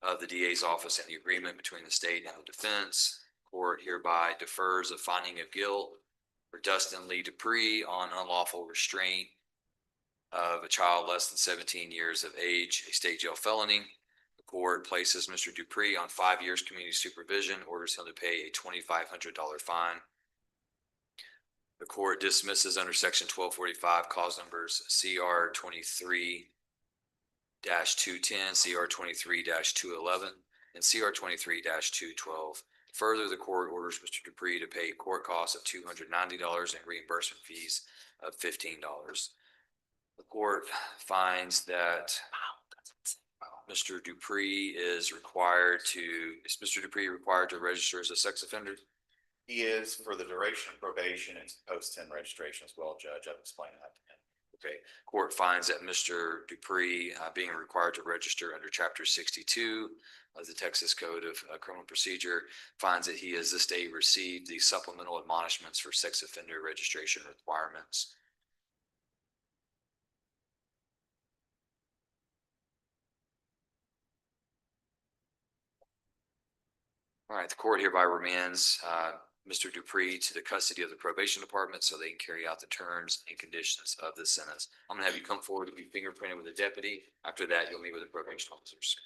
of the DA's office and the agreement between the state and the defense. Court hereby defers a finding of guilt for Dustin Lee Dupree on unlawful restraint of a child less than 17 years of age, a state jail felony. The court places Mr. Dupree on 5 years community supervision, orders him to pay a $2,500 fine. The court dismisses under section 1245 cause numbers CR 23-210, CR 23-211, and CR 23-212. Further, the court orders Mr. Dupree to pay court costs of $290 and reimbursement fees of $15. The court finds that Mr. Dupree is required to register as a sex offender? He is for the duration of probation and post-10 registration as well, Judge. I've explained that to him. Okay, court finds that Mr. Dupree, being required to register under chapter 62 of the Texas Code of Criminal Procedure, finds that he has this day received the supplemental admonishments for sex offender registration requirements. All right, the court hereby remands Mr. Dupree to the custody of the probation department so they can carry out the terms and conditions of the sentence. I'm gonna have you come forward to be fingerprinted with a deputy. After that, you'll meet with the probation officers.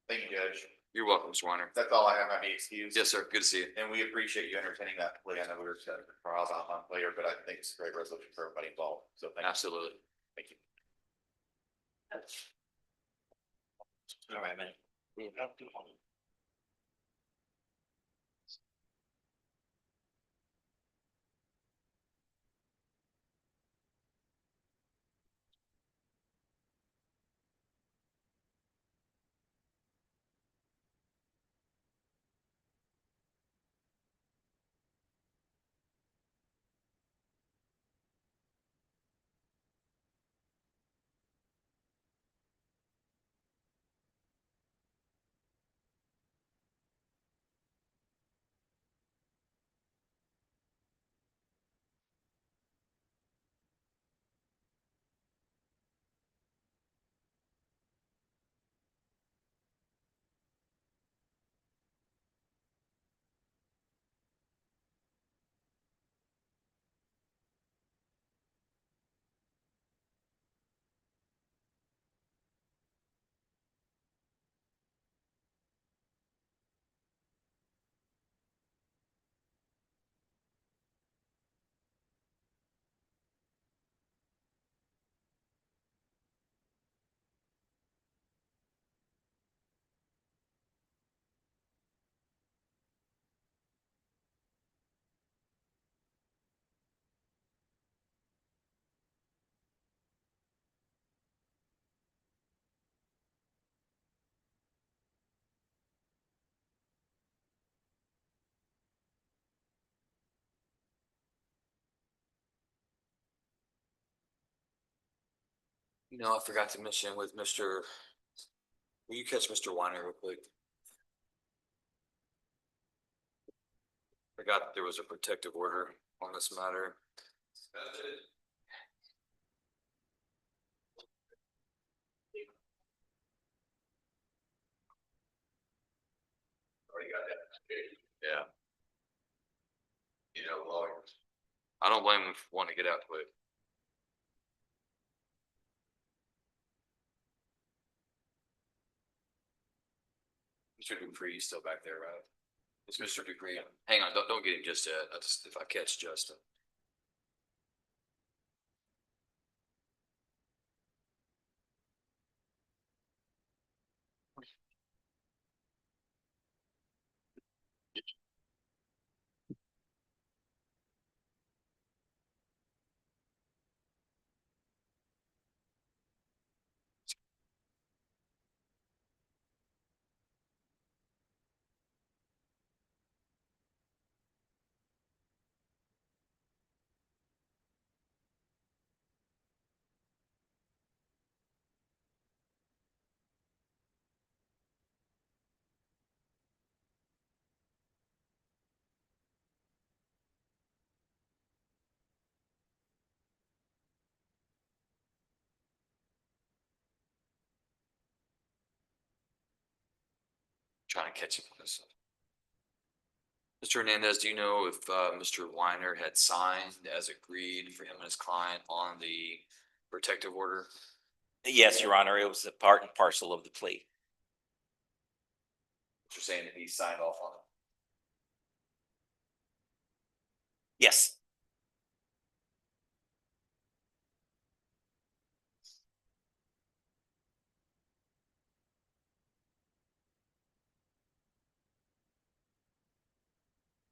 Thank you, Judge. You're welcome, Mr. Weiner. That's all I have. I be excused. Yes, sir. Good to see you. And we appreciate you entertaining that plea. I know we were setting for trials out on later, but I think it's a great resolution for everybody involved. So thank you. Absolutely. Thank you. All right, man. You know, I forgot to mention with Mr. Will you catch Mr. Weiner real quick? Forgot that there was a protective order on this matter. Already got that. Yeah. You know, lawyers. I don't blame him for wanting to get out quick. Mr. Dupree still back there, right? It's Mr. Dupree. Hang on, don't get him just yet. If I catch Justin. Trying to catch him on this. Mr. Hernandez, do you know if Mr. Weiner had signed as agreed for him and his client on the protective order? Yes, Your Honor, it was a part and parcel of the plea. You're saying that he signed off on it? Yes.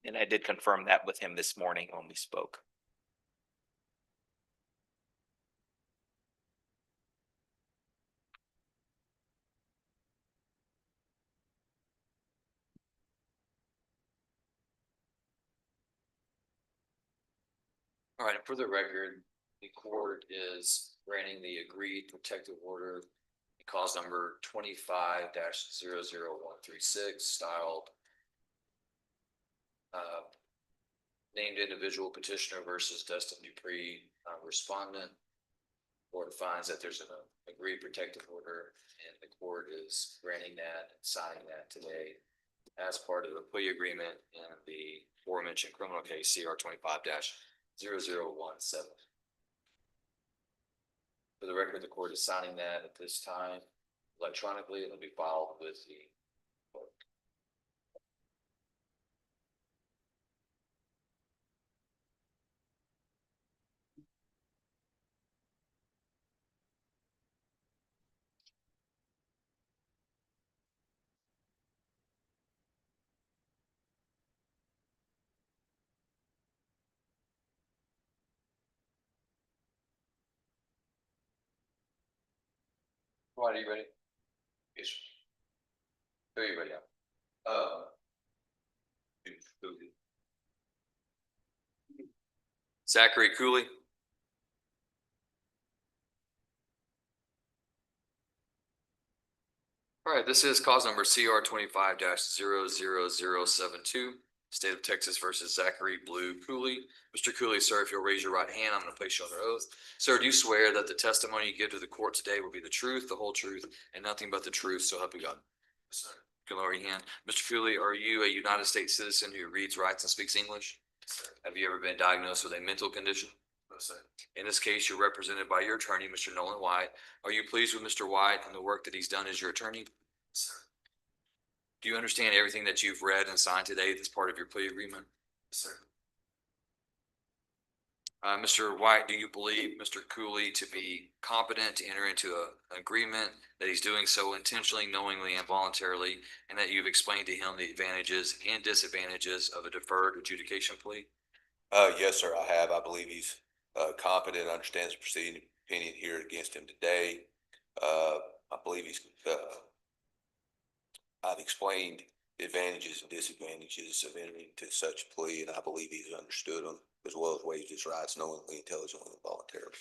And I did confirm that with him this morning when we spoke. All right, and for the record, the court is granting the agreed protective order, cause number 25-00136, styled named individual petitioner versus Dustin Dupree, respondent. Court finds that there's an agreed protective order, and the court is granting that and signing that today as part of the plea agreement in the aforementioned criminal case CR 25-0017. For the record, the court is signing that at this time electronically, and it'll be filed with the clerk. Right, are you ready? Yes. Are you ready? Zachary Culie. All right, this is cause number CR 25-00072, State of Texas versus Zachary Blue Culie. Mr. Culie, sir, if you'll raise your right hand, I'm going to place you under oath. Sir, do you swear that the testimony you give to the court today will be the truth, the whole truth, and nothing but the truth, so help you God? Yes, sir. You can lower your hand. Mr. Culie, are you a United States citizen who reads, writes, and speaks English? Yes, sir. Have you ever been diagnosed with a mental condition? No, sir. In this case, you're represented by your attorney, Mr. Nolan White. Are you pleased with Mr. White and the work that he's done as your attorney? Yes, sir. Do you understand everything that you've read and signed today that's part of your plea agreement? Yes, sir. Mr. White, do you believe Mr. Culie to be competent to enter into an agreement, that he's doing so intentionally, knowingly, and voluntarily, and that you've explained to him the advantages and disadvantages of a deferred adjudication plea? Yes, sir, I have. I believe he's competent, understands the proceeding opinion here against him today. I believe he's I've explained the advantages and disadvantages of entering into such a plea, and I believe he's understood them as well as waived his rights knowingly, intelligently, and voluntarily.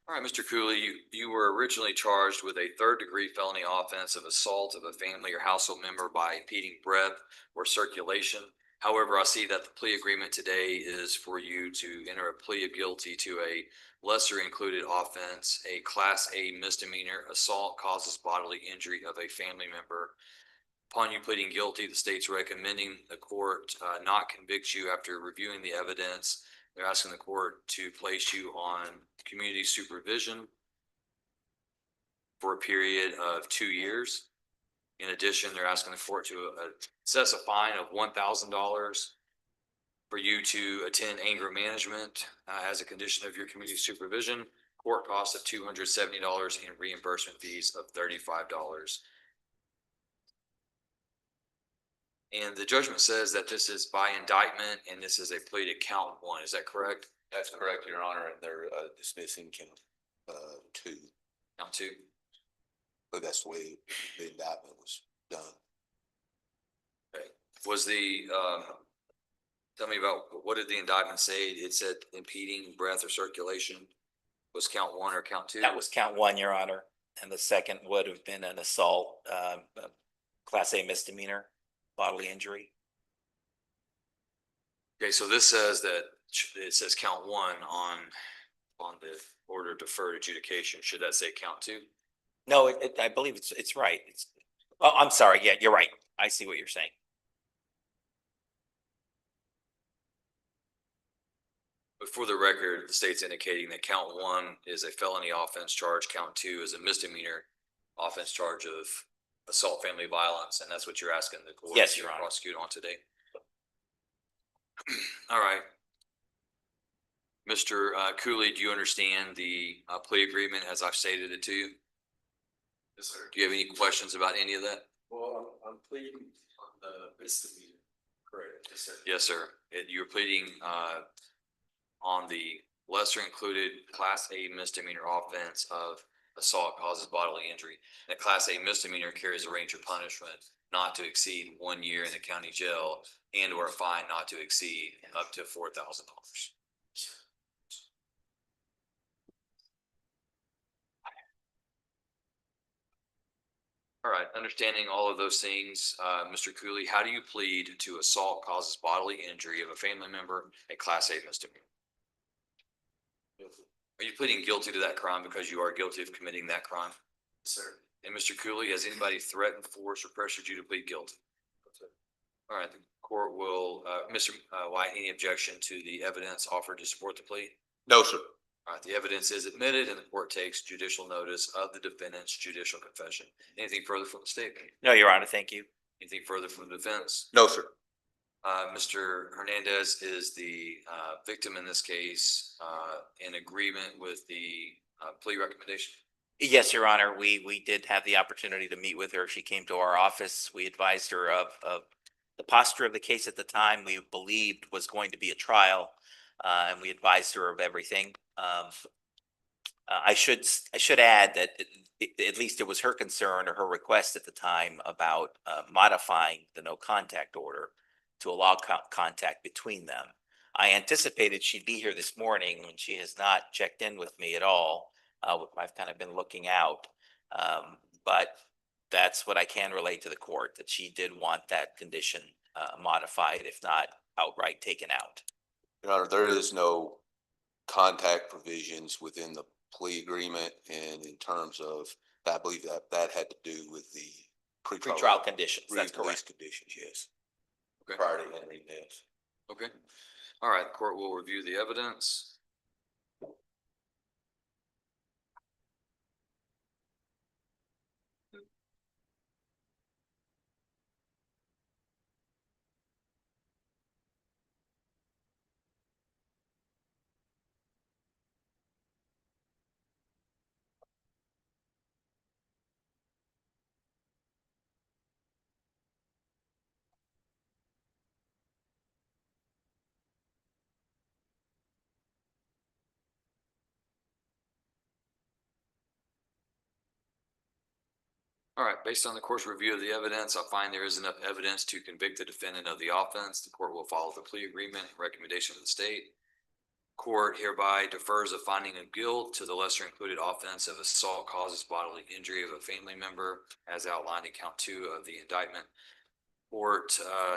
All right, Mr. Culie, you were originally charged with a third-degree felony offense of assault of a family or household member by impeding breath or circulation. However, I see that the plea agreement today is for you to enter a plea of guilty to a lesser included offense, a Class A misdemeanor. Assault causes bodily injury of a family member. Upon you pleading guilty, the state's recommending the court not convict you after reviewing the evidence. They're asking the court to place you on community supervision for a period of 2 years. In addition, they're asking the court to assess a fine of $1,000 for you to attend anger management as a condition of your community supervision, court costs of $270, and reimbursement fees of $35. And the judgment says that this is by indictment and this is a plea to count one. Is that correct? That's correct, Your Honor, and they're dismissing count two. Count two. But that's the way the indictment was done. Okay. Was the, tell me about, what did the indictment say? It said impeding breath or circulation. Was count one or count two? That was count one, Your Honor, and the second would have been an assault, Class A misdemeanor, bodily injury. Okay, so this says that it says count one on the order of deferred adjudication. Should that say count two? No, I believe it's right. Oh, I'm sorry. Yeah, you're right. I see what you're saying. But for the record, the state's indicating that count one is a felony offense charge, count two is a misdemeanor offense charge of assault, family violence, and that's what you're asking the court Yes, to Your Honor. prosecute on today. All right. Mr. Cooley, do you understand the plea agreement as I've stated it to you? Yes, sir. Do you have any questions about any of that? Well, I'm pleading on the misdemeanor. Correct. Yes, sir. Yes, sir. You're pleading on the lesser included Class A misdemeanor offense of assault causes bodily injury. That Class A misdemeanor carries a range of punishment not to exceed 1 year in the county jail and or a fine not to exceed up to $4,000. All right, understanding all of those things, Mr. Cooley, how do you plead to assault causes bodily injury of a family member, a Class A misdemeanor? Are you pleading guilty to that crime because you are guilty of committing that crime? Sir. And Mr. Cooley, has anybody threatened, forced, or pressured you to plead guilty? All right, the court will, Mr. White, any objection to the evidence offered to support the plea? No, sir. All right, the evidence is admitted and the court takes judicial notice of the defendant's judicial confession. Anything further from the state? No, Your Honor, thank you. Anything further from the defense? No, sir. Mr. Hernandez is the victim in this case, in agreement with the plea recommendation. Yes, Your Honor, we did have the opportunity to meet with her. She came to our office. We advised her of the posture of the case at the time we believed was going to be a trial, and we advised her of everything. I should add that at least it was her concern or her request at the time about modifying the no contact order to allow contact between them. I anticipated she'd be here this morning when she has not checked in with me at all. I've kind of been looking out, but that's what I can relate to the court, that she did want that condition modified, if not outright taken out. Your Honor, there is no contact provisions within the plea agreement, and in terms of, I believe that had to do with the Pretrial conditions, that's release correct. conditions, yes. Okay. Prior to entering this. Okay. All right, the court will review the evidence. All right, based on the court's review of the evidence, I find there is enough evidence to convict the defendant of the offense. The court will follow the plea agreement and recommendation of the state. Court hereby defers a finding of guilt to the lesser included offense of assault causes bodily injury of a family member as outlined in count 2 of the indictment. Court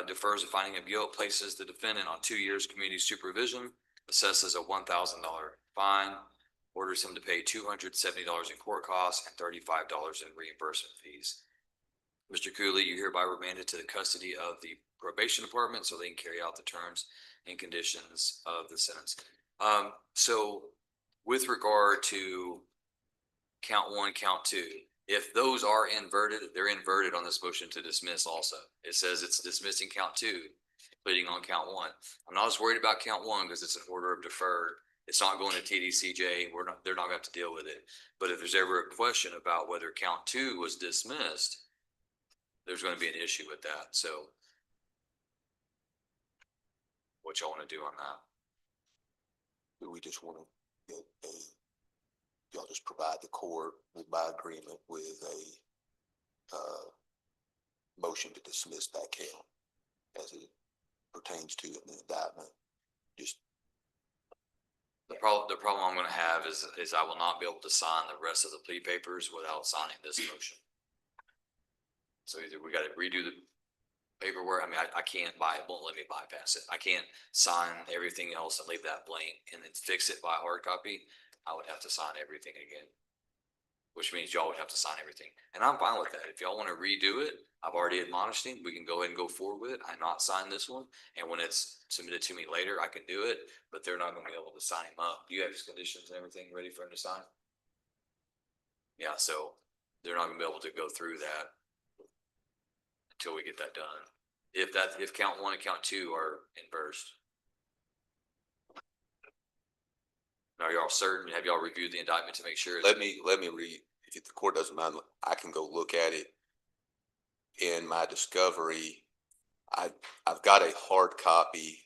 defers a finding of guilt, places the defendant on 2 years community supervision, assesses a $1,000 fine, orders him to pay $270 in court costs and $35 in reimbursement fees. Mr. Cooley, you hereby remanded to the custody of the probation department so they can carry out the terms and conditions of the sentence. So with regard to count 1, count 2, if those are inverted, they're inverted on this motion to dismiss also. It says it's dismissing count 2, pleading on count 1. I'm not as worried about count 1 because it's an order of deferred. It's not going to TDCJ. They're not going to have to deal with it. But if there's ever a question about whether count 2 was dismissed, there's going to be an issue with that. So what y'all want to do on that? We just want to get y'all just provide the court by agreement with a motion to dismiss that count as it pertains to an indictment. Just the problem I'm going to have is I will not be able to sign the rest of the plea papers without signing this motion. So either we got to redo the paperwork. I mean, I can't it won't let me bypass it. I can't sign everything else and leave that blank and then fix it by hard copy. I would have to sign everything again. which means y'all would have to sign everything. And I'm fine with that. If y'all want to redo it, I've already admonished him. We can go ahead and go forward with it. I not sign this one. And when it's submitted to me later, I can do it, but they're not gonna be able to sign him up. Do you have his conditions and everything ready for him to sign? Yeah, so they're not gonna be able to go through that until we get that done. If count one and count two are inversed. Are y'all certain? Have y'all reviewed the indictment to make sure? Let me read, if the court doesn't mind, I can go look at it. In my discovery, I've got a hard copy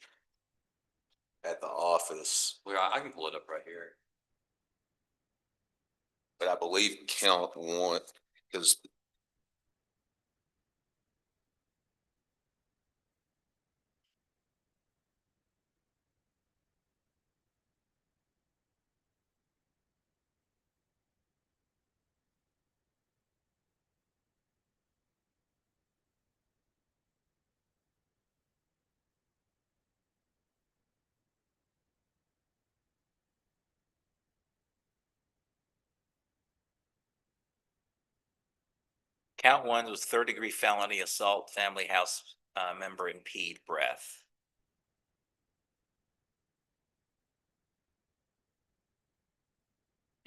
at the office, Well, I can pull it up right here. but I believe count one is. Count one was third-degree felony assault, family house member impede breath.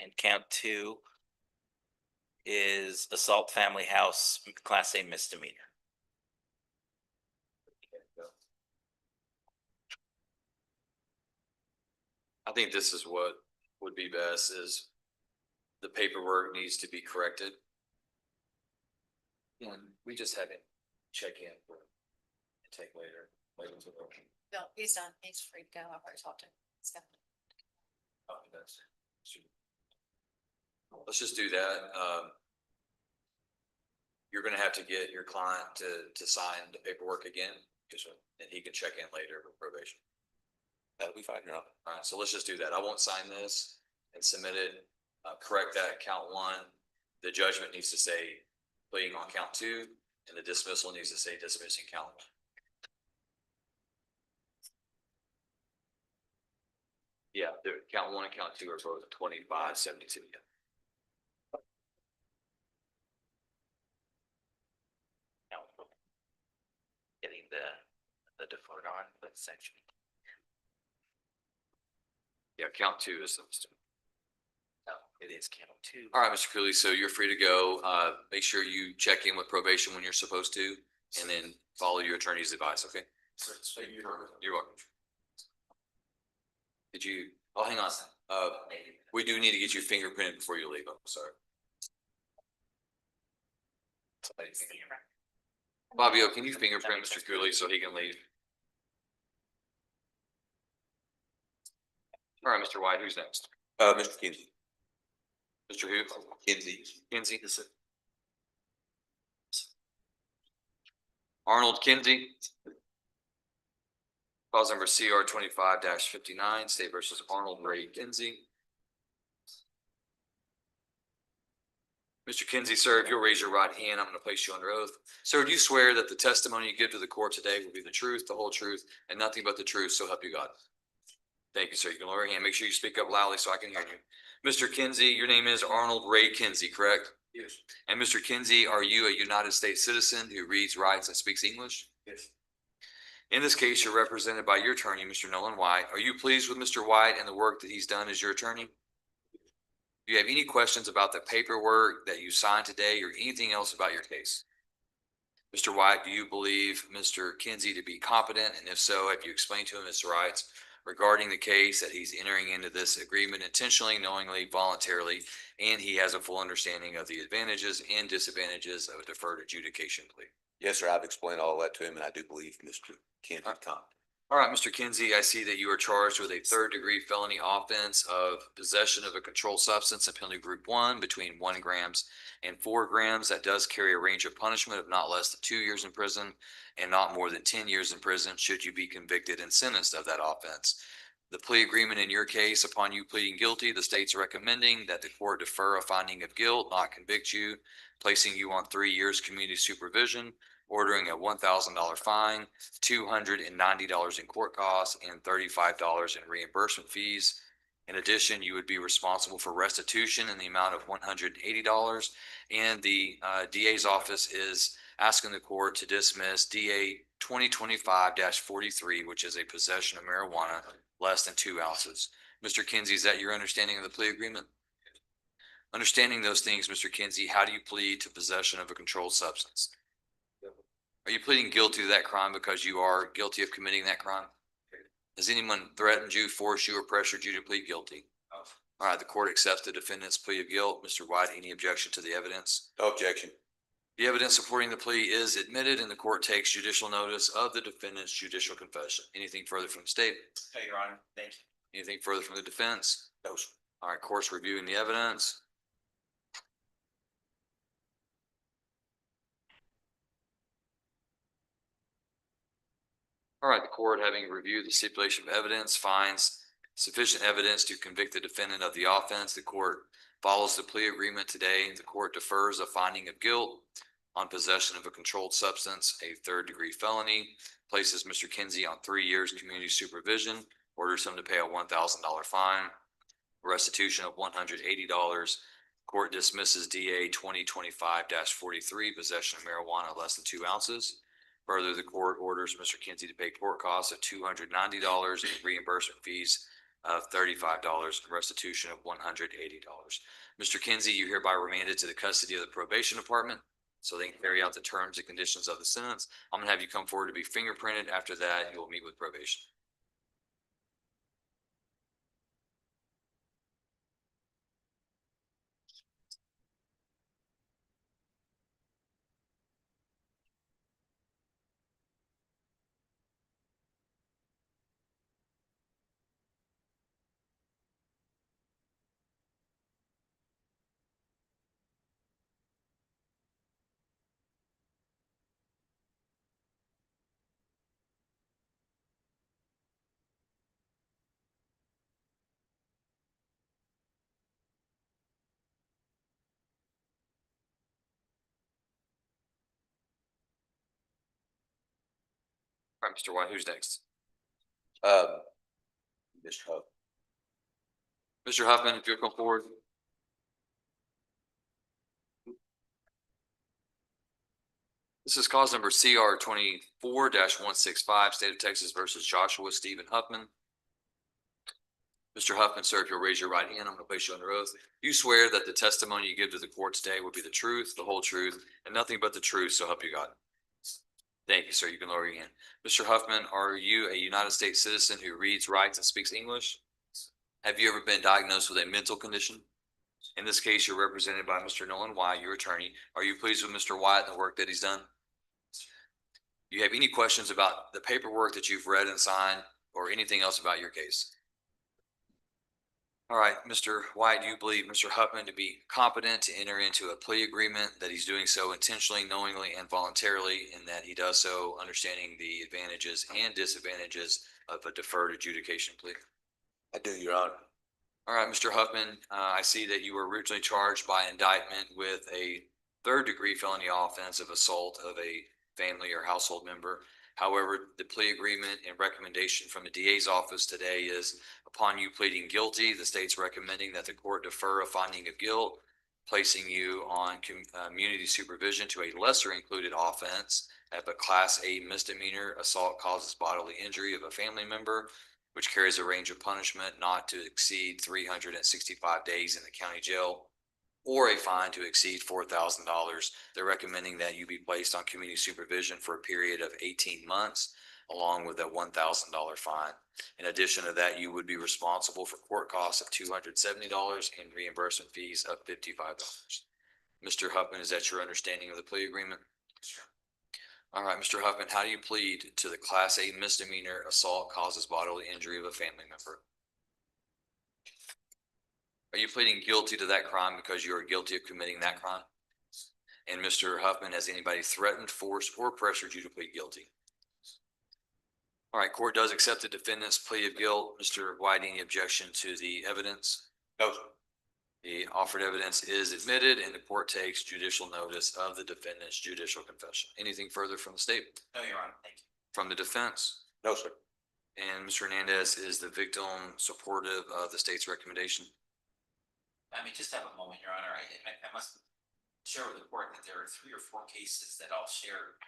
And count two is assault family house, class A misdemeanor. I think this is what would be best is the paperwork needs to be corrected. And we just have it check in for and take later. No, he's done. He's free to go. I've already talked to him. He's got- Let's just do that. You're gonna have to get your client to sign the paperwork again, and he can check in later with probation. That'll be fine, Your Honor. All right, so let's just do that. I won't sign this and submit it. Correct that count one. The judgment needs to say pleading on count two, and the dismissal needs to say dismissing count one. Yeah, the count one and count two are both 2572. Now, getting the deferred on, but section. Yeah, count two is the. No, it is count two. All right, Mr. Cooley, so you're free to go. Make sure you check in with probation when you're supposed to, and then follow your attorney's advice, okay? You're welcome. Did you, oh, hang on. We do need to get you fingerprinted before you leave. I'm sorry. Fabio, can you fingerprint Mr. Cooley so he can leave? All right, Mr. White, who's next? Mr. Kinsey. Mr. Who? Kinsey. Kinsey. Arnold Kinsey. Cause number CR 25-59, State versus Arnold Ray Kinsey. Mr. Kinsey, sir, if you'll raise your right hand, I'm going to place you under oath. Sir, do you swear that the testimony you give to the court today will be the truth, the whole truth, and nothing but the truth, so help you God? Thank you, sir. You can lower your hand. Make sure you speak up loudly so I can hear you. Mr. Kinsey, your name is Arnold Ray Kinsey, correct? Yes. And Mr. Kinsey, are you a United States citizen who reads, writes, and speaks English? Yes. In this case, you're represented by your attorney, Mr. Nolan White. Are you pleased with Mr. White and the work that he's done as your attorney? Do you have any questions about the paperwork that you signed today or anything else about your case? Mr. White, do you believe Mr. Kinsey to be competent? And if so, have you explained to him his rights regarding the case that he's entering into this agreement intentionally, knowingly, voluntarily, and he has a full understanding of the advantages and disadvantages of a deferred adjudication plea? Yes, sir. I've explained all that to him, and I do believe Mr. Kinsey is competent. All right, Mr. Kinsey, I see that you are charged with a third-degree felony offense of possession of a controlled substance in penalty group 1 between 1 grams and 4 grams. That does carry a range of punishment of not less than 2 years in prison and not more than 10 years in prison should you be convicted and sentenced of that offense. The plea agreement in your case, upon you pleading guilty, the state's recommending that the court defer a finding of guilt, not convict you, placing you on 3 years community supervision, ordering a $1,000 fine, $290 in court costs, and $35 in reimbursement fees. In addition, you would be responsible for restitution in the amount of $180. And the DA's office is asking the court to dismiss DA 2025-43, which is a possession of marijuana less than 2 ounces. Mr. Kinsey, is that your understanding of the plea agreement? Understanding those things, Mr. Kinsey, how do you plead to possession of a controlled substance? Are you pleading guilty to that crime because you are guilty of committing that crime? Has anyone threatened you, forced you, or pressured you to plead guilty? All right, the court accepts the defendant's plea of guilt. Mr. White, any objection to the evidence? No objection. The evidence supporting the plea is admitted and the court takes judicial notice of the defendant's judicial confession. Anything further from the state? No, Your Honor, thank you. Anything further from the defense? No, sir. All right, court's reviewing the evidence. All right, the court, having reviewed the stipulation of evidence, finds sufficient evidence to convict the defendant of the offense. The court follows the plea agreement today. The court defers a finding of guilt on possession of a controlled substance, a third-degree felony, places Mr. Kinsey on 3 years community supervision, orders him to pay a $1,000 fine, restitution of $180. Court dismisses DA 2025-43, possession of marijuana less than 2 ounces. Further, the court orders Mr. Kinsey to pay court costs of $290 and reimbursement fees of $35 and restitution of $180. Mr. Kinsey, you hereby remanded to the custody of the probation department so they can carry out the terms and conditions of the sentence. I'm gonna have you come forward to be fingerprinted. After that, you will meet with probation. All right, Mr. White, who's next? Mr. Huff. Mr. Huffman, if you'll come forward. This is cause number CR 24-165, State of Texas versus Joshua Stephen Huffman. Mr. Huffman, sir, if you'll raise your right hand, I'm going to place you under oath. You swear that the testimony you give to the court today will be the truth, the whole truth, and nothing but the truth, so help you God. Thank you, sir. You can lower your hand. Mr. Huffman, are you a United States citizen who reads, writes, and speaks English? Have you ever been diagnosed with a mental condition? In this case, you're represented by Mr. Nolan White, your attorney. Are you pleased with Mr. White and the work that he's done? Do you have any questions about the paperwork that you've read and signed or anything else about your case? All right, Mr. White, do you believe Mr. Huffman to be competent to enter into a plea agreement, that he's doing so intentionally, knowingly, and voluntarily, and that he does so understanding the advantages and disadvantages of a deferred adjudication plea? I do, Your Honor. All right, Mr. Huffman, I see that you were originally charged by indictment with a third-degree felony offense of assault of a family or household member. However, the plea agreement and recommendation from the DA's office today is, upon you pleading guilty, the state's recommending that the court defer a finding of guilt, placing you on community supervision to a lesser included offense of a Class A misdemeanor, assault causes bodily injury of a family member, which carries a range of punishment not to exceed 365 days in the county jail, or a fine to exceed $4,000. They're recommending that you be placed on community supervision for a period of 18 months, along with a $1,000 fine. In addition to that, you would be responsible for court costs of $270 and reimbursement fees of $55. Mr. Huffman, is that your understanding of the plea agreement? All right, Mr. Huffman, how do you plead to the Class A misdemeanor assault causes bodily injury of a family member? Are you pleading guilty to that crime because you are guilty of committing that crime? And Mr. Huffman, has anybody threatened, forced, or pressured you to plead guilty? All right, court does accept the defendant's plea of guilt. Mr. White, any objection to the evidence? No, sir. The offered evidence is admitted and the court takes judicial notice of the defendant's judicial confession. Anything further from the state? No, Your Honor, thank you. From the defense? No, sir. And Mr. Hernandez, is the victim supportive of the state's recommendation? I mean, just have a moment, Your Honor. I must share with the court that there are 3 or 4 cases that all share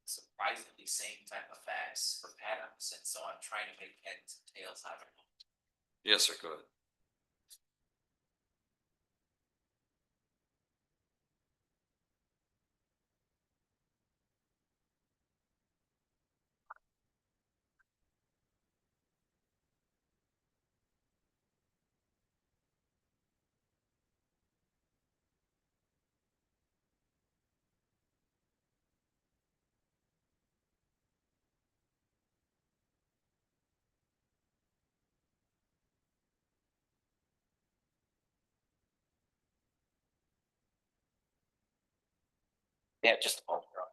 surprisingly same type of facts or patterns, and so I'm trying to make heads and tails out of it. Yes, sir, go ahead. Yeah, just a moment, Your Honor.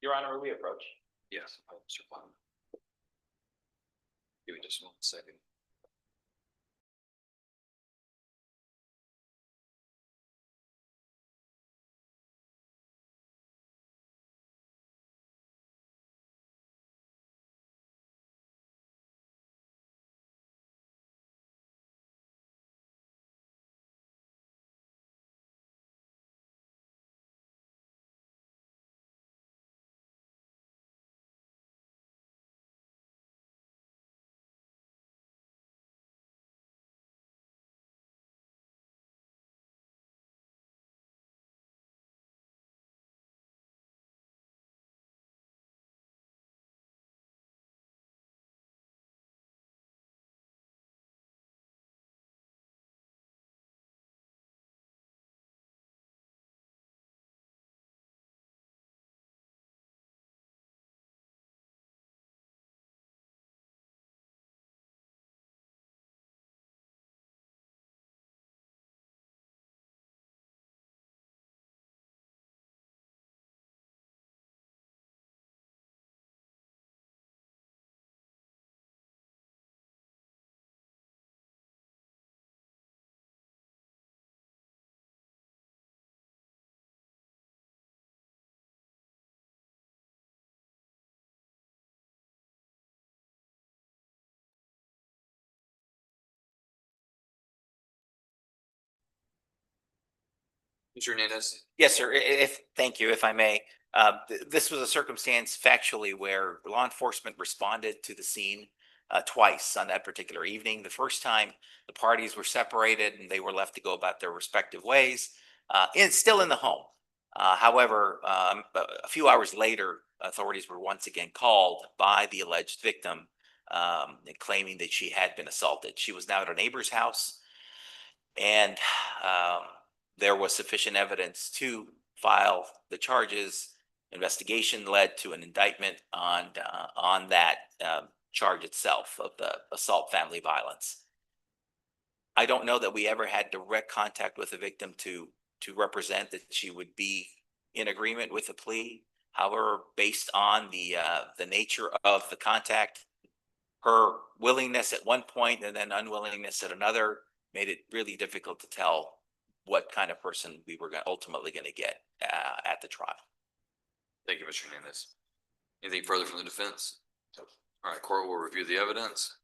Your Honor, we approach. Yes. Mr. Plum. Give me just 1 second. Mr. Hernandez? Yes, sir. Thank you, if I may. This was a circumstance factually where law enforcement responded to the scene twice on that particular evening. The first time, the parties were separated and they were left to go about their respective ways, and still in the home. However, a few hours later, authorities were once again called by the alleged victim, claiming that she had been assaulted. She was now at a neighbor's house, and there was sufficient evidence to file the charges. Investigation led to an indictment on that charge itself of the assault family violence. I don't know that we ever had direct contact with the victim to represent that she would be in agreement with the plea. However, based on the nature of the contact, her willingness at one point and then unwillingness at another made it really difficult to tell what kind of person we were ultimately going to get at the trial. Thank you, Mr. Hernandez. Anything further from the defense? All right, court will review the evidence.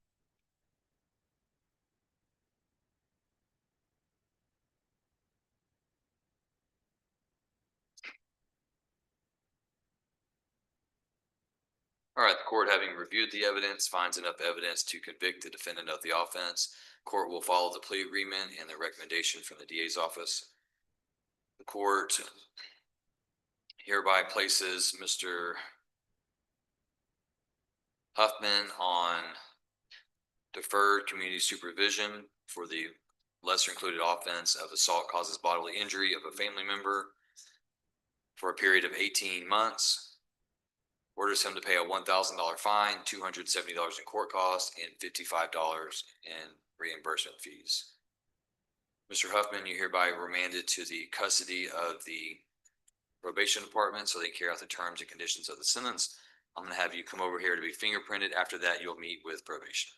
All right, the court, having reviewed the evidence, finds enough evidence to convict the defendant of the offense. Court will follow the plea agreement and the recommendation from the DA's office. The court hereby places Mr. Huffman on deferred community supervision for the lesser included offense of assault causes bodily injury of a family member for a period of 18 months. Orders him to pay a $1,000 fine, $270 in court costs, and $55 in reimbursement fees. Mr. Huffman, you hereby remanded to the custody of the probation department so they can carry out the terms and conditions of the sentence. I'm going to have you come over here to be fingerprinted. After that, you'll meet with probation.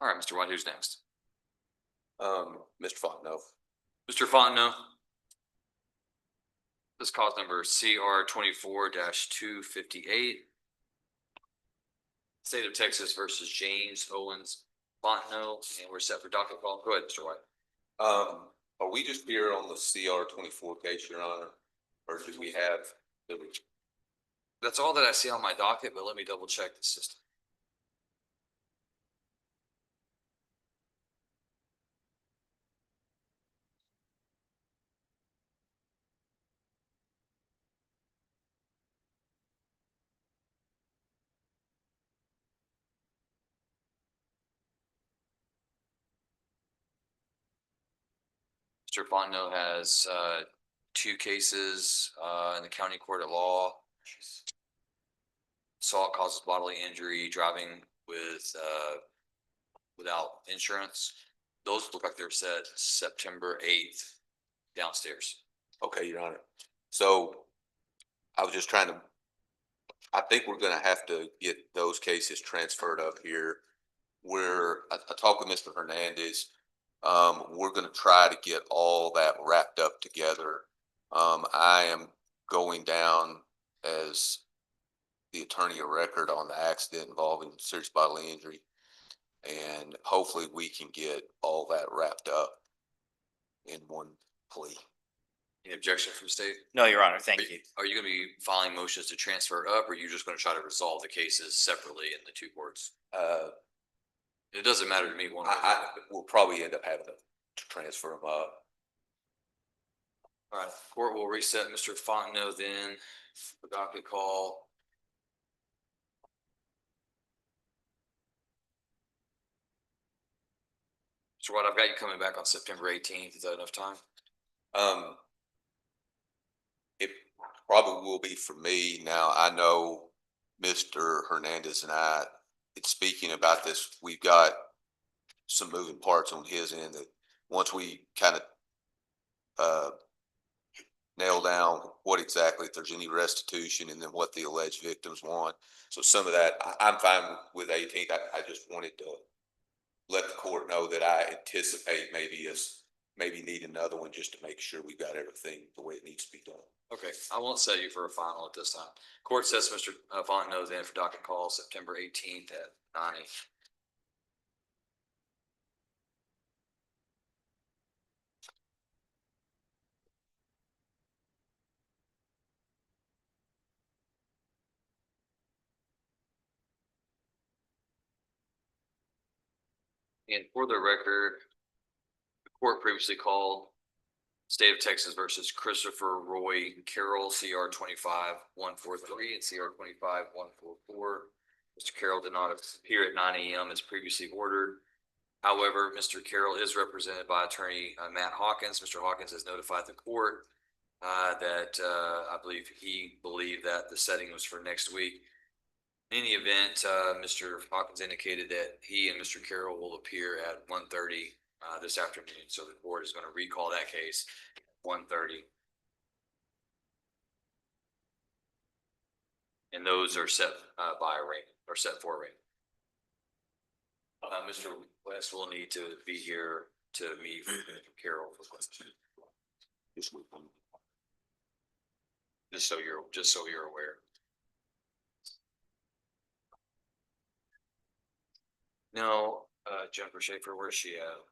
All right, Mr. White, who's next? Mr. Fontenot. Mr. Fontenot. This is cause number CR 24-258. State of Texas versus James Owens Fontenot, and we're set for docket call. Go ahead, Mr. White. Are we just here on the CR 24 case, Your Honor? Or do we have? That's all that I see on my docket, but let me double check the system. Mr. Fontenot has two cases in the county court of law. Assault causes bodily injury, driving with without insurance. Those look like they're set September 8th downstairs. Okay, Your Honor. So I was just trying to, I think we're gonna have to get those cases transferred up here. I talked with Mr. Hernandez. We're gonna try to get all that wrapped up together. I am going down as the attorney of record on the accident involving serious bodily injury. And hopefully we can get all that wrapped up in one plea. Any objection from state? No, Your Honor, thank you. Are you going to be filing motions to transfer up, or are you just going to try to resolve the cases separately in the two courts? It doesn't matter to me one way. We'll probably end up having to transfer them up. All right, court will reset Mr. Fontenot then for docket call. Mr. White, I've got you coming back on September 18th. Is that enough time? It probably will be for me. Now, I know Mr. Hernandez and I, in speaking about this, we've got some moving parts on his end that once we kind of nail down what exactly, if there's any restitution, and then what the alleged victims want. So some of that, I'm fine with 18th. I just wanted to let the court know that I anticipate maybe need another one just to make sure we've got everything the way it needs to be done. Okay, I won't set you for a final at this time. Court sets Mr. Fontenot then for docket call September 18th at 9 a.m. And for the record, the court previously called State of Texas versus Christopher Roy Carroll, CR 25-143 and CR 25-144. Mr. Carroll did not appear at 9 a.m. as previously ordered. However, Mr. Carroll is represented by attorney Matt Hawkins. Mr. Hawkins has notified the court that I believe he believed that the setting was for next week. In any event, Mr. Hawkins indicated that he and Mr. Carroll will appear at 1:30 this afternoon. So the court is going to recall that case at 1:30. And those are set by arraignment, or set for arraignment. Mr. West will need to be here to meet with Mr. Carroll for questions. Just so you're aware. No, Jennifer Schaefer, where's she at?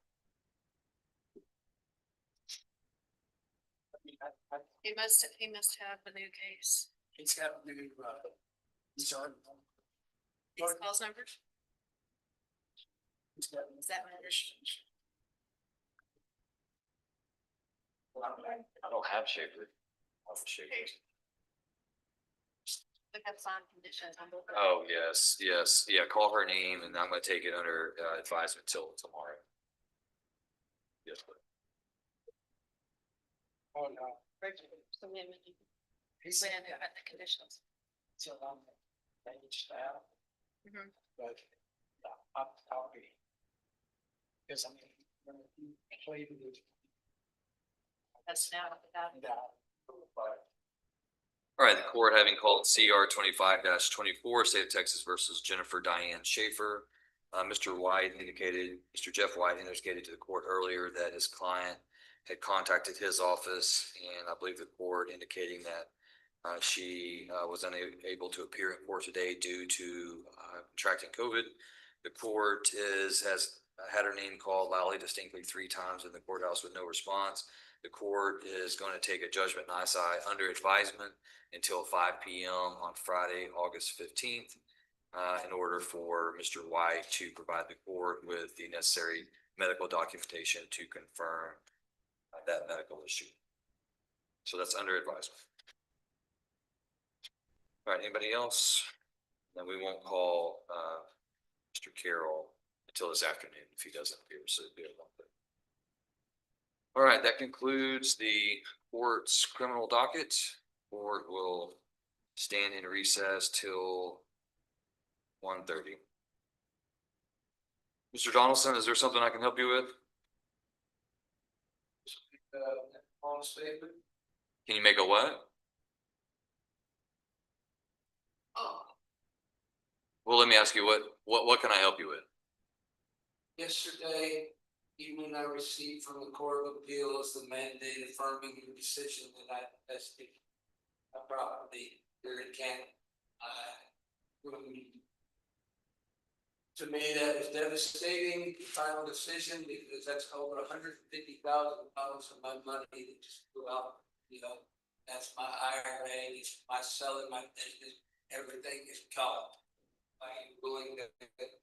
He must have a new case. He's got new Sorry. These calls numbers? Is that matters? I don't have Schaefer. I have Schaefer. Look up sign conditions on both. Oh, yes, yes. Yeah, call her name and I'm gonna take it under advisement till tomorrow. Yes, sir. Oh, no. So we have about the conditions. Till I'm aged out. Mhm. But I'll be. Because I mean, when you played with. That's now without. But All right, the court having called CR 25-24, State of Texas versus Jennifer Diane Schaefer. Mr. White indicated, Mr. Jeff White indicated to the court earlier that his client had contacted his office, and I believe the court indicating that she was unable to appear in court today due to contracting COVID. The court has had her name called loudly, distinctly 3 times in the courthouse with no response. The court is going to take a judgment in ISI under advisement until 5 p.m. on Friday, August 15th, in order for Mr. White to provide the court with the necessary medical documentation to confirm that medical issue. So that's under advisement. All right, anybody else? Then we won't call Mr. Carroll until this afternoon if he doesn't appear. So it'll be a long day. All right, that concludes the court's criminal docket. Court will stand in recess till 1:30. Mr. Donaldson, is there something I can help you with? on statement. Can you make a what? Well, let me ask you, what can I help you with? Yesterday evening, I received from the Court of Appeals the mandate affirming the decision that I invested a property here in Canton. To me, that was devastating, final decision, because that's over $150,000 of my money that just flew out, you know. That's my IRA, it's my selling my business, everything is gone. I'm willing to,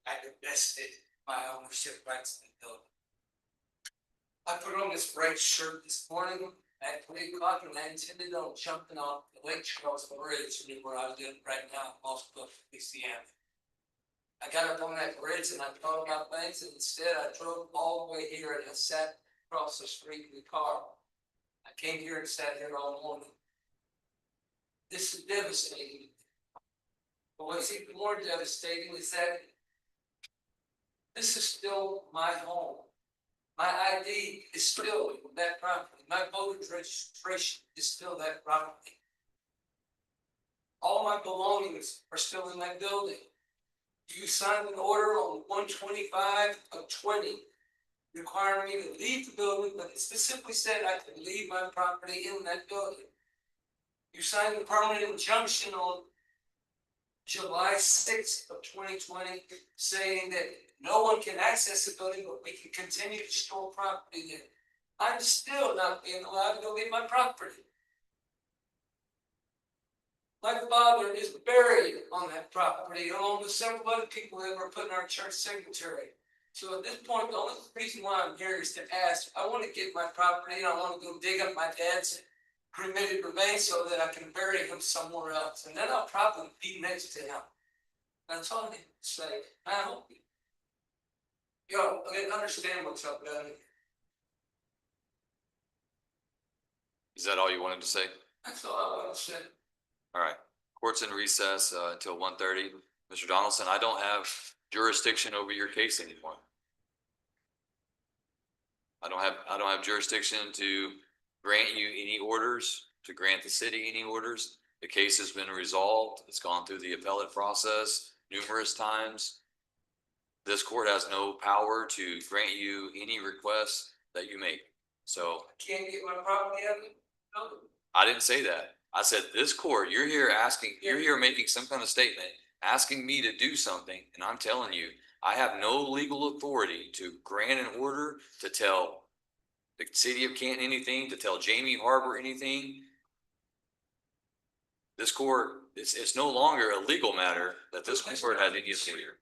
I invested my ownership rights in the building. I put on this bright shirt this morning at 3 o'clock, and I intended on jumping off the Lake Charles Bridge, where I live right now, most of Louisiana. I got up on that bridge and I thought about things, and instead I drove all the way here and I sat across the street in the car. I came here and sat here all morning. This is devastating. But what's even more devastating is that this is still my home. My ID is still that property. My voter's registration is still that property. All my belongings are still in that building. You signed an order on 125/20 requiring me to leave the building, but it specifically said I could leave my property in that building. You signed a permanent injunction on July 6/2020, saying that no one can access the building, but we can continue to store property there. I'm still not being allowed to go get my property. My father is buried on that property along with several other people that were put in our church cemetery. So at this point, the only reason why I'm here is to ask, I want to get my property and I want to go dig up my dad's cremated remains so that I can bury him somewhere else. And then I'll probably be next to him. That's all I need to say. I hope y'all understand what's up down here. Is that all you wanted to say? That's all I want to say. All right, court's in recess until 1:30. Mr. Donaldson, I don't have jurisdiction over your case anymore. I don't have jurisdiction to grant you any orders, to grant the city any orders. The case has been resolved. It's gone through the appellate process numerous times. This court has no power to grant you any requests that you make. So Can't get my property out of it? No. I didn't say that. I said, this court, you're here making some kind of statement, asking me to do something, and I'm telling you, I have no legal authority to grant an order, to tell the city of Canton anything, to tell Jamie Harbor anything. This court it's no longer a legal matter that this court has any issue here.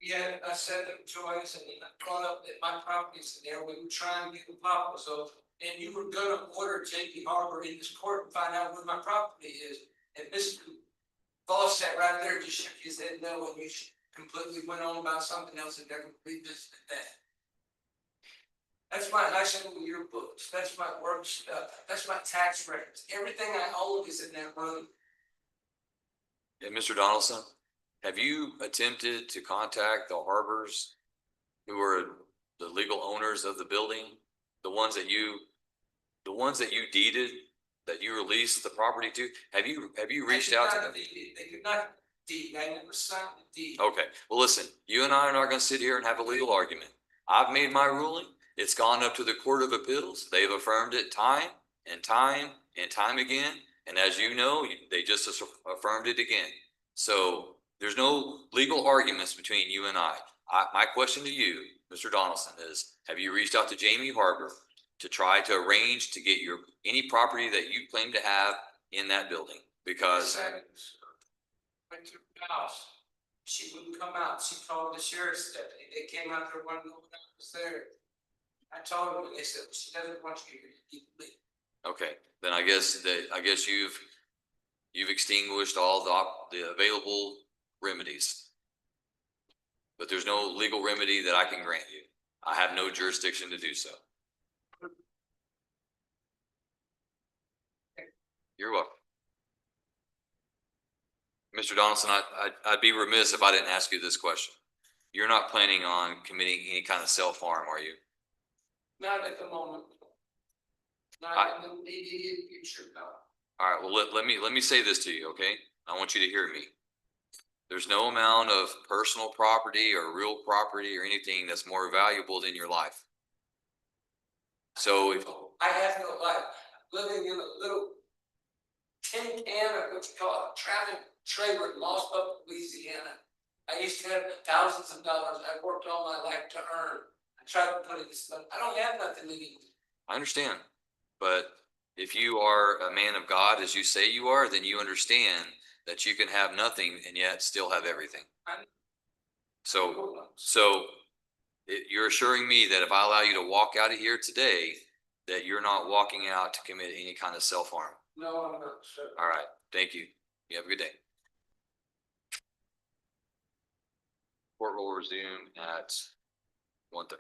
Yeah, I said to Joyce and I brought up that my property's in there, we were trying to get the proposal. And you were gonna order JP Harbor in this court and find out where my property is. And Mr. Boss sat right there, just shook his head no, and you completely went on about something else and never revisited that. That's I sent over your books, that's my work stuff, that's my tax records, everything I own is in that room. And Mr. Donaldson, have you attempted to contact the Harbors who are the legal owners of the building? The ones that you deeded, that you released the property to? Have you reached out to them? They could not deed, I never signed the deed. Okay, well, listen, you and I are not gonna sit here and have a legal argument. I've made my ruling. It's gone up to the Court of Appeals. They've affirmed it time and time and time again. And as you know, they just affirmed it again. So there's no legal arguments between you and I. My question to you, Mr. Donaldson, is have you reached out to Jamie Harbor to try to arrange to get any property that you claim to have in that building? Because Went to the house, she wouldn't come out, she called the sheriff's deputy, they came out there, one of them was there. I told them, they said, she doesn't want you to leave. okay, then I guess you've extinguished all the available remedies. But there's no legal remedy that I can grant you. I have no jurisdiction to do so. You're welcome. Mr. Donaldson, I'd be remiss if I didn't ask you this question. You're not planning on committing any kind of self-harm, are you? Not at the moment. Not in the immediate future, no. All right, well, let me say this to you, okay? I want you to hear me. There's no amount of personal property or real property or anything that's more valuable than your life. So if I have no life, living in a little tin can of what you call a traveling trailer in Moss Buck, Louisiana. I used to have thousands of dollars I worked all my life to earn. I tried to put it this stuff. I don't have nothing to eat. I understand, but if you are a man of God, as you say you are, then you understand that you can have nothing and yet still have everything. So you're assuring me that if I allow you to walk out of here today, that you're not walking out to commit any kind of self-harm? No, I'm not sure. All right, thank you. You have a good day. Court will resume at 1:30.